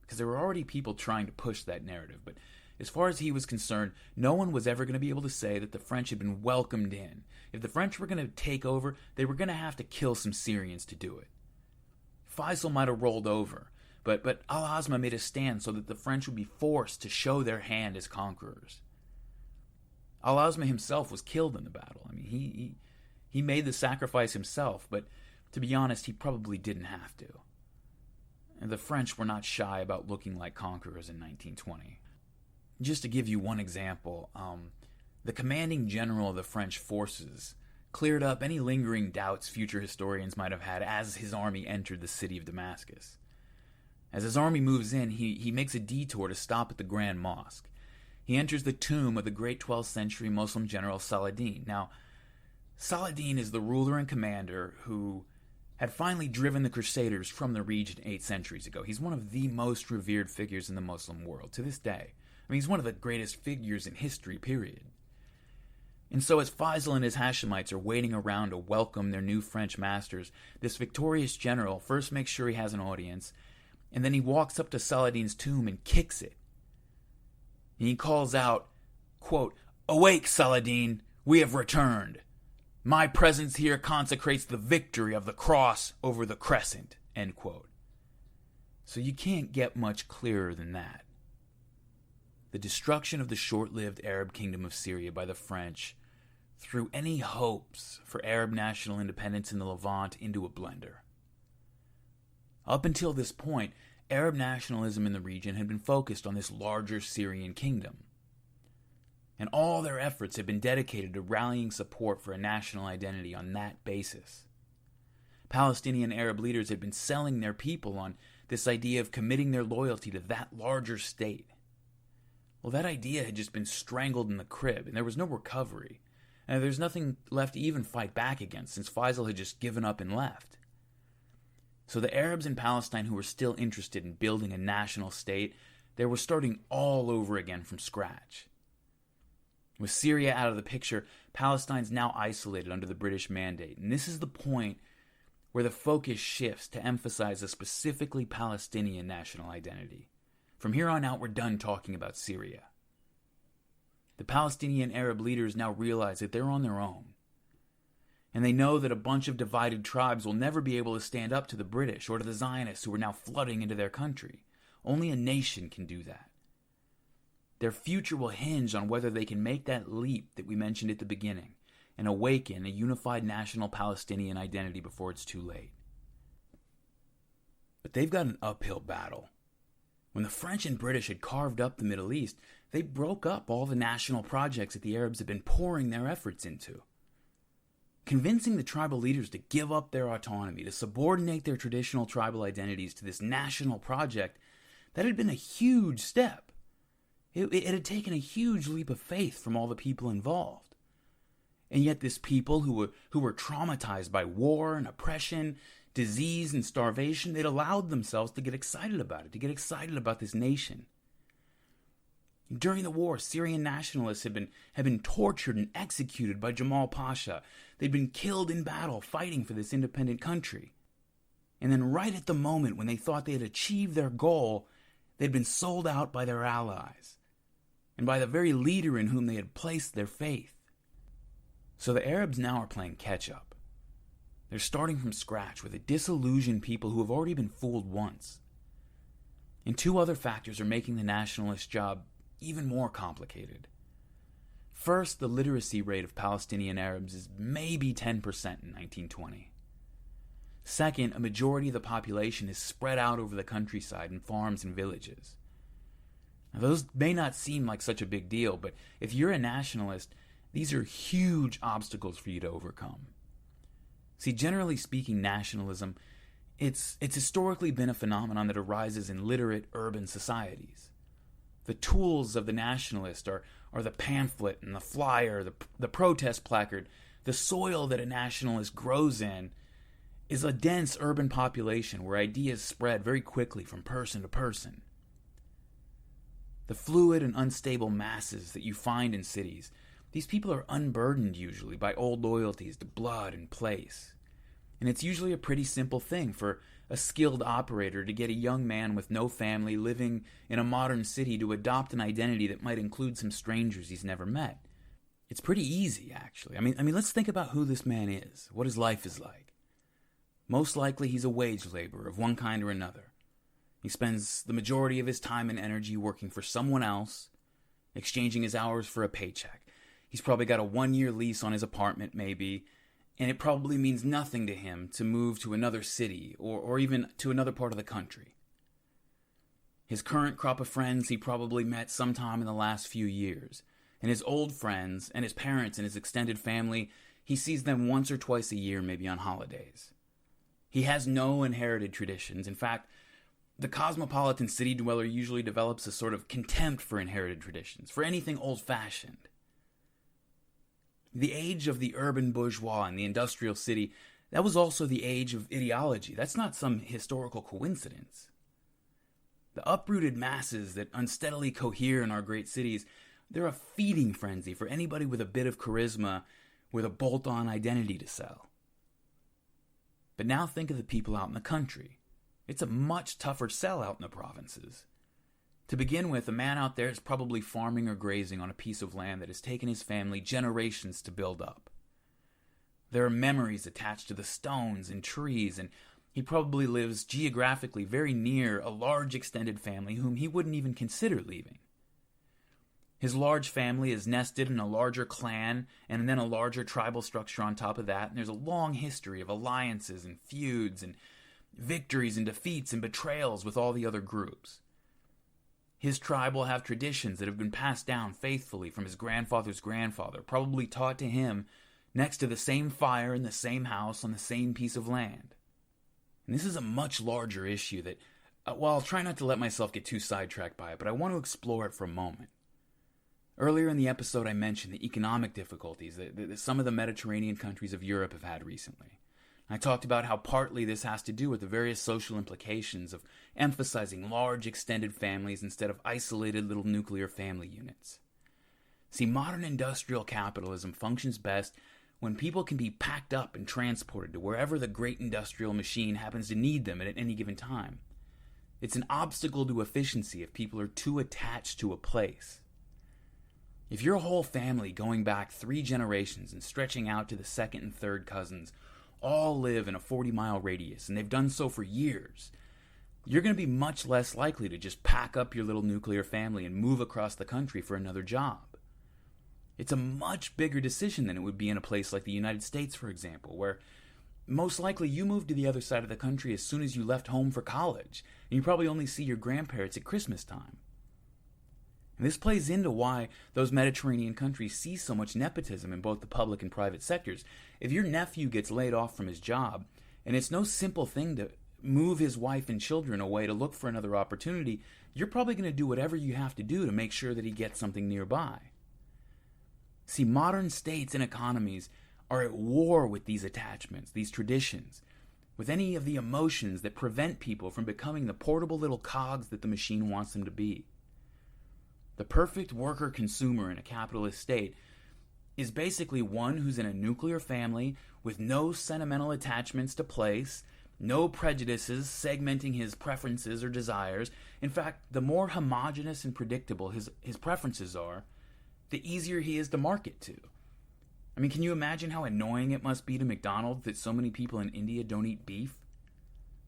Because there were already people trying to push that narrative, but as far as he was concerned, no one was ever going to be able to say that the French had been welcomed in. If the French were going to take over, they were going to have to kill some Syrians to do it. Faisal might have rolled over, but al-Azma made a stand so that the French would be forced to show their hand as conquerors. Al-Azma himself was killed in the battle. I mean, he made the sacrifice himself, but to be honest, he probably didn't have to. And the French were not shy about looking like conquerors in 1920. Just to give you one example, the commanding general of the French forces cleared up any lingering doubts future historians might have had as his army entered the city of Damascus. As his army moves in, he makes a detour to stop at the Grand Mosque. He enters the tomb of the great 12th century Muslim general Saladin. Now, Saladin is the ruler and commander who had finally driven the Crusaders from the region 8 centuries ago. He's one of the most revered figures in the Muslim world to this day. I mean, he's one of the greatest figures in history, period. And so as Faisal and his Hashemites are waiting around to welcome their new French masters, this victorious general first makes sure he has an audience, and then he walks up to Saladin's tomb and kicks it. And he calls out, quote, "Awake, Saladin, we have returned. My presence here consecrates the victory of the cross over the crescent," end quote. So you can't get much clearer than that. The destruction of the short-lived Arab kingdom of Syria by the French threw any hopes for Arab national independence in the Levant into a blender. Up until this point, Arab nationalism in the region had been focused on this larger Syrian kingdom, and all their efforts had been dedicated to rallying support for a national identity on that basis. Palestinian Arab leaders had been selling their people on this idea of committing their loyalty to that larger state. Well, that idea had just been strangled in the crib, and there was no recovery. And there's nothing left to even fight back against, since Faisal had just given up and left. So the Arabs in Palestine who were still interested in building a national state, they were starting all over again from scratch. With Syria out of the picture, Palestine's now isolated under the British mandate, and this is the point where the focus shifts to emphasize a specifically Palestinian national identity. From here on out, we're done talking about Syria. The Palestinian Arab leaders now realize that they're on their own. And they know that a bunch of divided tribes will never be able to stand up to the British or to the Zionists who are now flooding into their country. Only a nation can do that. Their future will hinge on whether they can make that leap that we mentioned at the beginning and awaken a unified national Palestinian identity before it's too late. But they've got an uphill battle. When the French and British had carved up the Middle East, they broke up all the national projects that the Arabs had been pouring their efforts into. Convincing the tribal leaders to give up their autonomy, to subordinate their traditional tribal identities to this national project, that had been a huge step. It had taken a huge leap of faith from all the people involved. And yet this people who were traumatized by war and oppression, disease and starvation, they'd allowed themselves to get excited about it, to get excited about this nation. During the war, Syrian nationalists had been tortured and executed by Jamal Pasha. They'd been killed in battle fighting for this independent country. And then right at the moment when they thought they had achieved their goal, they'd been sold out by their allies and by the very leader in whom they had placed their faith. So the Arabs now are playing catch-up. They're starting from scratch with a disillusioned people who have already been fooled once. And two other factors are making the nationalist job even more complicated. First, the literacy rate of Palestinian Arabs is maybe 10% in 1920. Second, a majority of the population is spread out over the countryside in farms and villages. Now, those may not seem like such a big deal, but if you're a nationalist, these are huge obstacles for you to overcome. See, generally speaking, nationalism, it's historically been a phenomenon that arises in literate urban societies. The tools of the nationalist are the pamphlet and the flyer, the protest placard. The soil that a nationalist grows in is a dense urban population where ideas spread very quickly from person to person. The fluid and unstable masses that you find in cities, these people are unburdened usually by old loyalties to blood and place. And it's usually a pretty simple thing for a skilled operator to get a young man with no family living in a modern city to adopt an identity that might include some strangers he's never met. It's pretty easy, actually. I mean, let's think about who this man is, what his life is like. Most likely he's a wage laborer of one kind or another. He spends the majority of his time and energy working for someone else, exchanging his hours for a paycheck. He's probably got a 1-year lease on his apartment, maybe, and it probably means nothing to him to move to another city or even to another part of the country. His current crop of friends he probably met sometime in the last few years, and his old friends and his parents and his extended family, he sees them once or twice a year, maybe on holidays. He has no inherited traditions. In fact, the cosmopolitan city dweller usually develops a sort of contempt for inherited traditions, for anything old-fashioned. The age of the urban bourgeois and the industrial city, that was also the age of ideology. That's not some historical coincidence. The uprooted masses that unsteadily cohere in our great cities, they're a feeding frenzy for anybody with a bit of charisma, with a bolt-on identity to sell. But now think of the people out in the country. It's a much tougher sell out in the provinces. To begin with, a man out there is probably farming or grazing on a piece of land that has taken his family generations to build up. There are memories attached to the stones and trees, and he probably lives geographically very near a large extended family whom he wouldn't even consider leaving. His large family is nested in a larger clan and then a larger tribal structure on top of that, and there's a long history of alliances and feuds and victories and defeats and betrayals with all the other groups. His tribe will have traditions that have been passed down faithfully from his grandfather's grandfather, probably taught to him next to the same fire in the same house on the same piece of land. And this is a much larger issue that, well, I'll try not to let myself get too sidetracked by it, but I want to explore it for a moment. Earlier in the episode, I mentioned the economic difficulties that some of the Mediterranean countries of Europe have had recently. I talked about how partly this has to do with the various social implications of emphasizing large extended families instead of isolated little nuclear family units. See, modern industrial capitalism functions best when people can be packed up and transported to wherever the great industrial machine happens to need them at any given time. It's an obstacle to efficiency if people are too attached to a place. If your whole family, going back 3 generations and stretching out to the second and third cousins, all live in a 40-mile radius, and they've done so for years, you're going to be much less likely to just pack up your little nuclear family and move across the country for another job. It's a much bigger decision than it would be in a place like the United States, for example, where most likely you moved to the other side of the country as soon as you left home for college, and you probably only see your grandparents at Christmas time. And this plays into why those Mediterranean countries see so much nepotism in both the public and private sectors. If your nephew gets laid off from his job, and it's no simple thing to move his wife and children away to look for another opportunity, you're probably going to do whatever you have to do to make sure that he gets something nearby. See, modern states and economies are at war with these attachments, these traditions, with any of the emotions that prevent people from becoming the portable little cogs that the machine wants them to be. The perfect worker-consumer in a capitalist state is basically one who's in a nuclear family with no sentimental attachments to place, no prejudices segmenting his preferences or desires. In fact, the more homogeneous and predictable his preferences are, the easier he is to market to. I mean, can you imagine how annoying it must be to McDonald's that so many people in India don't eat beef?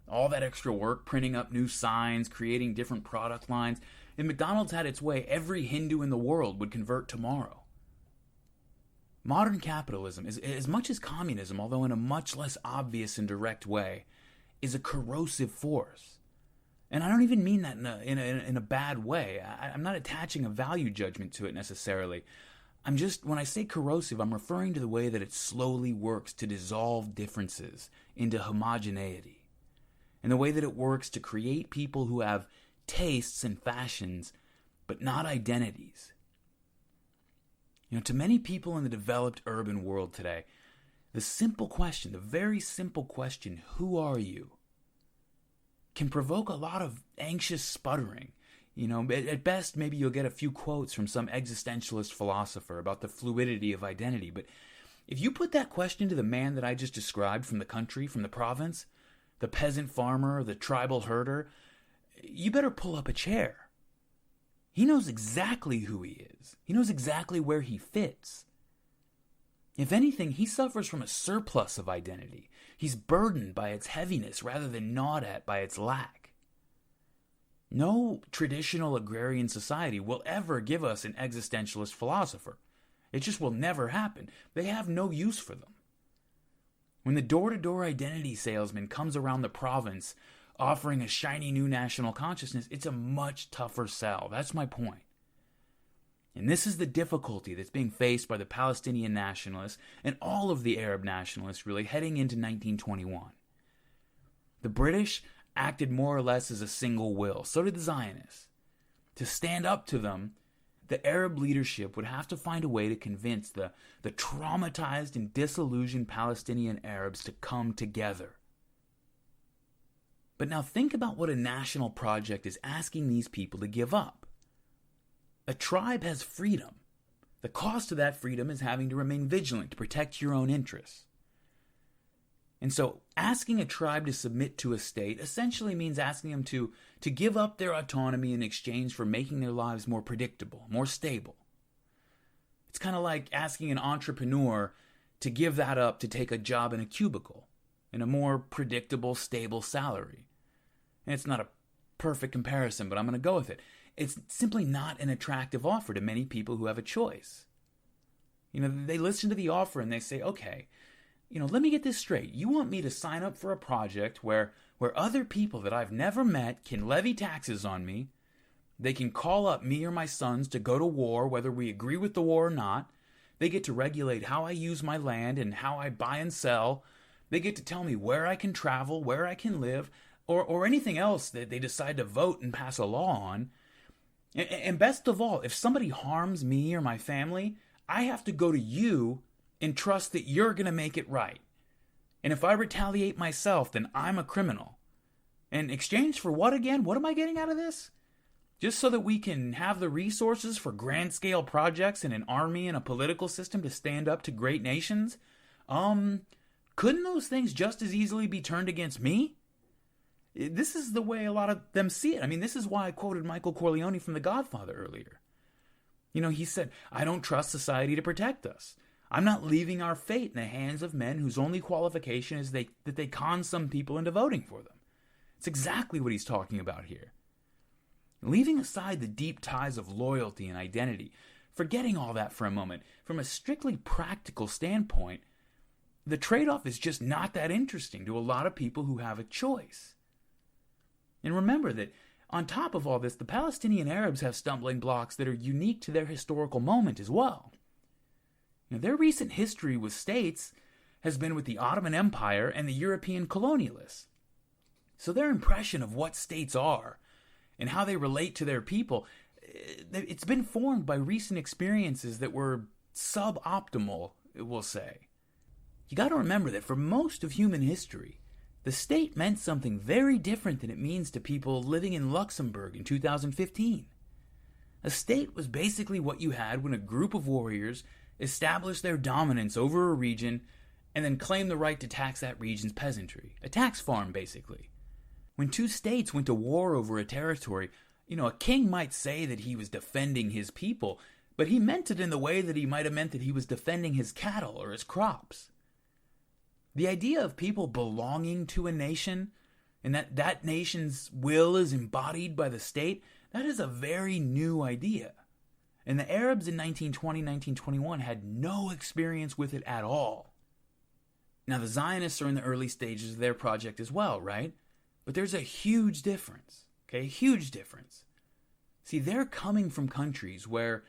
All that extra work, printing up new signs, creating different product lines. If McDonald's had its way, every Hindu in the world would convert tomorrow. Modern capitalism, as much as communism, although in a much less obvious and direct way, is a corrosive force. And I don't even mean that in a bad way. I'm not attaching a value judgment to it necessarily. When I say corrosive, I'm referring to the way that it slowly works to dissolve differences into homogeneity. And the way that it works to create people who have tastes and fashions, but not identities. You know, to many people in the developed urban world today, the very simple question, who are you, can provoke a lot of anxious sputtering. You know, at best, maybe you'll get a few quotes from some existentialist philosopher about the fluidity of identity. But if you put that question to the man that I just described from the country, from the province, the peasant farmer, the tribal herder, you better pull up a chair. He knows exactly who he is. He knows exactly where he fits. If anything, he suffers from a surplus of identity. He's burdened by its heaviness rather than gnawed at by its lack. No traditional agrarian society will ever give us an existentialist philosopher. It just will never happen. They have no use for them. When the door-to-door identity salesman comes around the province offering a shiny new national consciousness, it's a much tougher sell. That's my point. And this is the difficulty that's being faced by the Palestinian nationalists and all of the Arab nationalists really heading into 1921. The British acted more or less as a single will. So did the Zionists. To stand up to them, the Arab leadership would have to find a way to convince the traumatized and disillusioned Palestinian Arabs to come together. But now think about what a national project is asking these people to give up. A tribe has freedom. The cost of that freedom is having to remain vigilant to protect your own interests. And so asking a tribe to submit to a state essentially means asking them to give up their autonomy in exchange for making their lives more predictable, more stable. It's kind of like asking an entrepreneur to give that up to take a job in a cubicle in a more predictable, stable salary. And it's not a perfect comparison, but I'm going to go with it. It's simply not an attractive offer to many people who have a choice. They listen to the offer and they say, okay, let me get this straight. You want me to sign up for a project where other people that I've never met can levy taxes on me. They can call up me or my sons to go to war, whether we agree with the war or not. They get to regulate how I use my land and how I buy and sell. They get to tell me where I can travel, where I can live, or anything else that they decide to vote and pass a law on. And best of all, if somebody harms me or my family, I have to go to you and trust that you're going to make it right. And if I retaliate myself, then I'm a criminal. In exchange for what again? What am I getting out of this? Just so that we can have the resources for grand-scale projects and an army and a political system to stand up to great nations? Couldn't those things just as easily be turned against me? This is the way a lot of them see it. I mean, this is why I quoted Michael Corleone from The Godfather earlier. He said, I don't trust society to protect us. I'm not leaving our fate in the hands of men whose only qualification is that they con some people into voting for them. It's exactly what he's talking about here. Leaving aside the deep ties of loyalty and identity, forgetting all that for a moment, from a strictly practical standpoint, the trade-off is just not that interesting to a lot of people who have a choice. And remember that on top of all this, the Palestinian Arabs have stumbling blocks that are unique to their historical moment as well. Their recent history with states has been with the Ottoman Empire and the European colonialists. So their impression of what states are and how they relate to their people, it's been formed by recent experiences that were suboptimal, we'll say. You got to remember that for most of human history, the state meant something very different than it means to people living in Luxembourg in 2015. A state was basically what you had when a group of warriors established their dominance over a region and then claimed the right to tax that region's peasantry. A tax farm, basically. When two states went to war over a territory, a king might say that he was defending his people, but he meant it in the way that he might have meant that he was defending his cattle or his crops. The idea of people belonging to a nation and that nation's will is embodied by the state, that is a very new idea. And the Arabs in 1920, 1921 had no experience with it at all. Now, the Zionists are in the early stages of their project as well, right? But there's a huge difference, okay? Huge difference. See, they're coming from countries where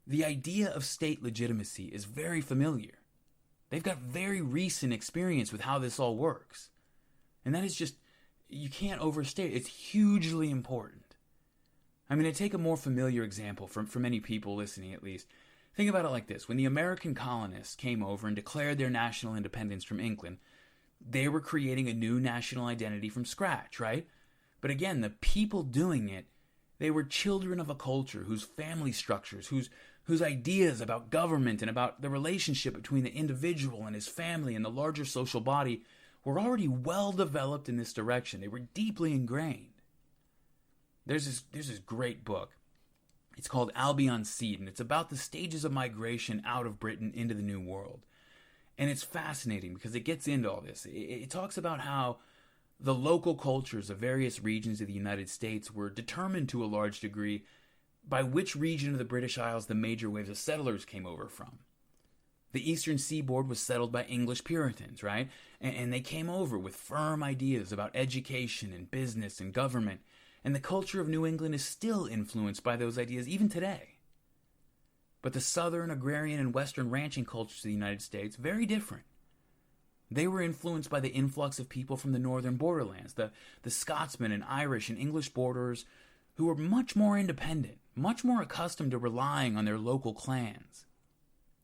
the idea of state legitimacy is very familiar. They've got very recent experience with how this all works. And that is just, you can't overstate it. It's hugely important. I mean, to take a more familiar example for many people listening at least, think about it like this. When the American colonists came over and declared their national independence from England, they were creating a new national identity from scratch, right? But again, the people doing it, they were children of a culture whose family structures, whose ideas about government and about the relationship between the individual and his family and the larger social body were already well developed in this direction. They were deeply ingrained. There's this great book. It's called Albion's Seed, and it's about the stages of migration out of Britain into the New World. And it's fascinating because it gets into all this. It talks about how the local cultures of various regions of the United States were determined to a large degree by which region of the British Isles the major waves of settlers came over from. The eastern seaboard was settled by English Puritans, right? And they came over with firm ideas about education and business and government. And the culture of New England is still influenced by those ideas even today. But the southern agrarian and western ranching cultures of the United States, very different. They were influenced by the influx of people from the northern borderlands, the Scotsmen and Irish and English borderers who were much more independent, much more accustomed to relying on their local clans.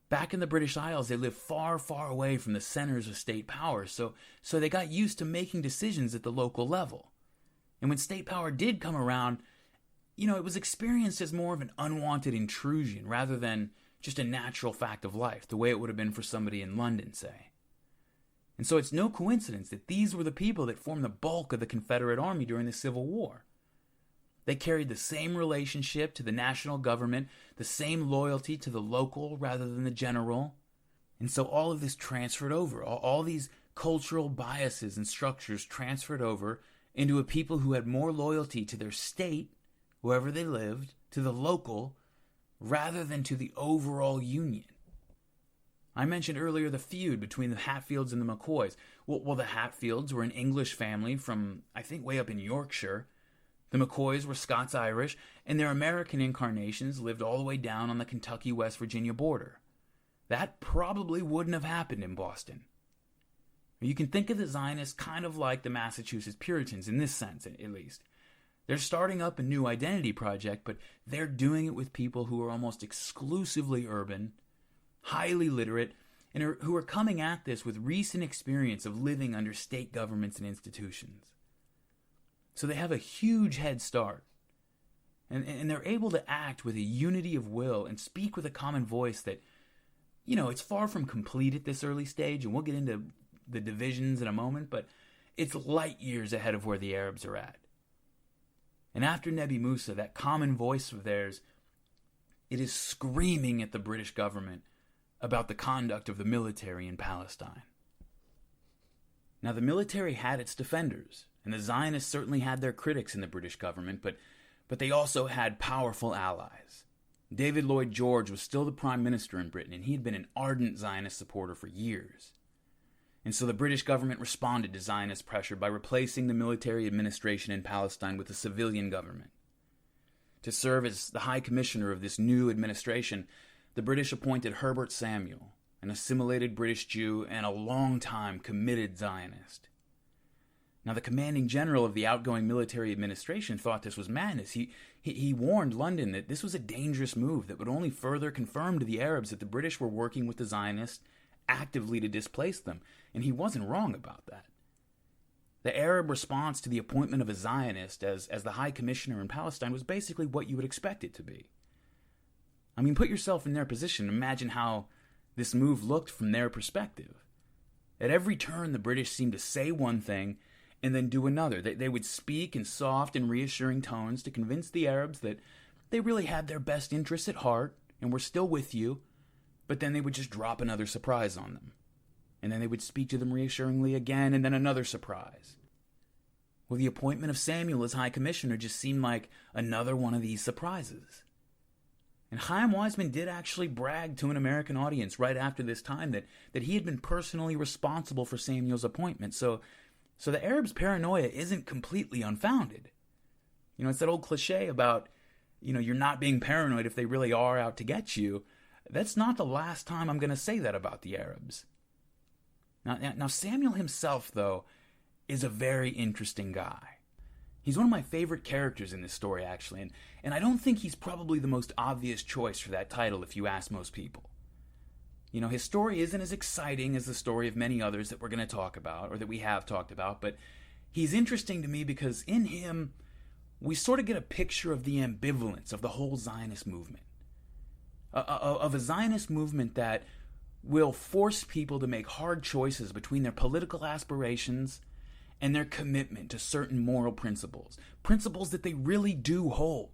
Back in the British Isles, they lived far, far away from the centers of state power, so they got used to making decisions at the local level. And when state power did come around, it was experienced as more of an unwanted intrusion rather than just a natural fact of life, the way it would have been for somebody in London, say. And so it's no coincidence that these were the people that formed the bulk of the Confederate Army during the Civil War. They carried the same relationship to the national government, the same loyalty to the local rather than the general. And so all of this transferred over. All these cultural biases and structures transferred over into a people who had more loyalty to their state, wherever they lived, to the local, rather than to the overall Union. I mentioned earlier the feud between the Hatfields and the McCoys. Well, the Hatfields were an English family from, I think, way up in Yorkshire. The McCoys were Scots-Irish, and their American incarnations lived all the way down on the Kentucky-West Virginia border. That probably wouldn't have happened in Boston. You can think of the Zionists kind of like the Massachusetts Puritans, in this sense, at least. They're starting up a new identity project, but they're doing it with people who are almost exclusively urban, highly literate, and who are coming at this with recent experience of living under state governments and institutions. So they have a huge head start. And they're able to act with a unity of will and speak with a common voice that, it's far from complete at this early stage, and we'll get into the divisions in a moment, but it's light years ahead of where the Arabs are at. And after Nebbi Musa, that common voice of theirs, it is screaming at the British government about the conduct of the military in Palestine. Now, the military had its defenders, and the Zionists certainly had their critics in the British government, but they also had powerful allies. David Lloyd George was still the prime minister in Britain, and he had been an ardent Zionist supporter for years. And so the British government responded to Zionist pressure by replacing the military administration in Palestine with a civilian government. To serve as the High Commissioner of this new administration, the British appointed Herbert Samuel, an assimilated British Jew and a long-time committed Zionist. Now, the commanding general of the outgoing military administration thought this was madness. He warned London that this was a dangerous move that would only further confirm to the Arabs that the British were working with the Zionists actively to displace them, and he wasn't wrong about that. The Arab response to the appointment of a Zionist as the High Commissioner in Palestine was basically what you would expect it to be. I mean, put yourself in their position. Imagine how this move looked from their perspective. At every turn, the British seemed to say one thing and then do another. They would speak in soft and reassuring tones to convince the Arabs that they really had their best interests at heart and were still with you, but then they would just drop another surprise on them. And then they would speak to them reassuringly again, and then another surprise. Well, the appointment of Samuel as High Commissioner just seemed like another one of these surprises. And Chaim Weizmann did actually brag to an American audience right after this time that he had been personally responsible for Samuel's appointment. So the Arabs' paranoia isn't completely unfounded. It's that old cliche about, you're not being paranoid if they really are out to get you. That's not the last time I'm going to say that about the Arabs. Now Samuel himself, though, is a very interesting guy. He's one of my favorite characters in this story, actually, and I don't think he's probably the most obvious choice for that title if you ask most people. His story isn't as exciting as the story of many others that we're going to talk about, or that we have talked about, but he's interesting to me because in him, we sort of get a picture of the ambivalence of the whole Zionist movement. Of a Zionist movement that will force people to make hard choices between their political aspirations and their commitment to certain moral principles that they really do hold.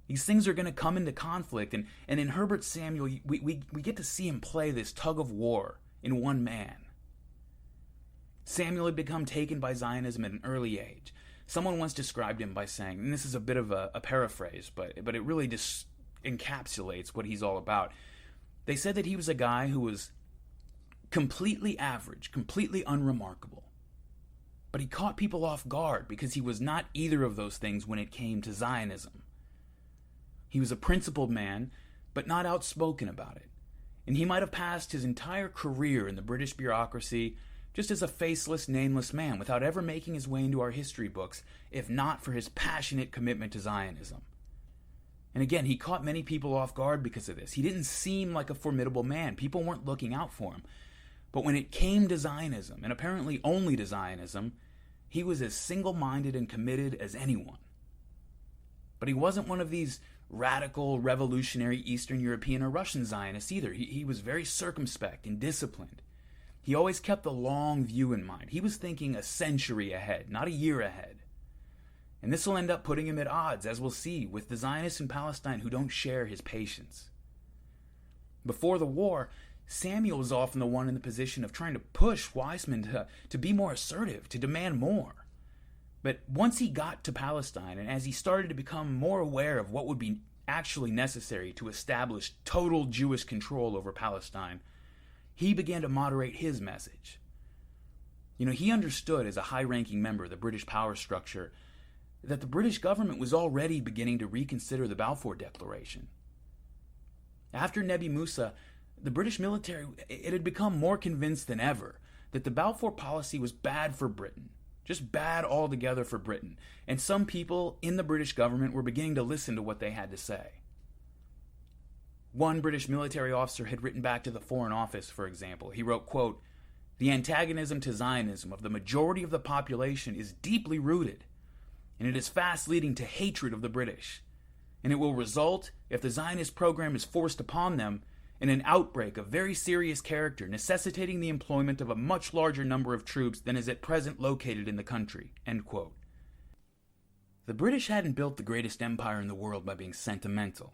These things are going to come into conflict, and in Herbert Samuel, we get to see him play this tug of war in one man. Samuel had become taken by Zionism at an early age. Someone once described him by saying, and this is a bit of a paraphrase, but it really just encapsulates what he's all about. They said that he was a guy who was completely average, completely unremarkable. But he caught people off guard because he was not either of those things when it came to Zionism. He was a principled man, but not outspoken about it. And he might have passed his entire career in the British bureaucracy just as a faceless, nameless man without ever making his way into our history books, if not for his passionate commitment to Zionism. And again, he caught many people off guard because of this. He didn't seem like a formidable man. People weren't looking out for him. But when it came to Zionism, and apparently only to Zionism, he was as single-minded and committed as anyone. But he wasn't one of these radical, revolutionary Eastern European or Russian Zionists either. He was very circumspect and disciplined. He always kept the long view in mind. He was thinking a century ahead, not a year ahead. And this will end up putting him at odds, as we'll see, with the Zionists in Palestine who don't share his patience. Before the war, Samuel was often the one in the position of trying to push Weizmann to be more assertive, to demand more. But once he got to Palestine, and as he started to become more aware of what would be actually necessary to establish total Jewish control over Palestine, he began to moderate his message. He understood as a high-ranking member of the British power structure that the British government was already beginning to reconsider the Balfour Declaration. After Nebbi Musa, the British military had become more convinced than ever that the Balfour policy was bad for Britain, just bad altogether for Britain, and some people in the British government were beginning to listen to what they had to say. One British military officer had written back to the Foreign Office, for example. He wrote, quote, "The antagonism to Zionism of the majority of the population is deeply rooted, and it is fast leading to hatred of the British. And it will result, if the Zionist program is forced upon them, in an outbreak of very serious character, necessitating the employment of a much larger number of troops than is at present located in the country." End quote. The British hadn't built the greatest empire in the world by being sentimental.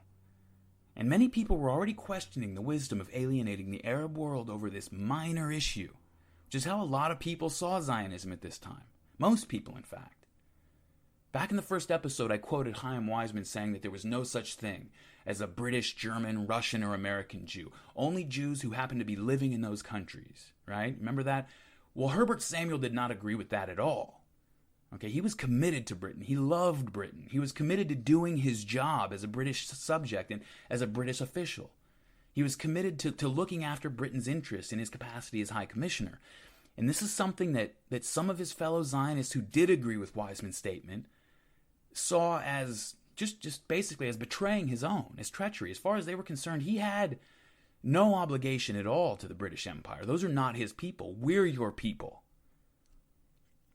And many people were already questioning the wisdom of alienating the Arab world over this minor issue, which is how a lot of people saw Zionism at this time. Most people, in fact. Back in the first episode, I quoted Chaim Weizmann saying that there was no such thing as a British, German, Russian, or American Jew. Only Jews who happened to be living in those countries, right? Remember that? Well, Herbert Samuel did not agree with that at all. Okay, he was committed to Britain. He loved Britain. He was committed to doing his job as a British subject and as a British official. He was committed to looking after Britain's interests in his capacity as High Commissioner. And this is something that some of his fellow Zionists who did agree with Weizmann's statement saw as just basically as betraying his own, as treachery. As far as they were concerned, he had no obligation at all to the British Empire. Those are not his people. We're your people.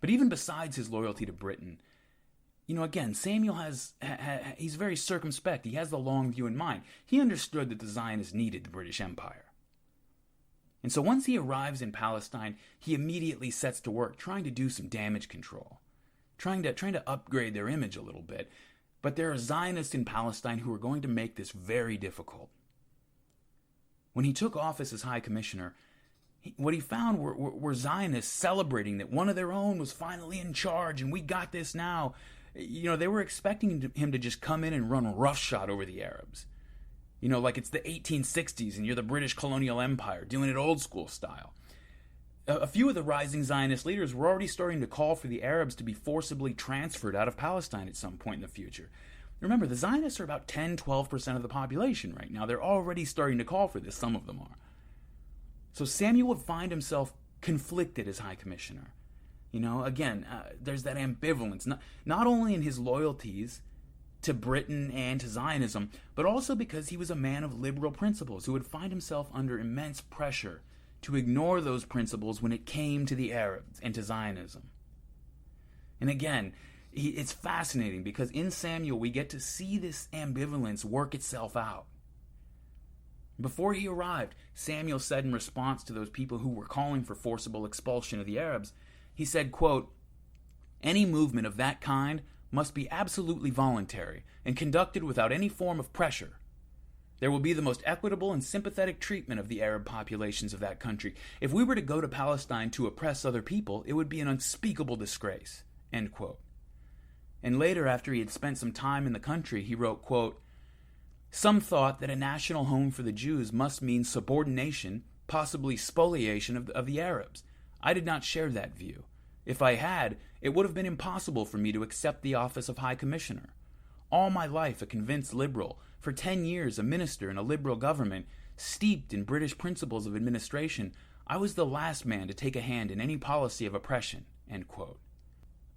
But even besides his loyalty to Britain, again, Samuel he's very circumspect. He has the long view in mind. He understood that the Zionists needed the British Empire. And so once he arrives in Palestine, he immediately sets to work trying to do some damage control. Trying to upgrade their image a little bit. But there are Zionists in Palestine who are going to make this very difficult. When he took office as High Commissioner, what he found were Zionists celebrating that one of their own was finally in charge and we got this now. They were expecting him to just come in and run roughshod over the Arabs. Like it's the 1860s and you're the British colonial empire, doing it old school style. A few of the rising Zionist leaders were already starting to call for the Arabs to be forcibly transferred out of Palestine at some point in the future. Remember, the Zionists are about 10-12% of the population right now. They're already starting to call for this. Some of them are. So Samuel would find himself conflicted as High Commissioner. Again, there's that ambivalence, not only in his loyalties to Britain and to Zionism, but also because he was a man of liberal principles who would find himself under immense pressure to ignore those principles when it came to the Arabs and to Zionism. And again, it's fascinating because in Samuel we get to see this ambivalence work itself out. Before he arrived, Samuel said in response to those people who were calling for forcible expulsion of the Arabs, he said, quote, "Any movement of that kind must be absolutely voluntary and conducted without any form of pressure. There will be the most equitable and sympathetic treatment of the Arab populations of that country. If we were to go to Palestine to oppress other people, it would be an unspeakable disgrace." End quote. And later, after he had spent some time in the country, he wrote, quote, "Some thought that a national home for the Jews must mean subordination, possibly spoliation of the Arabs. I did not share that view. If I had, it would have been impossible for me to accept the office of High Commissioner. All my life a convinced liberal, for 10 years a minister in a liberal government, steeped in British principles of administration, I was the last man to take a hand in any policy of oppression." End quote.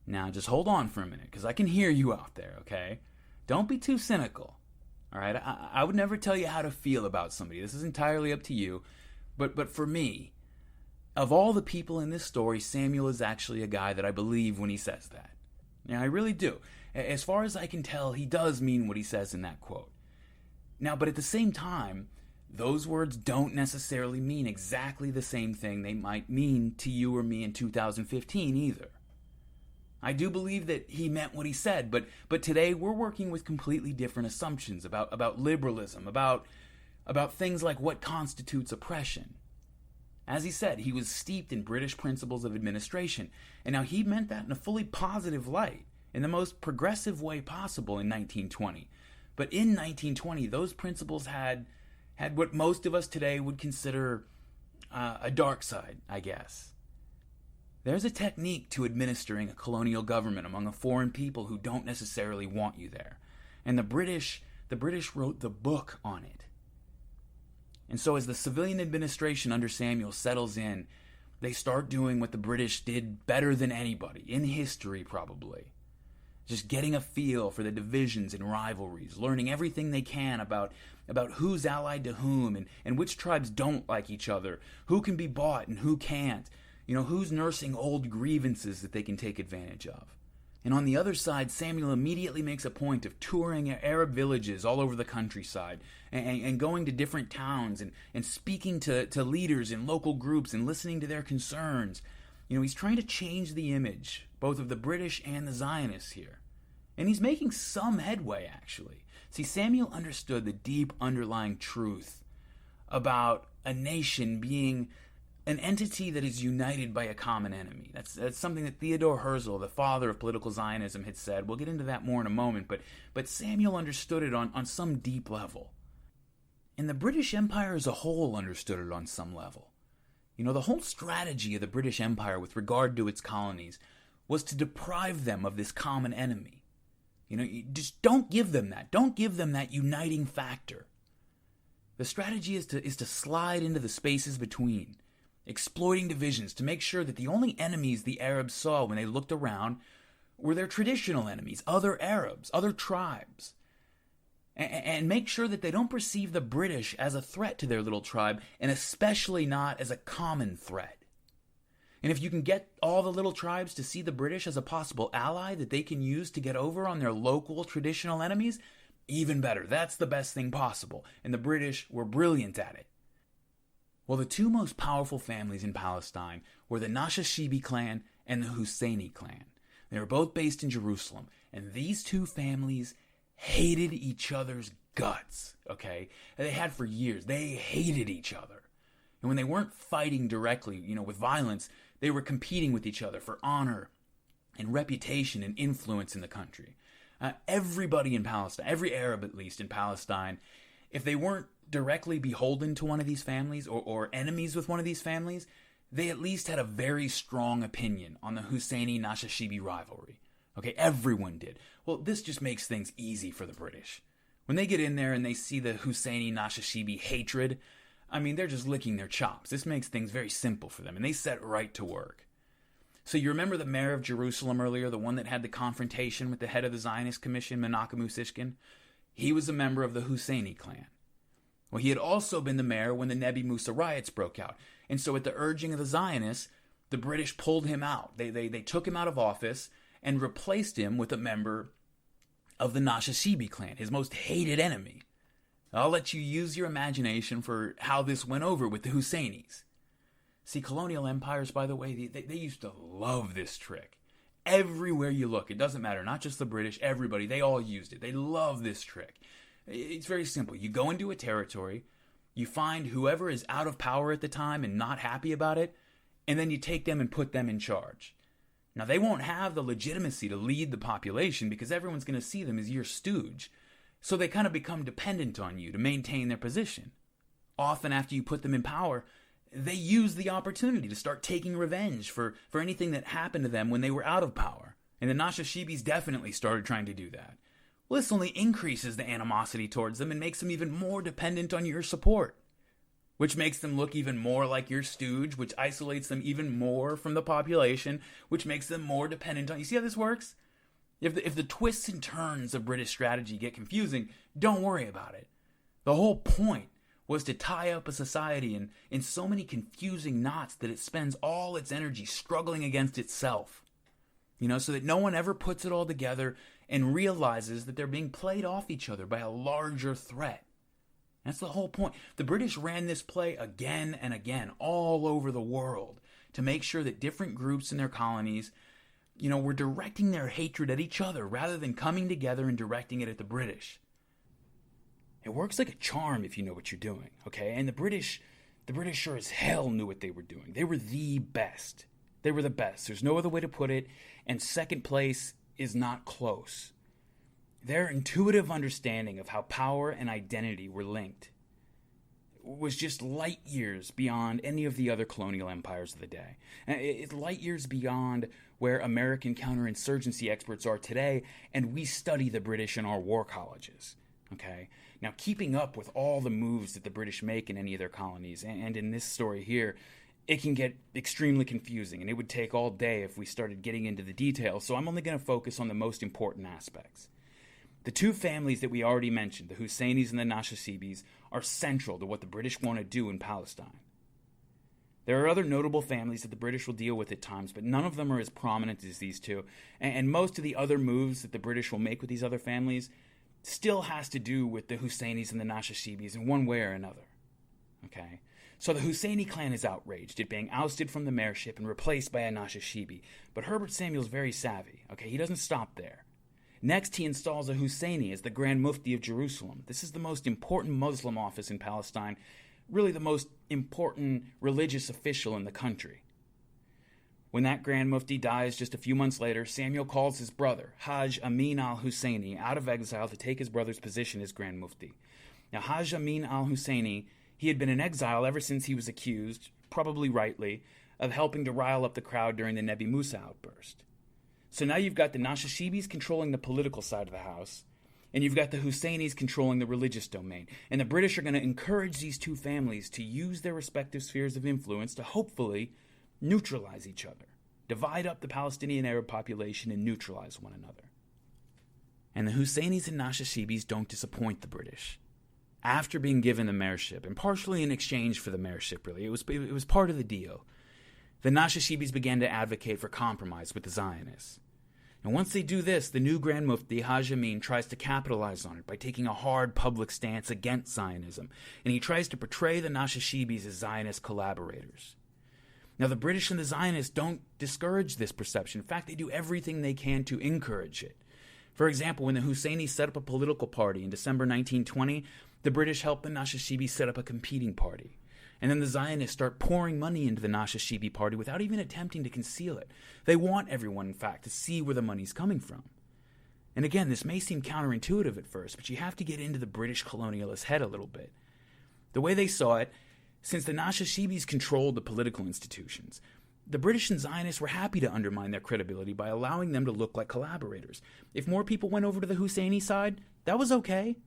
Now, just hold on for a minute, because I can hear you out there, okay? Don't be too cynical, all right? I would never tell you how to feel about somebody. This is entirely up to you. But for me, of all the people in this story, Samuel is actually a guy that I believe when he says that. Yeah, I really do. As far as I can tell, he does mean what he says in that quote. Now, but at the same time, those words don't necessarily mean exactly the same thing they might mean to you or me in 2015 either. I do believe that he meant what he said, but today we're working with completely different assumptions about liberalism, about things like what constitutes oppression. As he said, he was steeped in British principles of administration, and now he meant that in a fully positive light, in the most progressive way possible in 1920. But in 1920, those principles had what most of us today would consider a dark side, I guess. There's a technique to administering a colonial government among a foreign people who don't necessarily want you there. And the British wrote the book on it. And so as the civilian administration under Samuel settles in, they start doing what the British did better than anybody, in history probably. Just getting a feel for the divisions and rivalries, learning everything they can about who's allied to whom and which tribes don't like each other, who can be bought and who can't, who's nursing old grievances that they can take advantage of. And on the other side, Samuel immediately makes a point of touring Arab villages all over the countryside and going to different towns and speaking to leaders in local groups and listening to their concerns. He's trying to change the image, both of the British and the Zionists here. And he's making some headway, actually. See, Samuel understood the deep underlying truth about a nation being an entity that is united by a common enemy. That's something that Theodore Herzl, the father of political Zionism, had said. We'll get into that more in a moment, but Samuel understood it on some deep level. And the British Empire as a whole understood it on some level. The whole strategy of the British Empire with regard to its colonies was to deprive them of this common enemy. You just don't give them that. Don't give them that uniting factor. The strategy is to slide into the spaces between, exploiting divisions to make sure that the only enemies the Arabs saw when they looked around were their traditional enemies, other Arabs, other tribes. And make sure that they don't perceive the British as a threat to their little tribe, and especially not as a common threat. And if you can get all the little tribes to see the British as a possible ally that they can use to get over on their local traditional enemies, even better. That's the best thing possible. And the British were brilliant at it. Well, the two most powerful families in Palestine were the Nashashibi clan and the Husseini clan. They were both based in Jerusalem. And these two families hated each other's guts, okay? They had for years. They hated each other. And when they weren't fighting directly, with violence, they were competing with each other for honor and reputation and influence in the country. Everybody in Palestine, every Arab at least in Palestine, if they weren't directly beholden to one of these families or enemies with one of these families, they at least had a very strong opinion on the Husseini-Nashashibi rivalry. Okay, everyone did. Well, this just makes things easy for the British. When they get in there and they see the Husseini-Nashashibi hatred, they're just licking their chops. This makes things very simple for them, and they set right to work. So you remember the mayor of Jerusalem earlier, the one that had the confrontation with the head of the Zionist Commission, Menachem Usishkin? He was a member of the Husseini clan. Well, he had also been the mayor when the Nebbi Musa riots broke out. And so at the urging of the Zionists, the British pulled him out. They took him out of office and replaced him with a member of the Nashashibi clan, his most hated enemy. I'll let you use your imagination for how this went over with the Husseinis. See, colonial empires, by the way, they used to love this trick. Everywhere you look, it doesn't matter, not just the British, everybody, they all used it. They love this trick. It's very simple. You go into a territory, you find whoever is out of power at the time and not happy about it, and then you take them and put them in charge. Now, they won't have the legitimacy to lead the population because everyone's going to see them as your stooge. So they kind of become dependent on you to maintain their position. Often after you put them in power, they use the opportunity to start taking revenge for anything that happened to them when they were out of power. And the Nashashibis definitely started trying to do that. Well, this only increases the animosity towards them and makes them even more dependent on your support, which makes them look even more like your stooge, which isolates them even more from the population, which makes them more dependent on you. See how this works? If the twists and turns of British strategy get confusing, don't worry about it. The whole point was to tie up a society in so many confusing knots that it spends all its energy struggling against itself. So that no one ever puts it all together and realizes that they're being played off each other by a larger threat. That's the whole point. The British ran this play again and again all over the world to make sure that different groups in their colonies, were directing their hatred at each other rather than coming together and directing it at the British. It works like a charm if you know what you're doing, okay? And the British sure as hell knew what they were doing. They were the best. They were the best. There's no other way to put it, and second place is not close. Their intuitive understanding of how power and identity were linked was just light years beyond any of the other colonial empires of the day. It's light years beyond where American counterinsurgency experts are today, and we study the British in our war colleges. Okay? Now, keeping up with all the moves that the British make in any of their colonies, and in this story here, it can get extremely confusing, and it would take all day if we started getting into the details, so I'm only going to focus on the most important aspects. The two families that we already mentioned, the Husseinis and the Nashashibis, are central to what the British want to do in Palestine. There are other notable families that the British will deal with at times, but none of them are as prominent as these two, and most of the other moves that the British will make with these other families still has to do with the Husseinis and the Nashashibis in one way or another. Okay? So the Husseini clan is outraged at being ousted from the mayorship and replaced by a Nashashibi, but Herbert Samuel's very savvy. Okay? He doesn't stop there. Next, he installs a Husseini as the Grand Mufti of Jerusalem. This is the most important Muslim office in Palestine, really the most important religious official in the country. When that Grand Mufti dies just a few months later, Samuel calls his brother, Hajj Amin al-Husseini, out of exile to take his brother's position as Grand Mufti. Now, Hajj Amin al-Husseini, he had been in exile ever since he was accused, probably rightly, of helping to rile up the crowd during the Nebbi Musa outburst. So now you've got the Nashashibis controlling the political side of the house, and you've got the Husseinis controlling the religious domain. And the British are going to encourage these two families to use their respective spheres of influence to hopefully neutralize each other, divide up the Palestinian Arab population and neutralize one another. And the Husseinis and Nashashibis don't disappoint the British. After being given the mayorship, and partially in exchange for the mayorship, really, it was part of the deal, the Nashashibis began to advocate for compromise with the Zionists. And once they do this, the new Grand Mufti, Hajj Amin, tries to capitalize on it by taking a hard public stance against Zionism, and he tries to portray the Nashashibis as Zionist collaborators. Now, the British and the Zionists don't discourage this perception. In fact, they do everything they can to encourage it. For example, when the Husseinis set up a political party in December 1920, the British helped the Nashashibis set up a competing party. And then the Zionists start pouring money into the Nashashibi party without even attempting to conceal it. They want everyone, in fact, to see where the money's coming from. And again, this may seem counterintuitive at first, but you have to get into the British colonialist head a little bit. The way they saw it, since the Nashashibis controlled the political institutions, the British and Zionists were happy to undermine their credibility by allowing them to look like collaborators. If more people went over to the Husseini side, that was okay.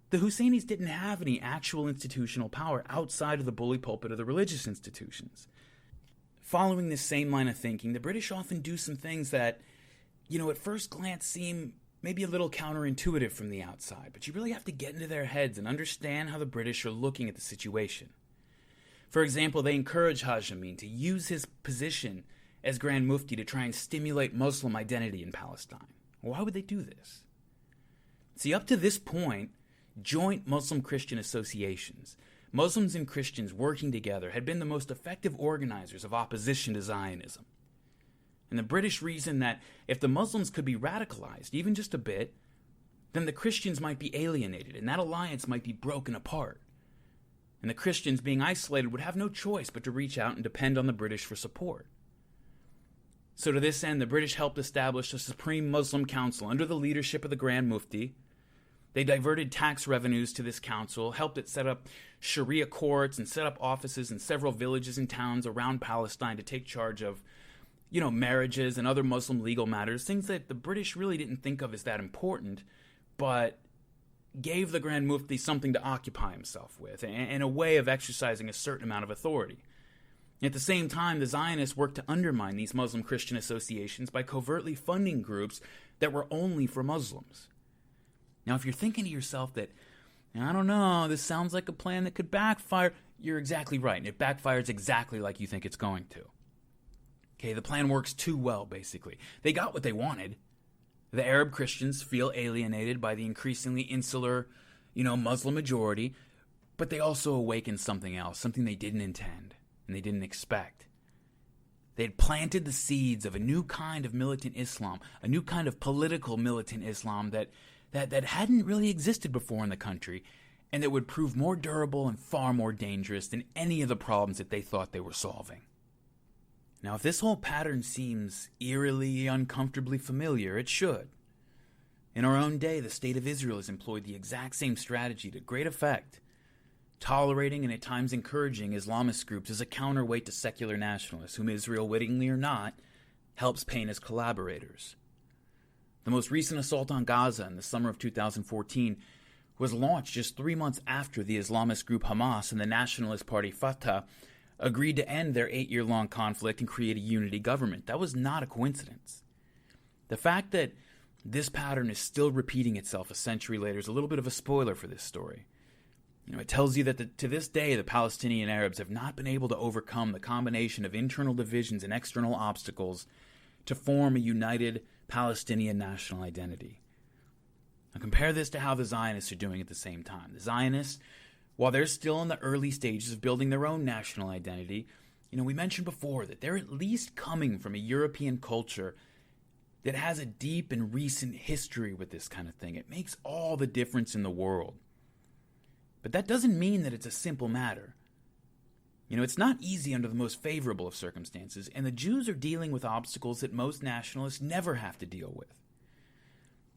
The Husseinis didn't have any actual institutional power outside of the bully pulpit of the religious institutions. Following this same line of thinking, the British often do some things that, at first glance seem maybe a little counterintuitive from the outside, but you really have to get into their heads and understand how the British are looking at the situation. For example, they encourage Hajj Amin to use his position as Grand Mufti to try and stimulate Muslim identity in Palestine. Why would they do this? See, up to this point, joint Muslim-Christian associations, Muslims and Christians working together, had been the most effective organizers of opposition to Zionism. And the British reasoned that if the Muslims could be radicalized, even just a bit, then the Christians might be alienated, and that alliance might be broken apart. And the Christians, being isolated, would have no choice but to reach out and depend on the British for support. So to this end, the British helped establish a Supreme Muslim Council under the leadership of the Grand Mufti. They diverted tax revenues to this council, helped it set up Sharia courts, and set up offices in several villages and towns around Palestine to take charge of, marriages and other Muslim legal matters, things that the British really didn't think of as that important, but gave the Grand Mufti something to occupy himself with, and a way of exercising a certain amount of authority. At the same time, the Zionists worked to undermine these Muslim-Christian associations by covertly funding groups that were only for Muslims. Now, if you're thinking to yourself that, I don't know, this sounds like a plan that could backfire, you're exactly right, and it backfires exactly like you think it's going to. Okay, the plan works too well, basically. They got what they wanted. The Arab Christians feel alienated by the increasingly insular, Muslim majority, But they also awakened something else, something they didn't intend and they didn't expect. They had planted the seeds of a new kind of militant Islam, a new kind of political militant Islam that hadn't really existed before in the country, and that would prove more durable and far more dangerous than any of the problems that they thought they were solving. Now, if this whole pattern seems eerily, uncomfortably familiar, it should. In our own day, the State of Israel has employed the exact same strategy to great effect, tolerating and at times encouraging Islamist groups as a counterweight to secular nationalists, whom Israel, wittingly or not, helps paint as collaborators. The most recent assault on Gaza in the summer of 2014 was launched just 3 months after the Islamist group Hamas and the nationalist party Fatah agreed to end their 8-year-long conflict and create a unity government. That was not a coincidence. The fact that this pattern is still repeating itself a century later is a little bit of a spoiler for this story. It tells you that to this day, the Palestinian Arabs have not been able to overcome the combination of internal divisions and external obstacles to form a united Palestinian national identity. Now compare this to how the Zionists are doing at the same time. The Zionists, while they're still in the early stages of building their own national identity, we mentioned before that they're at least coming from a European culture that has a deep and recent history with this kind of thing. It makes all the difference in the world. But that doesn't mean that it's a simple matter. It's not easy under the most favorable of circumstances, and the Jews are dealing with obstacles that most nationalists never have to deal with.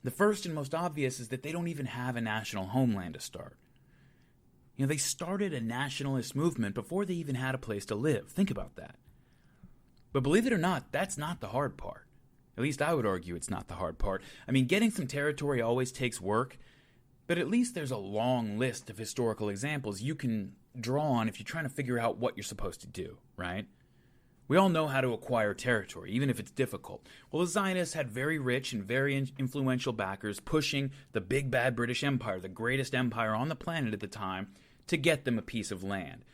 The first and most obvious is that they don't even have a national homeland to start. They started a nationalist movement before they even had a place to live. Think about that. But believe it or not, that's not the hard part. At least I would argue it's not the hard part. Getting some territory always takes work, but at least there's a long list of historical examples you can draw on if you're trying to figure out what you're supposed to do, right? We all know how to acquire territory, even if it's difficult. Well, the Zionists had very rich and very influential backers pushing the big bad British Empire, the greatest empire on the planet at the time, to get them a piece of land.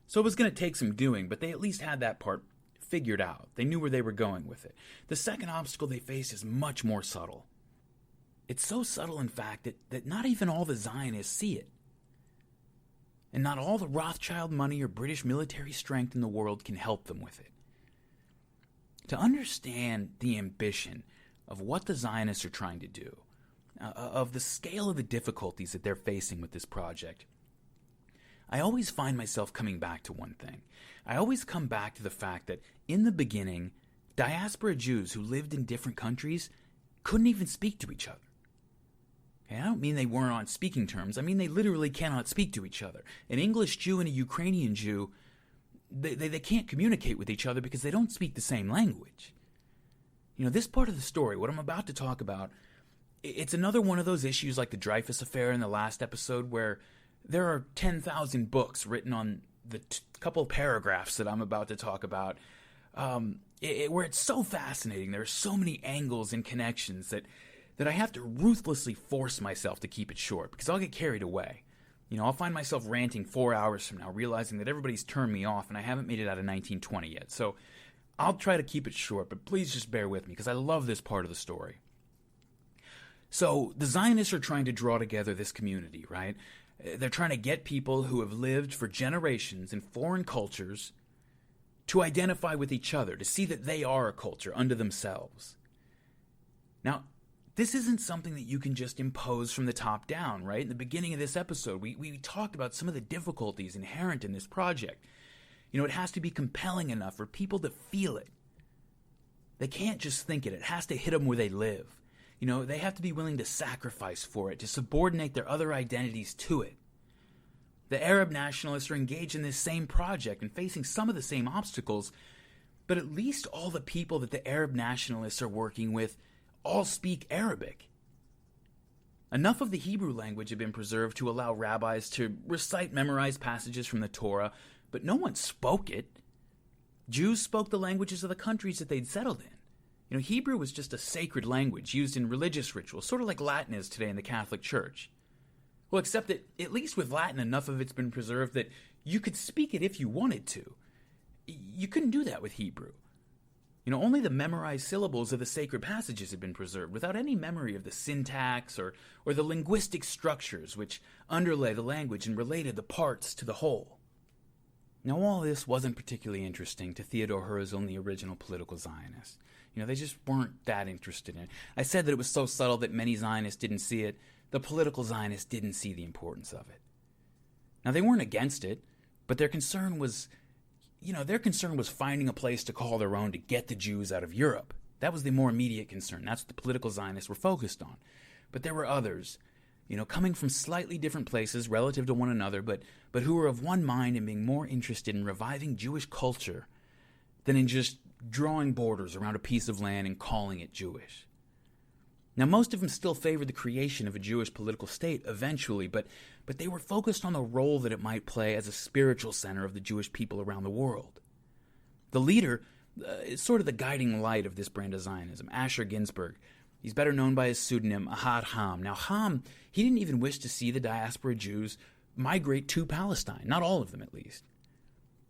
So it was going to take some doing, but they at least had that part figured out. They knew where they were going with it. The second obstacle they faced is much more subtle. It's so subtle, in fact, that not even all the Zionists see it. And not all the Rothschild money or British military strength in the world can help them with it. To understand the ambition of what the Zionists are trying to do, of the scale of the difficulties that they're facing with this project, I always find myself coming back to one thing. I always come back to the fact that in the beginning, diaspora Jews who lived in different countries couldn't even speak to each other. And I don't mean they weren't on speaking terms. I mean they literally cannot speak to each other. An English Jew and a Ukrainian Jew, they can't communicate with each other because they don't speak the same language. This part of the story, what I'm about to talk about, it's another one of those issues like the Dreyfus Affair in the last episode where there are 10,000 books written on the couple paragraphs that I'm about to talk about, where it's so fascinating. There are so many angles and connections that I have to ruthlessly force myself to keep it short because I'll get carried away. I'll find myself ranting 4 hours from now, realizing that everybody's turned me off and I haven't made it out of 1920 yet. So I'll try to keep it short, but please just bear with me because I love this part of the story. So the Zionists are trying to draw together this community, right? They're trying to get people who have lived for generations in foreign cultures to identify with each other, to see that they are a culture unto themselves. Now, this isn't something that you can just impose from the top down, right? In the beginning of this episode, we talked about some of the difficulties inherent in this project. It has to be compelling enough for people to feel it. They can't just think it. It has to hit them where they live. They have to be willing to sacrifice for it, to subordinate their other identities to it. The Arab nationalists are engaged in this same project and facing some of the same obstacles, but at least all the people that the Arab nationalists are working with all speak Arabic. Enough of the Hebrew language had been preserved to allow rabbis to recite memorized passages from the Torah, but no one spoke it. Jews spoke the languages of the countries that they'd settled in. Hebrew was just a sacred language used in religious rituals, sort of like Latin is today in the Catholic Church. Well, except that, at least with Latin, enough of it's been preserved that you could speak it if you wanted to. You couldn't do that with Hebrew. Only the memorized syllables of the sacred passages had been preserved, without any memory of the syntax or the linguistic structures which underlay the language and related the parts to the whole. Now, all this wasn't particularly interesting to Theodor Herzl and the original political Zionists. They just weren't that interested in it. I said that it was so subtle that many Zionists didn't see it. The political Zionists didn't see the importance of it. Now, they weren't against it, but their concern was finding a place to call their own to get the Jews out of Europe. That was the more immediate concern. That's what the political Zionists were focused on. But there were others, coming from slightly different places relative to one another, but who were of one mind and being more interested in reviving Jewish culture than in just drawing borders around a piece of land and calling it Jewish. Now, most of them still favored the creation of a Jewish political state eventually, but they were focused on the role that it might play as a spiritual center of the Jewish people around the world. The leader is sort of the guiding light of this brand of Zionism, Asher Ginsburg. He's better known by his pseudonym, Ahad Ham. Now, Ham, he didn't even wish to see the diaspora Jews migrate to Palestine, not all of them at least.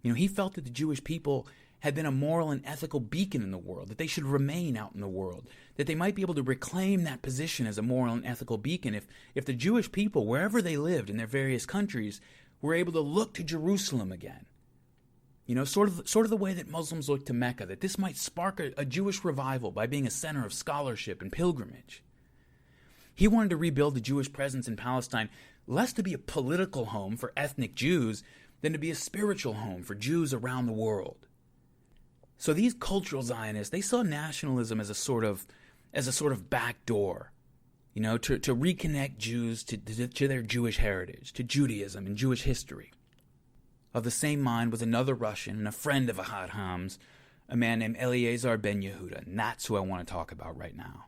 He felt that the Jewish people had been a moral and ethical beacon in the world, that they should remain out in the world, that they might be able to reclaim that position as a moral and ethical beacon if the Jewish people, wherever they lived in their various countries, were able to look to Jerusalem again. Sort of the way that Muslims look to Mecca, that this might spark a Jewish revival by being a center of scholarship and pilgrimage. He wanted to rebuild the Jewish presence in Palestine less to be a political home for ethnic Jews than to be a spiritual home for Jews around the world. So these cultural Zionists, they saw nationalism as a sort of back door, to reconnect Jews to their Jewish heritage, to Judaism and Jewish history. Of the same mind was another Russian and a friend of Ahad Ham's, a man named Eliezer Ben Yehuda, and that's who I want to talk about right now.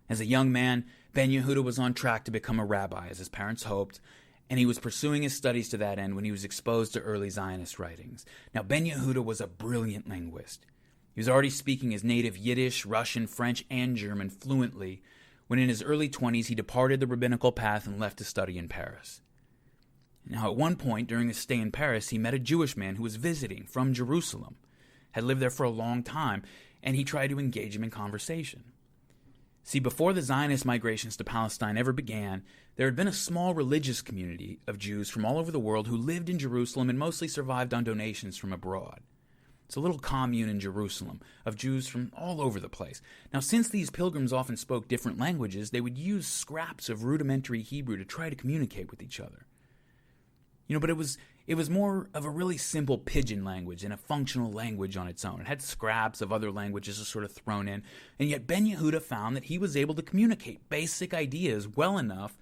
As a young man, Ben Yehuda was on track to become a rabbi, as his parents hoped, and he was pursuing his studies to that end when he was exposed to early Zionist writings. Now, Ben Yehuda was a brilliant linguist. He was already speaking his native Yiddish, Russian, French, and German fluently when in his early 20s he departed the rabbinical path and left to study in Paris. Now, at one point during his stay in Paris, he met a Jewish man who was visiting from Jerusalem, had lived there for a long time, and he tried to engage him in conversation. See, before the Zionist migrations to Palestine ever began, there had been a small religious community of Jews from all over the world who lived in Jerusalem and mostly survived on donations from abroad. It's a little commune in Jerusalem of Jews from all over the place. Now, since these pilgrims often spoke different languages, they would use scraps of rudimentary Hebrew to try to communicate with each other. But it was more of a really simple pidgin language and a functional language on its own. It had scraps of other languages just sort of thrown in, and yet Ben Yehuda found that he was able to communicate basic ideas well enough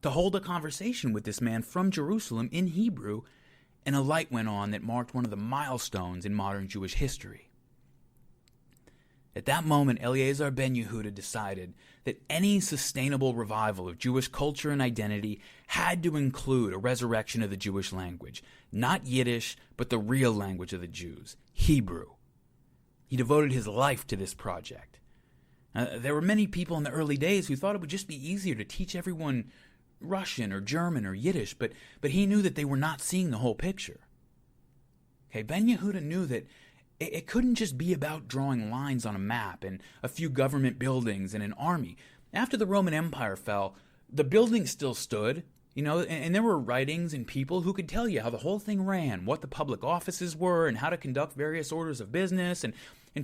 to hold a conversation with this man from Jerusalem in Hebrew, and a light went on that marked one of the milestones in modern Jewish history. At that moment, Eliezer Ben Yehuda decided that any sustainable revival of Jewish culture and identity had to include a resurrection of the Jewish language, not Yiddish, but the real language of the Jews, Hebrew. He devoted his life to this project. There were many people in the early days who thought it would just be easier to teach everyone Russian or German or Yiddish, but he knew that they were not seeing the whole picture. Okay, Ben Yehuda knew that it couldn't just be about drawing lines on a map and a few government buildings and an army. After the Roman Empire fell, the buildings still stood, and there were writings and people who could tell you how the whole thing ran, what the public offices were, and how to conduct various orders of business, and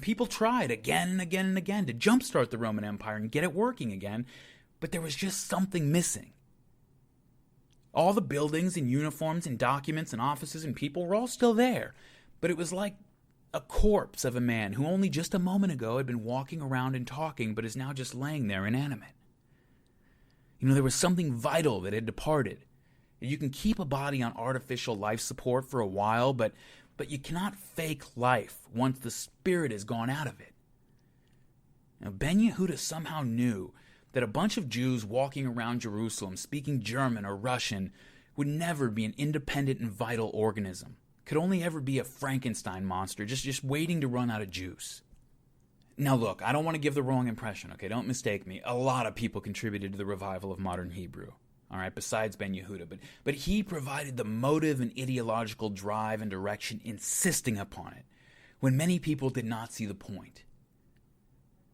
people tried again and again and again to jumpstart the Roman Empire and get it working again, but there was just something missing. All the buildings and uniforms and documents and offices and people were all still there, but it was like a corpse of a man who only just a moment ago had been walking around and talking, but is now just laying there inanimate. There was something vital that had departed. You can keep a body on artificial life support for a while, but you cannot fake life once the spirit has gone out of it. Now, Ben Yehuda somehow knew that a bunch of Jews walking around Jerusalem speaking German or Russian would never be an independent and vital organism. Could only ever be a Frankenstein monster just waiting to run out of juice. Now look, I don't want to give the wrong impression, okay? Don't mistake me. A lot of people contributed to the revival of modern Hebrew, all right, besides Ben Yehuda. But he provided the motive and ideological drive and direction, insisting upon it, when many people did not see the point.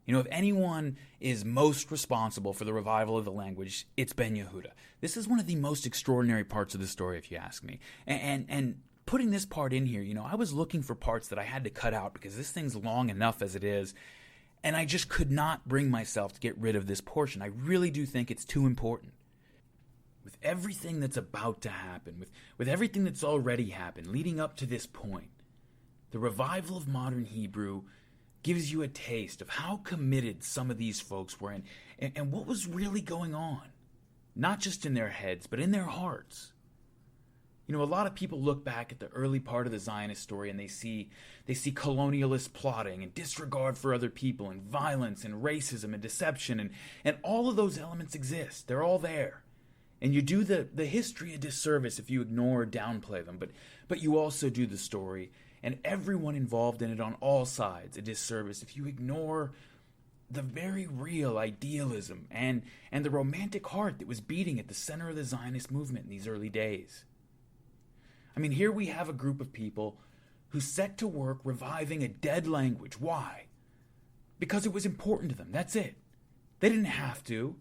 You know, if anyone is most responsible for the revival of the language, it's Ben Yehuda. This is one of the most extraordinary parts of the story, if you ask me. And putting this part in here, you know, I was looking for parts that I had to cut out because this thing's long enough as it is, and I just could not bring myself to get rid of this portion. I really do think it's too important. With everything that's about to happen, with everything that's already happened leading up to this point, the revival of modern Hebrew gives you a taste of how committed some of these folks were and what was really going on. Not just in their heads, but in their hearts. You know, a lot of people look back at the early part of the Zionist story and they see colonialist plotting and disregard for other people and violence and racism and deception and all of those elements exist. They're all there. And you do the history a disservice if you ignore or downplay them, but you also do the story and everyone involved in it on all sides a disservice if you ignore the very real idealism and the romantic heart that was beating at the center of the Zionist movement in these early days. I mean, here we have a group of people who set to work reviving a dead language. Why? Because it was important to them. That's it. They didn't have to,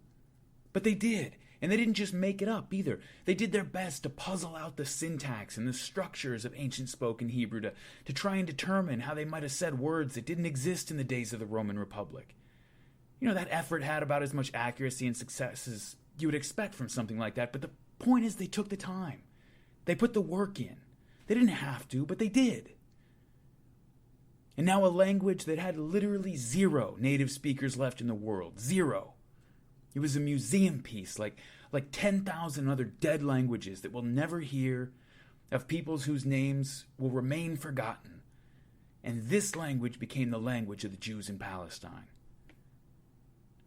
but they did. And they didn't just make it up either. They did their best to puzzle out the syntax and the structures of ancient spoken Hebrew to try and determine how they might have said words that didn't exist in the days of the Roman Republic. You know, that effort had about as much accuracy and success as you would expect from something like that, but the point is they took the time. They put the work in. They didn't have to, but they did. And now a language that had literally 0 native speakers left in the world. 0. It was a museum piece, like 10,000 other dead languages that we'll never hear, of peoples whose names will remain forgotten. And this language became the language of the Jews in Palestine.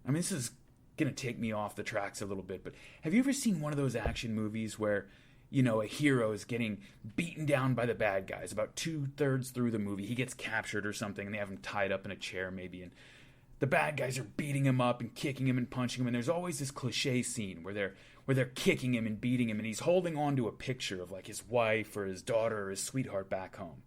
I mean, this is going to take me off the tracks a little bit, but have you ever seen one of those action movies where, you know, a hero is getting beaten down by the bad guys? About 2/3 through the movie, he gets captured or something, and they have him tied up in a chair maybe, and the bad guys are beating him up and kicking him and punching him, and there's always this cliche scene where they're kicking him and beating him, and he's holding on to a picture of like his wife or his daughter or his sweetheart back home.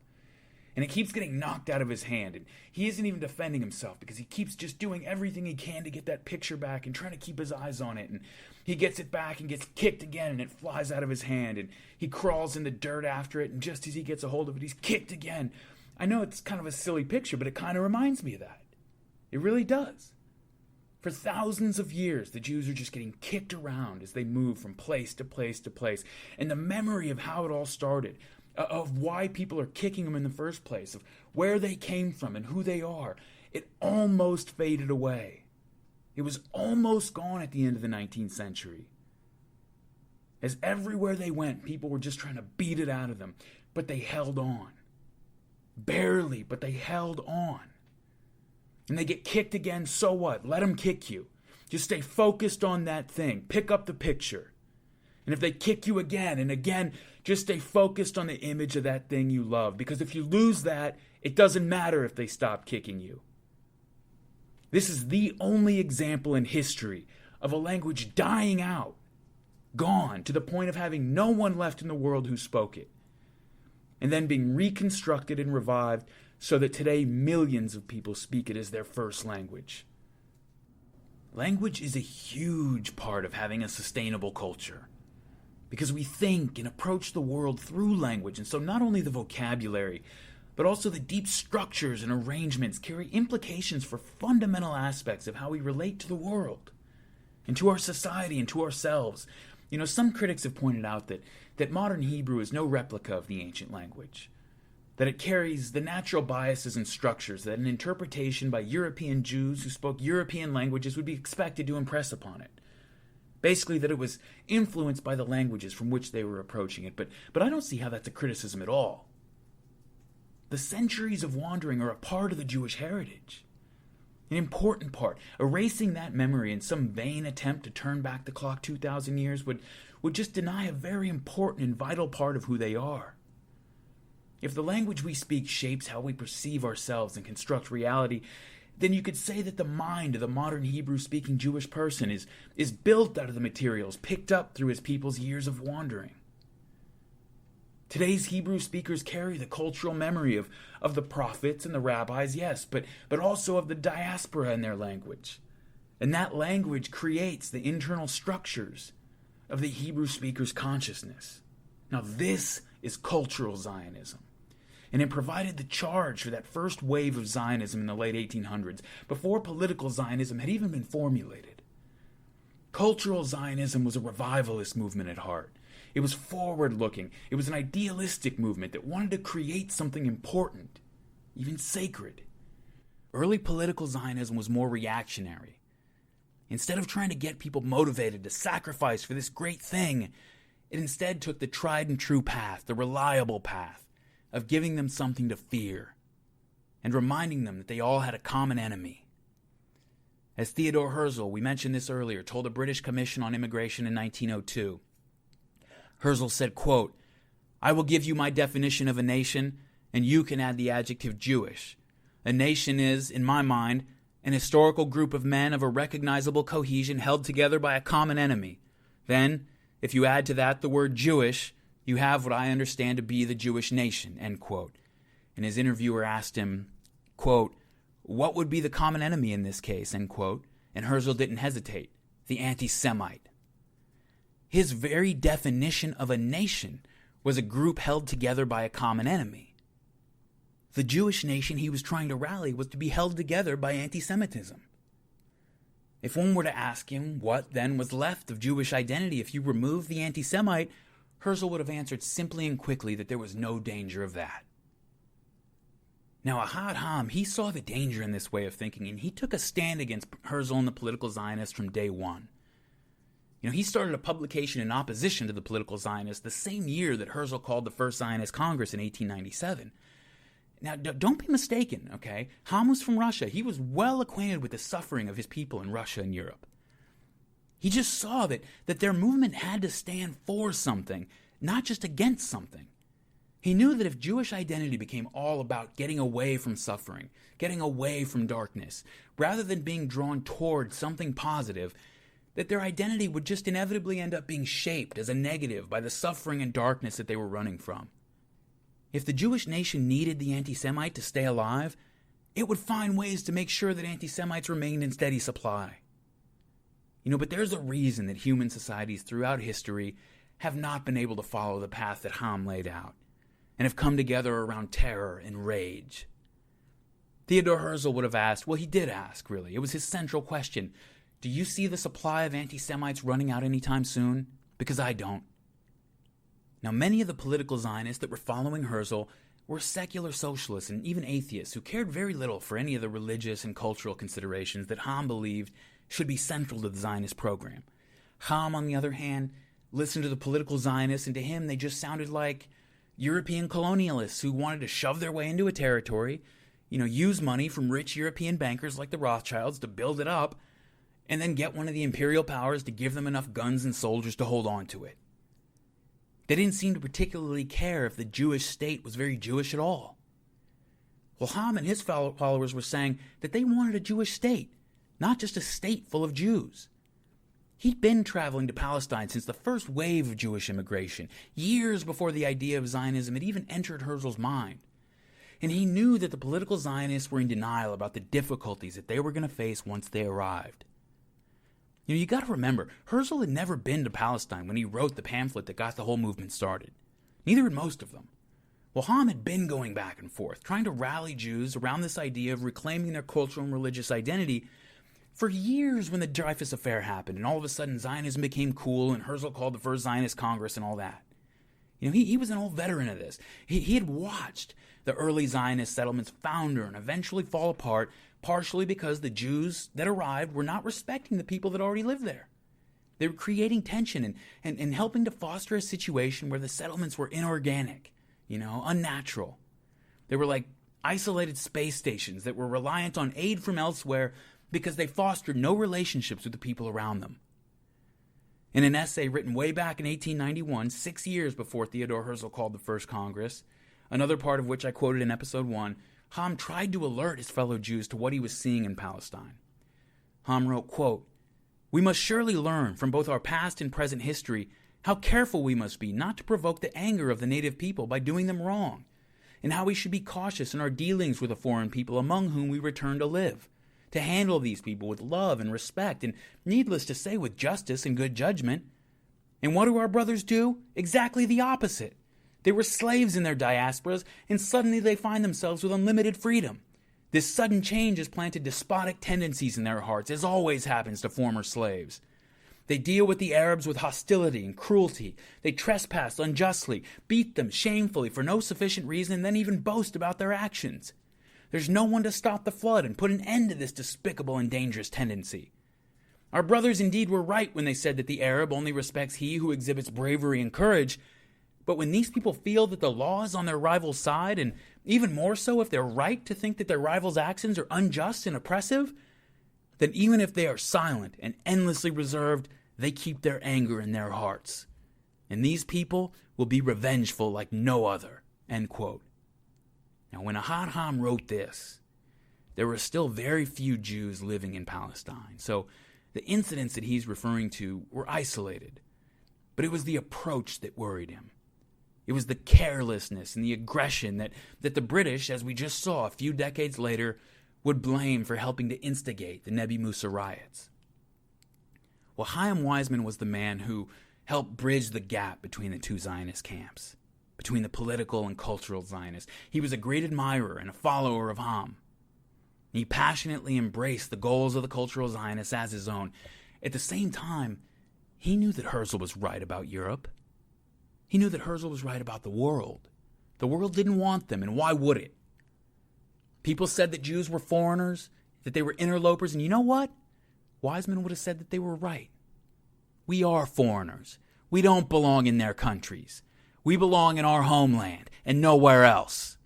And it keeps getting knocked out of his hand, and he isn't even defending himself because he keeps just doing everything he can to get that picture back and trying to keep his eyes on it. And he gets it back and gets kicked again, and it flies out of his hand, and he crawls in the dirt after it, and just as he gets a hold of it, he's kicked again. I know it's kind of a silly picture, but it kind of reminds me of that. It really does. For thousands of years, the Jews are just getting kicked around as they move from place to place to place. And the memory of how it all started, of why people are kicking them in the first place, of where they came from and who they are, it almost faded away. It was almost gone at the end of the 19th century. As everywhere they went, people were just trying to beat it out of them, but they held on. Barely, but they held on. And they get kicked again, so what? Let them kick you. Just stay focused on that thing. Pick up the picture. And if they kick you again and again, just stay focused on the image of that thing you love. Because if you lose that, it doesn't matter if they stop kicking you. This is the only example in history of a language dying out, gone, to the point of having no one left in the world who spoke it, and then being reconstructed and revived so that today millions of people speak it as their first language. Language is a huge part of having a sustainable culture, because we think and approach the world through language, and so not only the vocabulary, but also the deep structures and arrangements carry implications for fundamental aspects of how we relate to the world, and to our society and to ourselves. You know, some critics have pointed out that modern Hebrew is no replica of the ancient language, that it carries the natural biases and structures that an interpretation by European Jews who spoke European languages would be expected to impress upon it. Basically, that it was influenced by the languages from which they were approaching it, but I don't see how that's a criticism at all. The centuries of wandering are a part of the Jewish heritage, an important part. Erasing that memory in some vain attempt to turn back the clock 2,000 years would just deny a very important and vital part of who they are. If the language we speak shapes how we perceive ourselves and construct reality, then you could say that the mind of the modern Hebrew-speaking Jewish person is built out of the materials picked up through his people's years of wandering. Today's Hebrew speakers carry the cultural memory of the prophets and the rabbis, yes, but also of the diaspora in their language. And that language creates the internal structures of the Hebrew speaker's consciousness. Now this is cultural Zionism. And it provided the charge for that first wave of Zionism in the late 1800s, before political Zionism had even been formulated. Cultural Zionism was a revivalist movement at heart. It was forward-looking. It was an idealistic movement that wanted to create something important, even sacred. Early political Zionism was more reactionary. Instead of trying to get people motivated to sacrifice for this great thing, it instead took the tried and true path, the reliable path, of giving them something to fear and reminding them that they all had a common enemy. As Theodore Herzl, we mentioned this earlier, told a British Commission on Immigration in 1902, Herzl said, quote, "I will give you my definition of a nation, and you can add the adjective Jewish. A nation is, in my mind, an historical group of men of a recognizable cohesion held together by a common enemy. Then, if you add to that the word Jewish, you have what I understand to be the Jewish nation," end quote. And his interviewer asked him, quote, "What would be the common enemy in this case," end quote. And Herzl didn't hesitate, the anti-Semite. His very definition of a nation was a group held together by a common enemy. The Jewish nation he was trying to rally was to be held together by anti-Semitism. If one were to ask him what then was left of Jewish identity if you removed the anti-Semite, Herzl would have answered simply and quickly that there was no danger of that. Now, Ahad Ha'am, he saw the danger in this way of thinking, and he took a stand against Herzl and the political Zionists from day one. He started a publication in opposition to the political Zionists the same year that Herzl called the First Zionist Congress in 1897. Now, don't be mistaken, okay? Ha'am was from Russia. He was well acquainted with the suffering of his people in Russia and Europe. He just saw that their movement had to stand for something, not just against something. He knew that if Jewish identity became all about getting away from suffering, getting away from darkness, rather than being drawn toward something positive, that their identity would just inevitably end up being shaped as a negative by the suffering and darkness that they were running from. If the Jewish nation needed the anti-Semite to stay alive, it would find ways to make sure that anti-Semites remained in steady supply. But there's a reason that human societies throughout history have not been able to follow the path that Ha'am laid out, and have come together around terror and rage. Theodore Herzl would have asked, well, he did ask, really. It was his central question. Do you see the supply of anti-Semites running out anytime soon? Because I don't. Now, many of the political Zionists that were following Herzl were secular socialists and even atheists who cared very little for any of the religious and cultural considerations that Ha'am believed should be central to the Zionist program. Ha'am, on the other hand, listened to the political Zionists, and to him they just sounded like European colonialists who wanted to shove their way into a territory, use money from rich European bankers like the Rothschilds to build it up, and then get one of the imperial powers to give them enough guns and soldiers to hold on to it. They didn't seem to particularly care if the Jewish state was very Jewish at all. Well, Ha'am and his followers were saying that they wanted a Jewish state, not just a state full of Jews. He'd been traveling to Palestine since the first wave of Jewish immigration, years before the idea of Zionism had even entered Herzl's mind. And he knew that the political Zionists were in denial about the difficulties that they were going to face once they arrived. You got to remember, Herzl had never been to Palestine when he wrote the pamphlet that got the whole movement started. Neither had most of them. Well, Ha'am had been going back and forth, trying to rally Jews around this idea of reclaiming their cultural and religious identity for years when the Dreyfus Affair happened, and all of a sudden Zionism became cool, and Herzl called the First Zionist Congress and all that. He was an old veteran of this. He had watched the early Zionist settlements founder and eventually fall apart, partially because the Jews that arrived were not respecting the people that already lived there. They were creating tension and helping to foster a situation where the settlements were inorganic, unnatural. They were like isolated space stations that were reliant on aid from elsewhere because they fostered no relationships with the people around them. In an essay written way back in 1891, 6 years before Theodore Herzl called the First Congress, another part of which I quoted in episode 1, Ha'am tried to alert his fellow Jews to what he was seeing in Palestine. Ha'am wrote, quote, "We must surely learn from both our past and present history how careful we must be not to provoke the anger of the native people by doing them wrong, and how we should be cautious in our dealings with the foreign people among whom we return to live, to handle these people with love and respect, and needless to say with justice and good judgment. And what do our brothers do? Exactly the opposite. They were slaves in their diasporas, and suddenly they find themselves with unlimited freedom. This sudden change has planted despotic tendencies in their hearts, as always happens to former slaves. They deal with the Arabs with hostility and cruelty. They trespass unjustly, beat them shamefully for no sufficient reason, and then even boast about their actions. There's no one to stop the flood and put an end to this despicable and dangerous tendency. Our brothers indeed were right when they said that the Arab only respects he who exhibits bravery and courage, but when these people feel that the law is on their rival's side, and even more so if they're right to think that their rival's actions are unjust and oppressive, then even if they are silent and endlessly reserved, they keep their anger in their hearts. And these people will be revengeful like no other." End quote. Now, when Ahad wrote this, there were still very few Jews living in Palestine, so the incidents that he's referring to were isolated. But it was the approach that worried him. It was the carelessness and the aggression that the British, as we just saw a few decades later, would blame for helping to instigate the Nebbi Musa riots. Well, Chaim Weizmann was the man who helped bridge the gap between the two Zionist camps, between the political and cultural Zionists. He was a great admirer and a follower of Ham. He passionately embraced the goals of the cultural Zionists as his own. At the same time, he knew that Herzl was right about Europe. He knew that Herzl was right about the world. The world didn't want them, and why would it? People said that Jews were foreigners, that they were interlopers, and you know what? Weizmann would have said that they were right. We are foreigners. We don't belong in their countries. We belong in our homeland and nowhere else.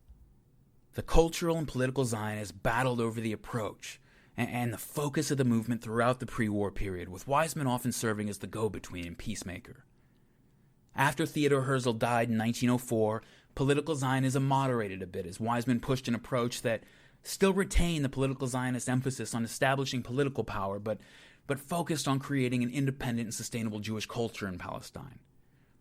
The cultural and political Zionists battled over the approach and the focus of the movement throughout the pre-war period, with Weizmann often serving as the go-between and peacemaker. After Theodor Herzl died in 1904, political Zionism moderated a bit as Weizmann pushed an approach that still retained the political Zionist emphasis on establishing political power, but focused on creating an independent and sustainable Jewish culture in Palestine.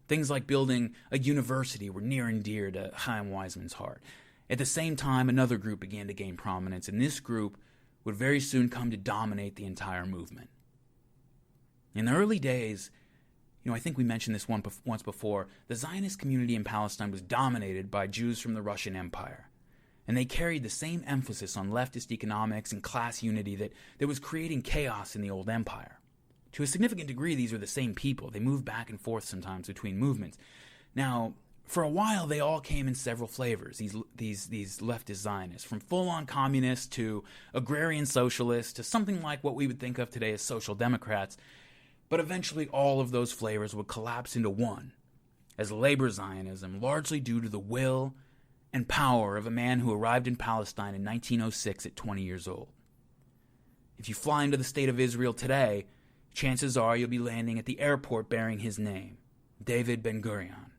Things like building a university were near and dear to Chaim Weizmann's heart. At the same time, another group began to gain prominence, and this group would very soon come to dominate the entire movement. In the early days, I think we mentioned this once before, the Zionist community in Palestine was dominated by Jews from the Russian Empire, and they carried the same emphasis on leftist economics and class unity that was creating chaos in the old empire. To a significant degree, these were the same people. They moved back and forth sometimes between movements. Now, for a while, they all came in several flavors, these leftist Zionists, from full-on communists to agrarian socialists to something like what we would think of today as social democrats. But eventually, all of those flavors would collapse into one, as labor Zionism, largely due to the will and power of a man who arrived in Palestine in 1906 at 20 years old. If you fly into the state of Israel today, chances are you'll be landing at the airport bearing his name, David Ben-Gurion.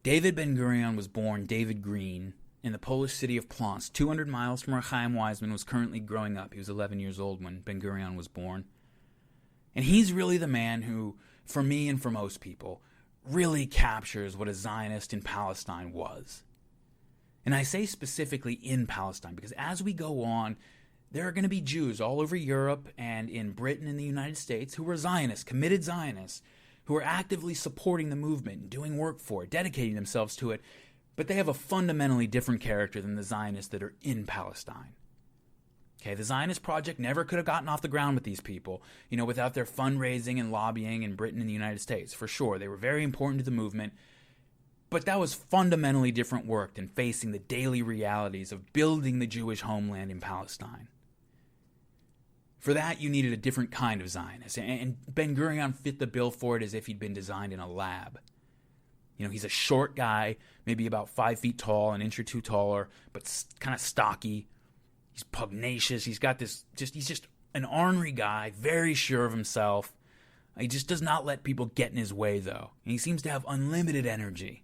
David Ben-Gurion was born David Green in the Polish city of Plonsk, 200 miles from where Chaim Weizmann was currently growing up. He was 11 years old when Ben-Gurion was born. And he's really the man who, for me and for most people, really captures what a Zionist in Palestine was. And I say specifically in Palestine because as we go on, there are going to be Jews all over Europe and in Britain and the United States who are Zionists, committed Zionists, who are actively supporting the movement and doing work for it, dedicating themselves to it, but they have a fundamentally different character than the Zionists that are in Palestine. Okay, the Zionist project never could have gotten off the ground with these people, without their fundraising and lobbying in Britain and the United States, for sure. They were very important to the movement, but that was fundamentally different work than facing the daily realities of building the Jewish homeland in Palestine. For that, you needed a different kind of Zionist, and Ben-Gurion fit the bill for it as if he'd been designed in a lab. He's a short guy, maybe about 5 feet tall, an inch or two taller, but kind of stocky. He's pugnacious. He's got he's just an ornery guy, very sure of himself. He just does not let people get in his way, though. And he seems to have unlimited energy.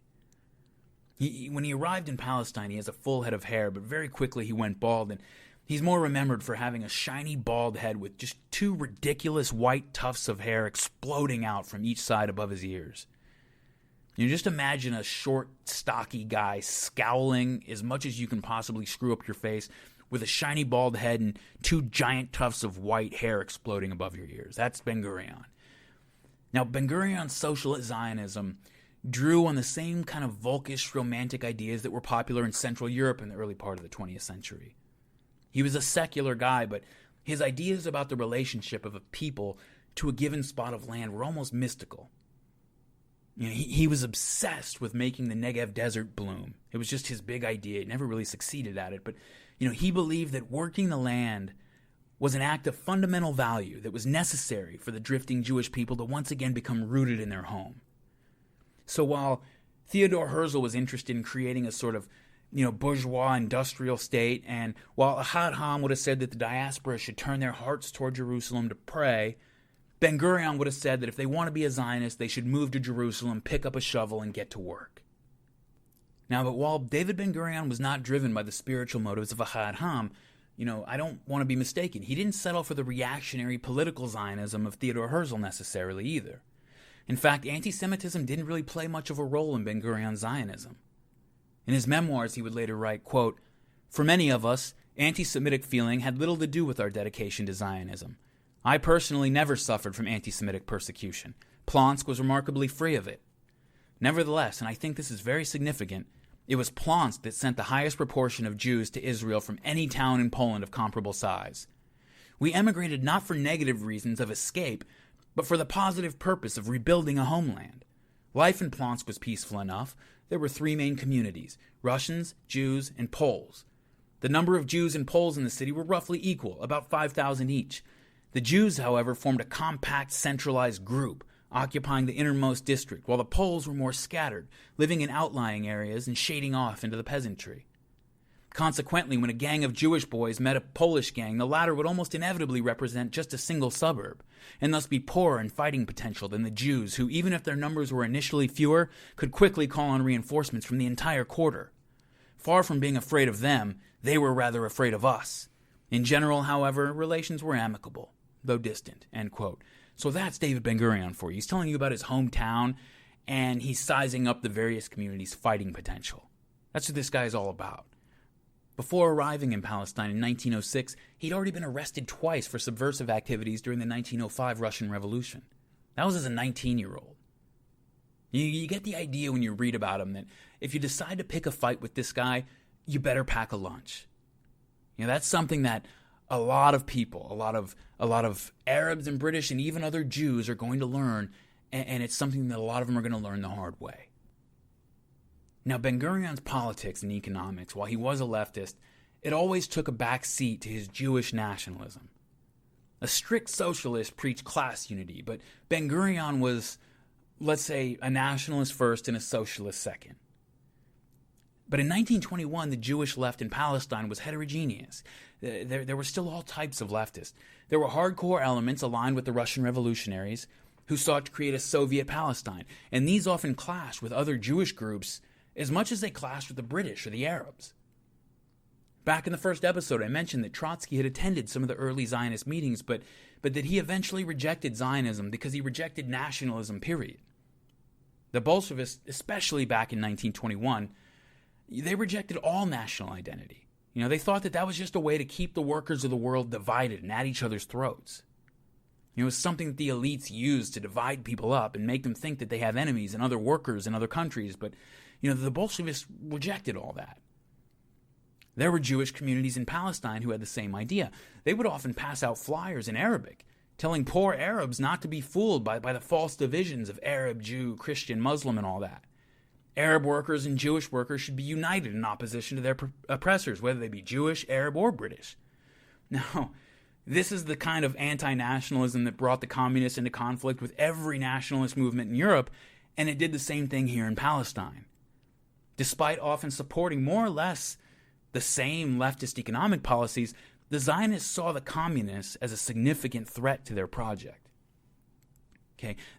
When he arrived in Palestine, he has a full head of hair, but very quickly he went bald, and He's more remembered for having a shiny bald head with just two ridiculous white tufts of hair exploding out from each side above his ears. You just imagine a short, stocky guy scowling as much as you can possibly screw up your face with a shiny bald head and two giant tufts of white hair exploding above your ears. That's Ben-Gurion. Now, Ben-Gurion's socialist Zionism drew on the same kind of Volkish romantic ideas that were popular in Central Europe in the early part of the 20th century. He was a secular guy, but his ideas about the relationship of a people to a given spot of land were almost mystical. You know, he was obsessed with making the Negev desert bloom. It was just his big idea. He never really succeeded at it, but he believed that working the land was an act of fundamental value that was necessary for the drifting Jewish people to once again become rooted in their home. So while Theodor Herzl was interested in creating a sort of bourgeois industrial state, and while Ahad Ha'am would have said that the diaspora should turn their hearts toward Jerusalem to pray, Ben-Gurion would have said that if they want to be a Zionist, they should move to Jerusalem, pick up a shovel, and get to work. Now, but while David Ben-Gurion was not driven by the spiritual motives of Ahad Ha'am, I don't want to be mistaken. He didn't settle for the reactionary political Zionism of Theodor Herzl necessarily either. In fact, anti-Semitism didn't really play much of a role in Ben-Gurion's Zionism. In his memoirs, he would later write, quote, "For many of us, anti-Semitic feeling had little to do with our dedication to Zionism. I personally never suffered from anti-Semitic persecution. Plonsk was remarkably free of it. Nevertheless, and I think this is very significant, it was Plonsk that sent the highest proportion of Jews to Israel from any town in Poland of comparable size. We emigrated not for negative reasons of escape, but for the positive purpose of rebuilding a homeland. Life in Plonsk was peaceful enough. There were three main communities: Russians, Jews, and Poles. The number of Jews and Poles in the city were roughly equal, about 5,000 each. The Jews, however, formed a compact, centralized group, occupying the innermost district, while the Poles were more scattered, living in outlying areas and shading off into the peasantry. Consequently, when a gang of Jewish boys met a Polish gang, the latter would almost inevitably represent just a single suburb, and thus be poorer in fighting potential than the Jews, who, even if their numbers were initially fewer, could quickly call on reinforcements from the entire quarter. Far from being afraid of them, they were rather afraid of us. In general, however, relations were amicable, though distant." End quote. So that's David Ben-Gurion for you. He's telling you about his hometown, and he's sizing up the various communities' fighting potential. That's what this guy is all about. Before arriving in Palestine in 1906, he'd already been arrested twice for subversive activities during the 1905 Russian Revolution. That was as a 19-year-old. You get the idea when you read about him that if you decide to pick a fight with this guy, you better pack a lunch. That's something that a lot of people, a lot of Arabs and British and even other Jews are going to learn, and it's something that a lot of them are going to learn the hard way. Now, Ben-Gurion's politics and economics, while he was a leftist, it always took a back seat to his Jewish nationalism. A strict socialist preached class unity, but Ben-Gurion was, let's say, a nationalist first and a socialist second. But in 1921, the Jewish left in Palestine was heterogeneous. There were still all types of leftists. There were hardcore elements aligned with the Russian revolutionaries who sought to create a Soviet Palestine, and these often clashed with other Jewish groups as much as they clashed with the British or the Arabs. Back in the first episode, I mentioned that Trotsky had attended some of the early Zionist meetings, but that he eventually rejected Zionism because he rejected nationalism, period. The Bolsheviks, especially back in 1921, they rejected all national identity. They thought that was just a way to keep the workers of the world divided and at each other's throats. It was something that the elites used to divide people up and make them think that they have enemies and other workers in other countries, but the Bolsheviks rejected all that. There were Jewish communities in Palestine who had the same idea. They would often pass out flyers in Arabic, telling poor Arabs not to be fooled by the false divisions of Arab, Jew, Christian, Muslim, and all that. Arab workers and Jewish workers should be united in opposition to their oppressors, whether they be Jewish, Arab, or British. Now, this is the kind of anti-nationalism that brought the communists into conflict with every nationalist movement in Europe, and it did the same thing here in Palestine. Despite often supporting more or less the same leftist economic policies, the Zionists saw the communists as a significant threat to their project.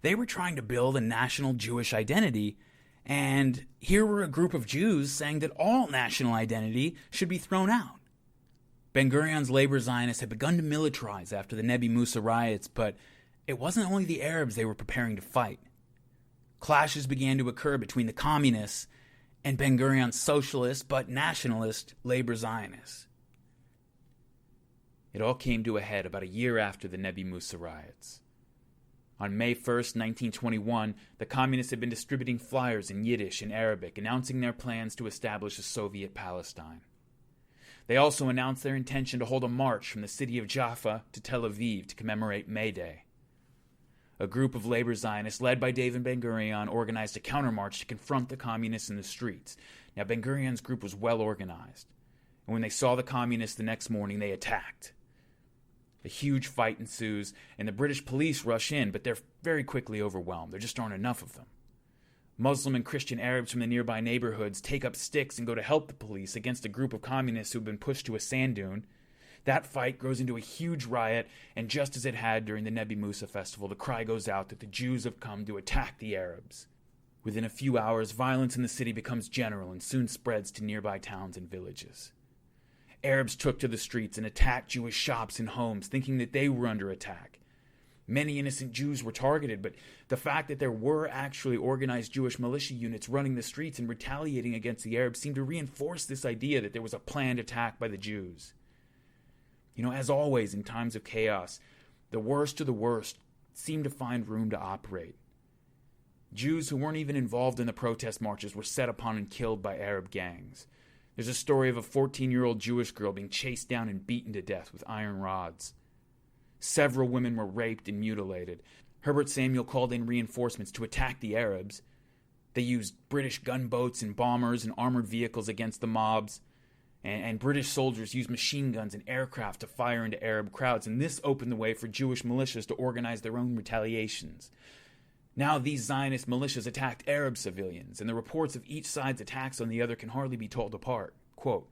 They were trying to build a national Jewish identity, and here were a group of Jews saying that all national identity should be thrown out. Ben-Gurion's labor Zionists had begun to militarize after the Nebbi Musa riots, but it wasn't only the Arabs they were preparing to fight. Clashes began to occur between the communists and Ben-Gurion's socialist but nationalist labor Zionists. It all came to a head about a year after the Nebbi Musa riots. On May 1st, 1921, the communists had been distributing flyers in Yiddish and Arabic announcing their plans to establish a Soviet Palestine. They also announced their intention to hold a march from the city of Jaffa to Tel Aviv to commemorate May Day. A group of labor Zionists led by David Ben-Gurion organized a countermarch to confront the communists in the streets. Now, Ben-Gurion's group was well organized, and when they saw the communists the next morning, they attacked. A huge fight ensues, and the British police rush in, but they're very quickly overwhelmed. There just aren't enough of them. Muslim and Christian Arabs from the nearby neighborhoods take up sticks and go to help the police against a group of communists who have been pushed to a sand dune. That fight grows into a huge riot, and just as it had during the Nebbi Musa festival, the cry goes out that the Jews have come to attack the Arabs. Within a few hours, violence in the city becomes general and soon spreads to nearby towns and villages. Arabs took to the streets and attacked Jewish shops and homes, thinking that they were under attack. Many innocent Jews were targeted, but the fact that there were actually organized Jewish militia units running the streets and retaliating against the Arabs seemed to reinforce this idea that there was a planned attack by the Jews. As always in times of chaos, the worst of the worst seemed to find room to operate. Jews who weren't even involved in the protest marches were set upon and killed by Arab gangs. There's a story of a 14-year-old Jewish girl being chased down and beaten to death with iron rods. Several women were raped and mutilated. Herbert Samuel called in reinforcements to attack the Arabs. They used British gunboats and bombers and armored vehicles against the mobs. And British soldiers used machine guns and aircraft to fire into Arab crowds. And this opened the way for Jewish militias to organize their own retaliations. Now these Zionist militias attacked Arab civilians, and the reports of each side's attacks on the other can hardly be told apart. Quote,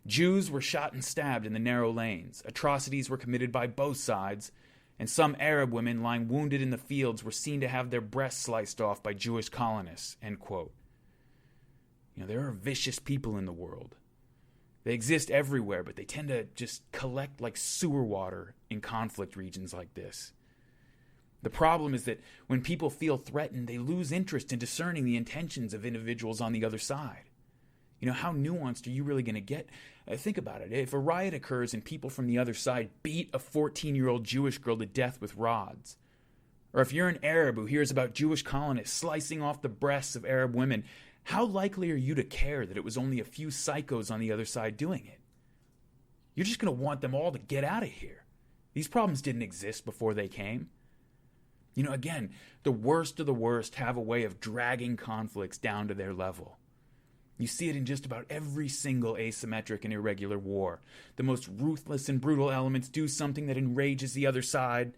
Jews were shot and stabbed in the narrow lanes. Atrocities were committed by both sides, and some Arab women lying wounded in the fields were seen to have their breasts sliced off by Jewish colonists. End quote. There are vicious people in the world. They exist everywhere, but they tend to just collect like sewer water in conflict regions like this. The problem is that when people feel threatened, they lose interest in discerning the intentions of individuals on the other side. How nuanced are you really going to get? Think about it. If a riot occurs and people from the other side beat a 14-year-old Jewish girl to death with rods, or if you're an Arab who hears about Jewish colonists slicing off the breasts of Arab women, how likely are you to care that it was only a few psychos on the other side doing it? You're just going to want them all to get out of here. These problems didn't exist before they came. Again, the worst of the worst have a way of dragging conflicts down to their level. You see it in just about every single asymmetric and irregular war. The most ruthless and brutal elements do something that enrages the other side,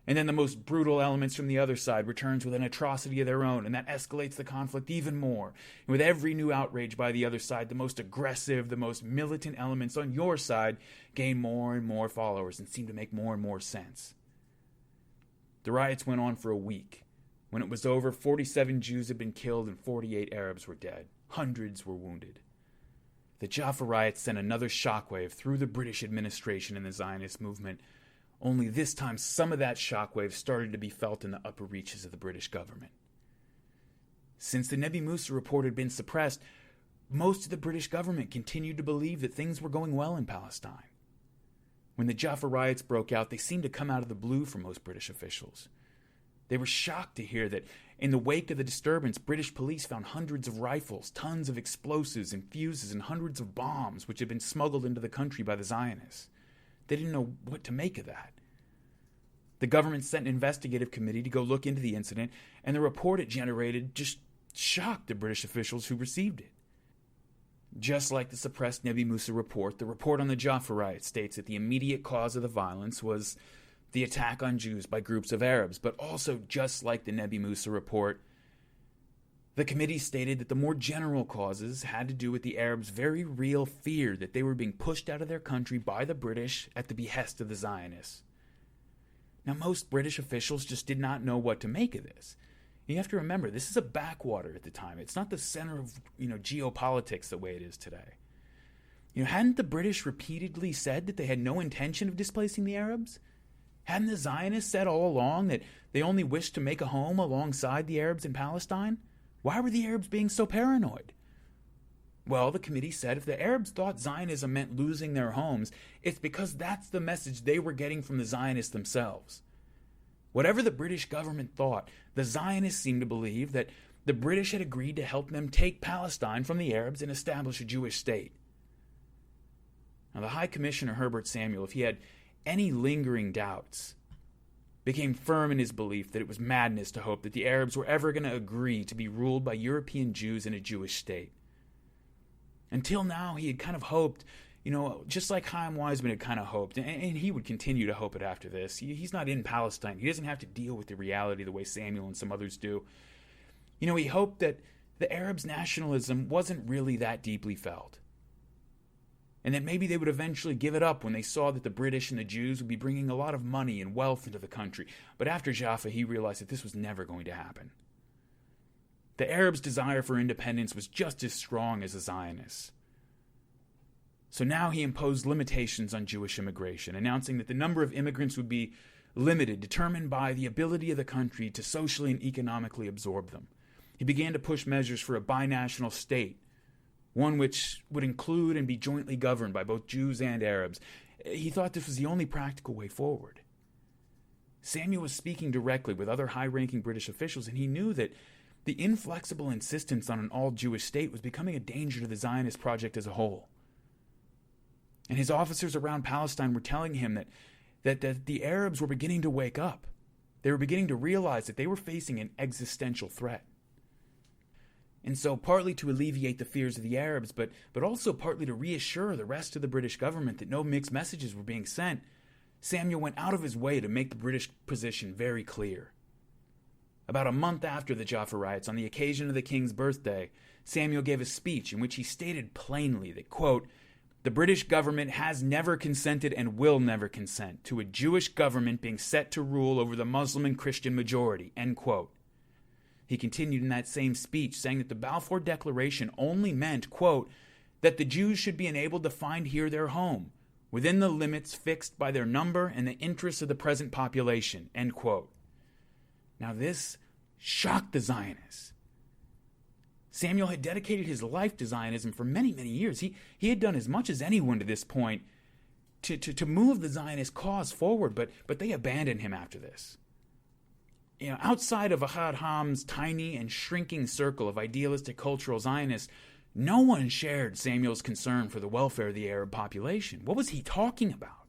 and then the most brutal elements from the other side returns with an atrocity of their own, and that escalates the conflict even more. And with every new outrage by the other side, the most aggressive, the most militant elements on your side gain more and more followers and seem to make more and more sense. The riots went on for a week. When it was over, 47 Jews had been killed and 48 Arabs were dead. Hundreds were wounded. The Jaffa riots sent another shockwave through the British administration and the Zionist movement, only this time some of that shockwave started to be felt in the upper reaches of the British government. Since the Nebbi Musa report had been suppressed, most of the British government continued to believe that things were going well in Palestine. When the Jaffa riots broke out, they seemed to come out of the blue for most British officials. They were shocked to hear that in the wake of the disturbance, British police found hundreds of rifles, tons of explosives and fuses, and hundreds of bombs which had been smuggled into the country by the Zionists. They didn't know what to make of that. The government sent an investigative committee to go look into the incident, and the report it generated just shocked the British officials who received it. Just like the suppressed Nebbi Musa report, the report on the Jaffa riot states that the immediate cause of the violence was the attack on Jews by groups of Arabs, but also just like the Nebbi Musa report, the committee stated that the more general causes had to do with the Arabs' very real fear that they were being pushed out of their country by the British at the behest of the Zionists. Now, most British officials just did not know what to make of this. You have to remember, this is a backwater at the time. It's not the center of, geopolitics the way it is today. Hadn't the British repeatedly said that they had no intention of displacing the Arabs? Hadn't the Zionists said all along that they only wished to make a home alongside the Arabs in Palestine? Why were the Arabs being so paranoid? Well, the committee said if the Arabs thought Zionism meant losing their homes, it's because that's the message they were getting from the Zionists themselves. Whatever the British government thought, the Zionists seemed to believe that the British had agreed to help them take Palestine from the Arabs and establish a Jewish state. Now, the High Commissioner Herbert Samuel, if he had any lingering doubts, became firm in his belief that it was madness to hope that the Arabs were ever going to agree to be ruled by European Jews in a Jewish state. Until now, he had kind of hoped, just like Chaim Weizmann had kind of hoped, and he would continue to hope it after this. He's not in Palestine. He doesn't have to deal with the reality the way Samuel and some others do. He hoped that the Arabs' nationalism wasn't really that deeply felt, and that maybe they would eventually give it up when they saw that the British and the Jews would be bringing a lot of money and wealth into the country. But after Jaffa, he realized that this was never going to happen. The Arabs' desire for independence was just as strong as the Zionists. So now he imposed limitations on Jewish immigration, announcing that the number of immigrants would be limited, determined by the ability of the country to socially and economically absorb them. He began to push measures for a binational state, one which would include and be jointly governed by both Jews and Arabs. He thought this was the only practical way forward. Samuel was speaking directly with other high-ranking British officials, and he knew that the inflexible insistence on an all-Jewish state was becoming a danger to the Zionist project as a whole. And his officers around Palestine were telling him that the Arabs were beginning to wake up. They were beginning to realize that they were facing an existential threat. And so, partly to alleviate the fears of the Arabs, but also partly to reassure the rest of the British government that no mixed messages were being sent, Samuel went out of his way to make the British position very clear. About a month after the Jaffa riots, on the occasion of the king's birthday, Samuel gave a speech in which he stated plainly that, quote, "The British government has never consented and will never consent to a Jewish government being set to rule over the Muslim and Christian majority," end quote. He continued in that same speech, saying that the Balfour Declaration only meant, quote, "that the Jews should be enabled to find here their home, within the limits fixed by their number and the interests of the present population," end quote. Now this shocked the Zionists. Samuel had dedicated his life to Zionism for many, many years. He had done as much as anyone to this point to move the Zionist cause forward, but they abandoned him after this. Outside of Ahad Ham's tiny and shrinking circle of idealistic cultural Zionists, no one shared Samuel's concern for the welfare of the Arab population. What was he talking about?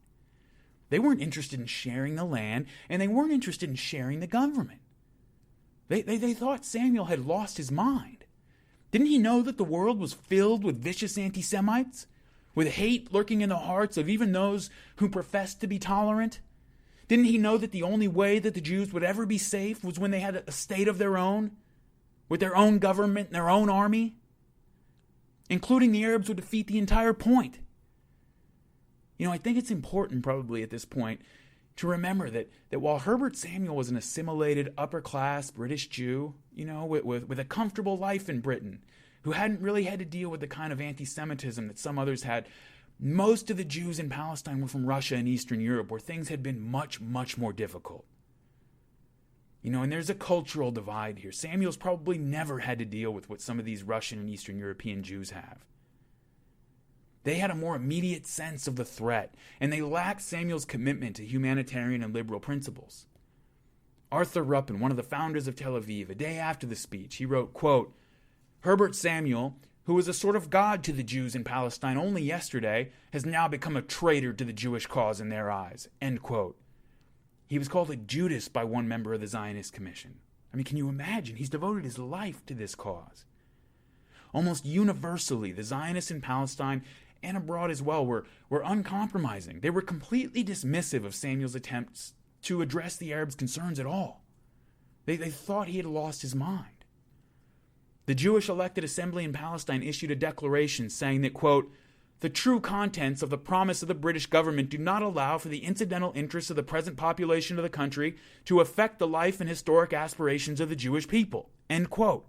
They weren't interested in sharing the land, and they weren't interested in sharing the government. They thought Samuel had lost his mind. Didn't he know that the world was filled with vicious anti-Semites, with hate lurking in the hearts of even those who professed to be tolerant? Didn't he know that the only way that the Jews would ever be safe was when they had a state of their own, with their own government and their own army? Including the Arabs would defeat the entire point. I think it's important probably at this point to remember that while Herbert Samuel was an assimilated upper-class British Jew, with a comfortable life in Britain, who hadn't really had to deal with the kind of anti-Semitism that some others had, most of the Jews in Palestine were from Russia and Eastern Europe, where things had been much, much more difficult. And there's a cultural divide here. Samuel's probably never had to deal with what some of these Russian and Eastern European Jews have. They had a more immediate sense of the threat, and they lacked Samuel's commitment to humanitarian and liberal principles. Arthur Ruppin, one of the founders of Tel Aviv, a day after the speech, he wrote, quote, "Herbert Samuel, who was a sort of god to the Jews in Palestine only yesterday, has now become a traitor to the Jewish cause in their eyes," end quote. He was called a Judas by one member of the Zionist Commission. Can you imagine? He's devoted his life to this cause. Almost universally, the Zionists in Palestine and abroad as well were uncompromising. They were completely dismissive of Samuel's attempts to address the Arabs' concerns at all. They thought he had lost his mind. The Jewish elected assembly in Palestine issued a declaration saying that, quote, "The true contents of the promise of the British government do not allow for the incidental interests of the present population of the country to affect the life and historic aspirations of the Jewish people," end quote.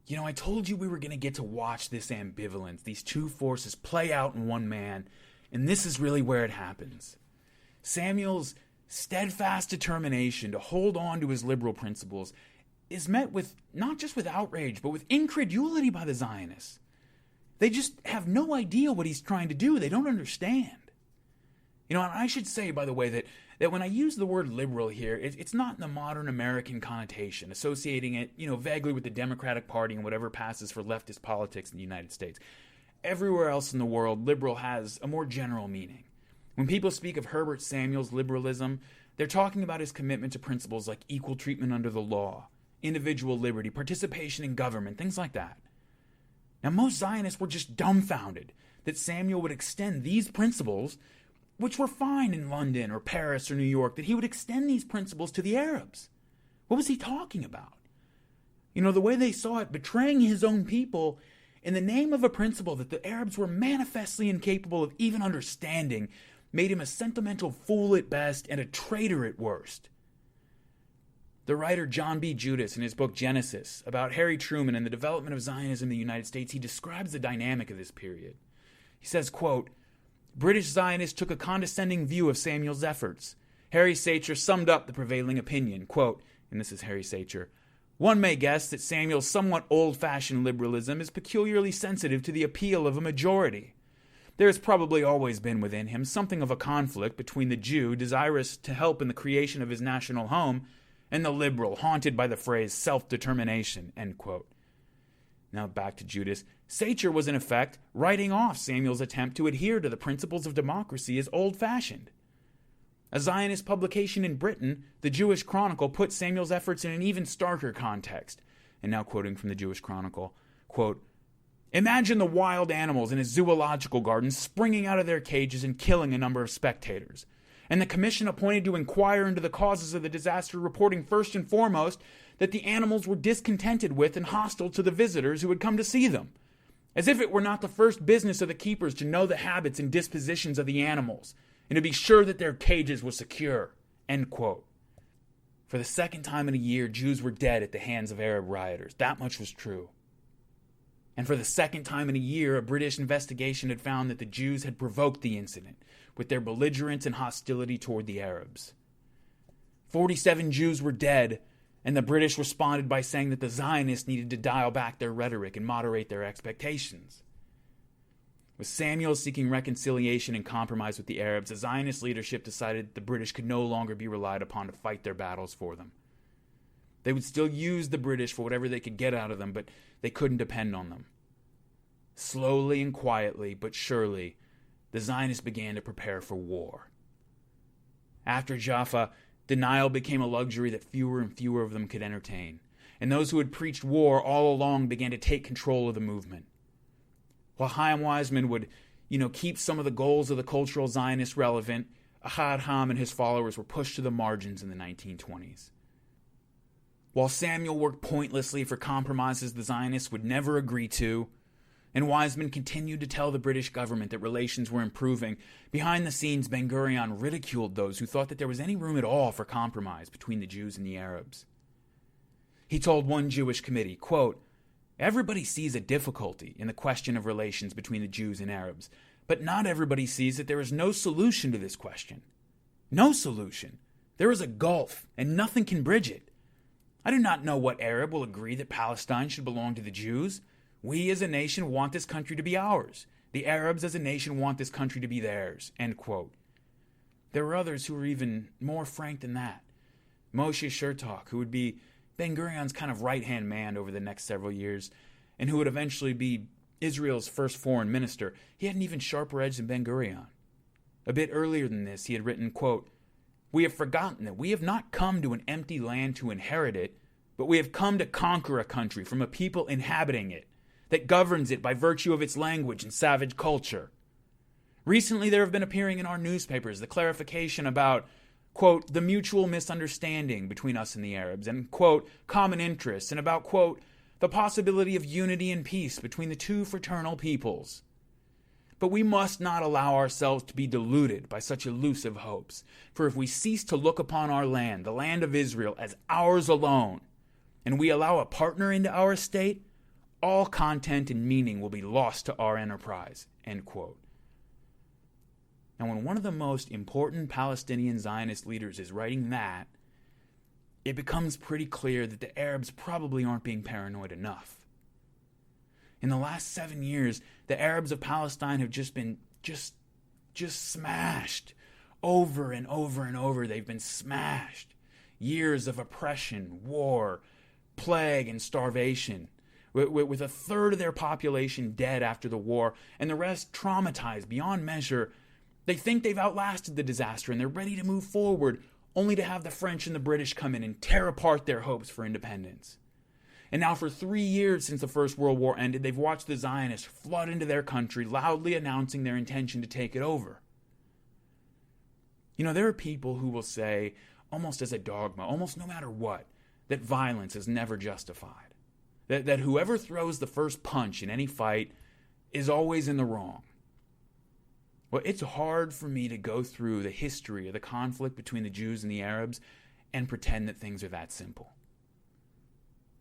You know, I told you we were going to get to watch this ambivalence, these two forces play out in one man, and this is really where it happens. Samuel's steadfast determination to hold on to his liberal principles is met with not just with outrage, but with incredulity by the Zionists. They just have no idea what he's trying to do. They don't understand. You know, and I should say, by the way, that when I use the word liberal here, it's not in the modern American connotation, associating it, vaguely with the Democratic Party and whatever passes for leftist politics in the United States. Everywhere else in the world, liberal has a more general meaning. When people speak of Herbert Samuel's liberalism, they're talking about his commitment to principles like equal treatment under the law, individual liberty, participation in government, things like that. Now, most Zionists were just dumbfounded that Samuel would extend these principles, which were fine in London or Paris or New York, that he would extend these principles to the Arabs. What was he talking about? The way they saw it, betraying his own people in the name of a principle that the Arabs were manifestly incapable of even understanding, made him a sentimental fool at best and a traitor at worst. The writer John B. Judas, in his book Genesis, about Harry Truman and the development of Zionism in the United States, he describes the dynamic of this period. He says, quote, British Zionists took a condescending view of Samuel's efforts. Harry Sacher summed up the prevailing opinion, quote, and this is Harry Sacher, one may guess that Samuel's somewhat old-fashioned liberalism is peculiarly sensitive to the appeal of a majority. There has probably always been within him something of a conflict between the Jew, desirous to help in the creation of his national home, and the liberal, haunted by the phrase self-determination, end quote. Now back to Judas. Sacher was in effect writing off Samuel's attempt to adhere to the principles of democracy as old-fashioned. A Zionist publication in Britain, the Jewish Chronicle, put Samuel's efforts in an even starker context. And now quoting from the Jewish Chronicle, quote, imagine the wild animals in a zoological garden springing out of their cages and killing a number of spectators. And the commission appointed to inquire into the causes of the disaster reporting first and foremost that the animals were discontented with and hostile to the visitors who had come to see them, as if it were not the first business of the keepers to know the habits and dispositions of the animals, and to be sure that their cages were secure, end quote. For the second time in a year, Jews were dead at the hands of Arab rioters. That much was true. And for the second time in a year, a British investigation had found that the Jews had provoked the incident with their belligerence and hostility toward the Arabs. 47 Jews were dead, and the British responded by saying that the Zionists needed to dial back their rhetoric and moderate their expectations. With Samuel seeking reconciliation and compromise with the Arabs, the Zionist leadership decided that the British could no longer be relied upon to fight their battles for them. They would still use the British for whatever they could get out of them, but they couldn't depend on them. Slowly and quietly, but surely, the Zionists began to prepare for war. After Jaffa, denial became a luxury that fewer and fewer of them could entertain, and those who had preached war all along began to take control of the movement. While Chaim Weizmann would, keep some of the goals of the cultural Zionists relevant, Ahad Ham and his followers were pushed to the margins in the 1920s. While Samuel worked pointlessly for compromises the Zionists would never agree to, and Weizmann continued to tell the British government that relations were improving, behind the scenes Ben-Gurion ridiculed those who thought that there was any room at all for compromise between the Jews and the Arabs. He told one Jewish committee, quote, everybody sees a difficulty in the question of relations between the Jews and Arabs, but not everybody sees that there is no solution to this question. No solution. There is a gulf, and nothing can bridge it. I do not know what Arab will agree that Palestine should belong to the Jews. We as a nation want this country to be ours. The Arabs as a nation want this country to be theirs, end quote. There were others who were even more frank than that. Moshe Chertok, who would be Ben-Gurion's kind of right-hand man over the next several years, and who would eventually be Israel's first foreign minister, he had an even sharper edge than Ben-Gurion. A bit earlier than this, he had written, quote, we have forgotten that we have not come to an empty land to inherit it, but we have come to conquer a country from a people inhabiting it, that governs it by virtue of its language and savage culture. Recently, there have been appearing in our newspapers the clarification about, quote, the mutual misunderstanding between us and the Arabs, and, quote, common interests, and about, quote, the possibility of unity and peace between the two fraternal peoples. But we must not allow ourselves to be deluded by such elusive hopes, for if we cease to look upon our land, the land of Israel, as ours alone, and we allow a partner into our state, All content and meaning will be lost to our enterprise, end quote. Now, when one of the most important Palestinian Zionist leaders is writing that, it becomes pretty clear that the Arabs probably aren't being paranoid enough. In the last 7 years, the Arabs of Palestine have just been smashed. Over and over and over, they've been smashed. Years of oppression, war, plague, and starvation, with a third of their population dead after the war, and the rest traumatized beyond measure. They think they've outlasted the disaster, and they're ready to move forward, only to have the French and the British come in and tear apart their hopes for independence. And now for 3 years since the First World War ended, they've watched the Zionists flood into their country, loudly announcing their intention to take it over. You know, there are people who will say, almost as a dogma, almost no matter what, that violence is never justified. That whoever throws the first punch in any fight is always in the wrong. Well, it's hard for me to go through the history of the conflict between the Jews and the Arabs and pretend that things are that simple.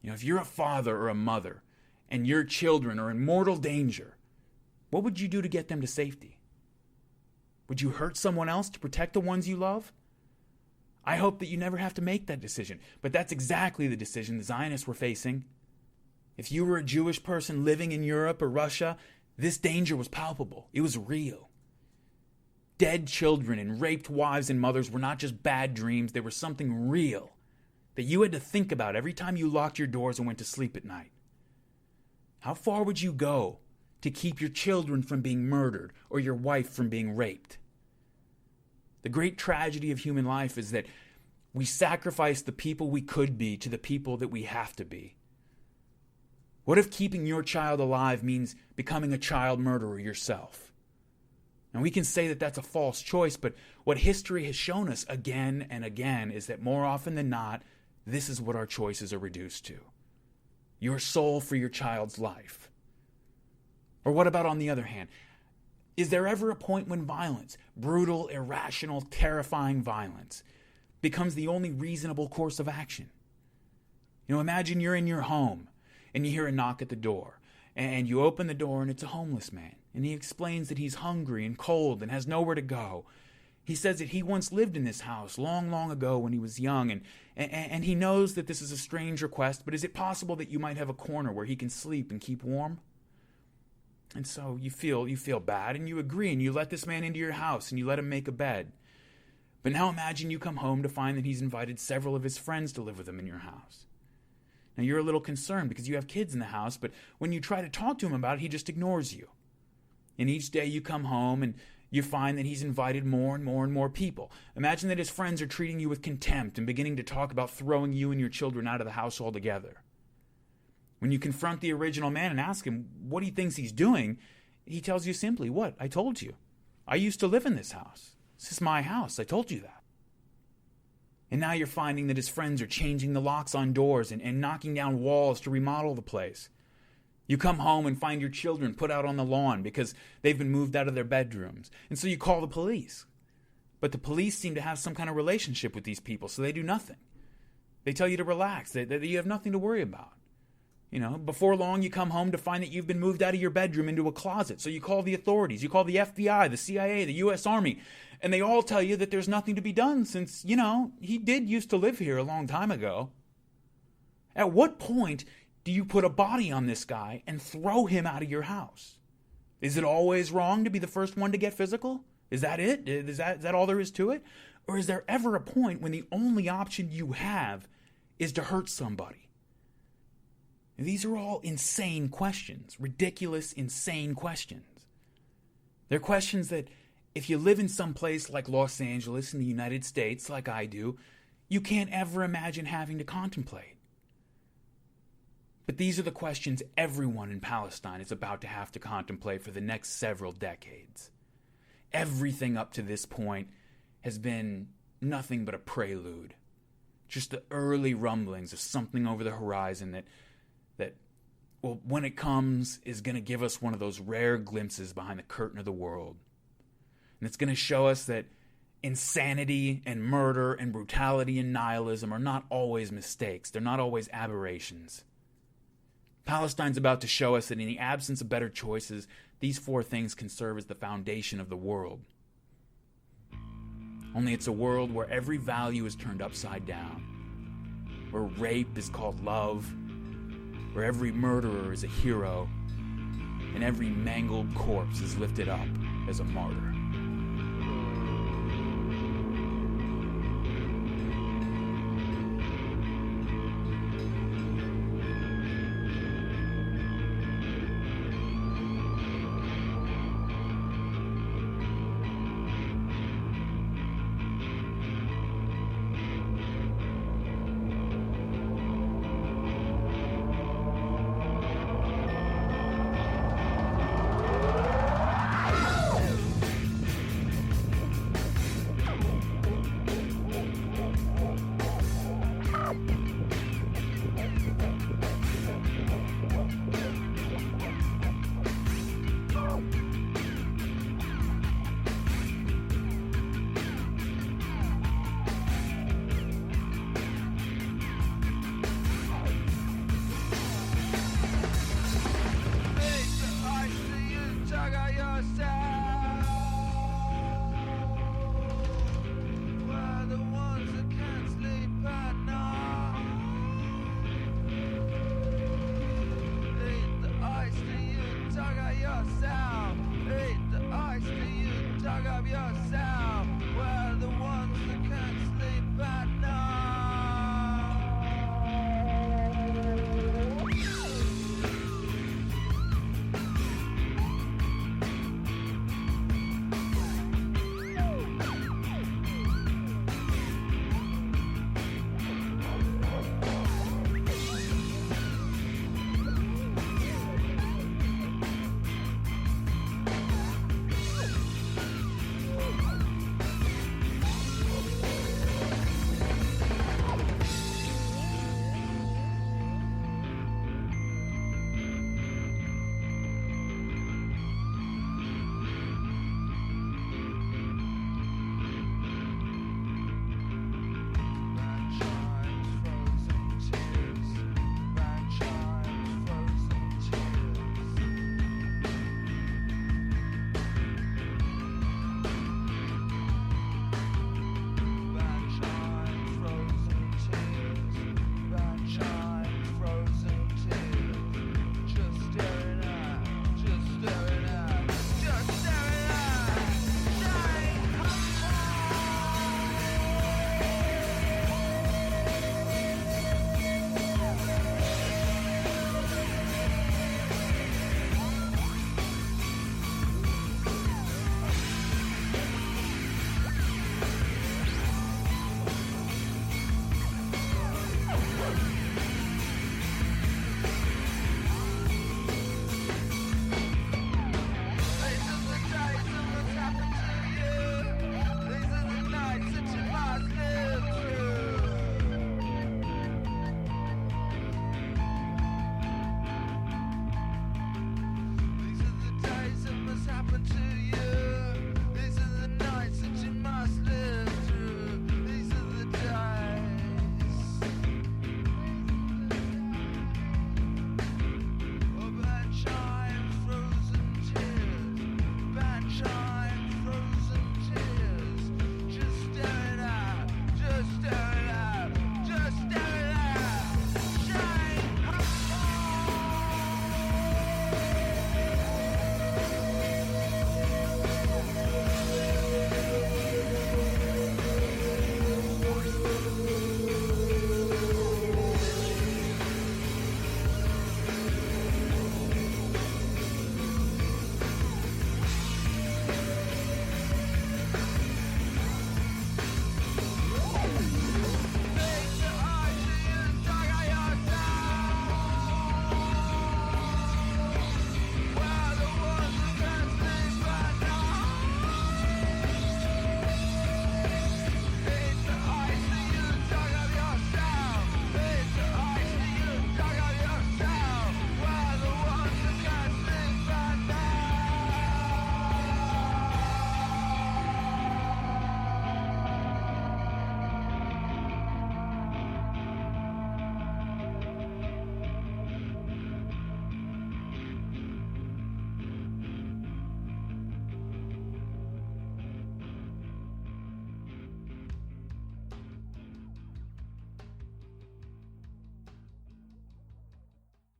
You know, if you're a father or a mother and your children are in mortal danger, what would you do to get them to safety? Would you hurt someone else to protect the ones you love? I hope that you never have to make that decision, but that's exactly the decision the Zionists were facing. If you were a Jewish person living in Europe or Russia, this danger was palpable. It was real. Dead children and raped wives and mothers were not just bad dreams, they were something real that you had to think about every time you locked your doors and went to sleep at night. How far would you go to keep your children from being murdered or your wife from being raped? The great tragedy of human life is that we sacrifice the people we could be to the people that we have to be. What if keeping your child alive means becoming a child murderer yourself? And we can say that that's a false choice, but what history has shown us again and again is that more often than not, this is what our choices are reduced to. Your soul for your child's life. Or what about on the other hand? Is there ever a point when violence, brutal, irrational, terrifying violence, becomes the only reasonable course of action? You know, imagine you're in your home and you hear a knock at the door, and you open the door and it's a homeless man, and he explains that he's hungry and cold and has nowhere to go. He says that he once lived in this house long, long ago when he was young, and he knows that this is a strange request, but is it possible that you might have a corner where he can sleep and keep warm? And so you feel bad, and you agree, and you let this man into your house, and you let him make a bed. But now imagine you come home to find that he's invited several of his friends to live with him in your house. Now you're a little concerned because you have kids in the house, but when you try to talk to him about it, he just ignores you. And each day you come home and you find that he's invited more and more and more people. Imagine that his friends are treating you with contempt and beginning to talk about throwing you and your children out of the house altogether. When you confront the original man and ask him what he thinks he's doing, he tells you simply, "What? I told you. I used to live in this house. This is my house. I told you that." And now you're finding that his friends are changing the locks on doors and knocking down walls to remodel the place. You come home and find your children put out on the lawn because they've been moved out of their bedrooms. And so you call the police. But the police seem to have some kind of relationship with these people, so they do nothing. They tell you to relax, that you have nothing to worry about. You know, before long you come home to find that you've been moved out of your bedroom into a closet. So you call the authorities, you call the FBI, the CIA, the U.S. Army, and they all tell you that there's nothing to be done since, you know, he did used to live here a long time ago. At what point do you put a body on this guy and throw him out of your house? Is it always wrong to be the first one to get physical? Is that it? Is that all there is to it? Or is there ever a point when the only option you have is to hurt somebody? These are all insane questions, ridiculous, insane questions. They're questions that if you live in some place like Los Angeles in the United States, like I do, you can't ever imagine having to contemplate. But these are the questions everyone in Palestine is about to have to contemplate for the next several decades. Everything up to this point has been nothing but a prelude. Just the early rumblings of something over the horizon that well, when it comes, is going to give us one of those rare glimpses behind the curtain of the world. And it's going to show us that insanity and murder and brutality and nihilism are not always mistakes. They're not always aberrations. Palestine's about to show us that in the absence of better choices, these four things can serve as the foundation of the world. Only it's a world where every value is turned upside down, where rape is called love, where every murderer is a hero, and every mangled corpse is lifted up as a martyr.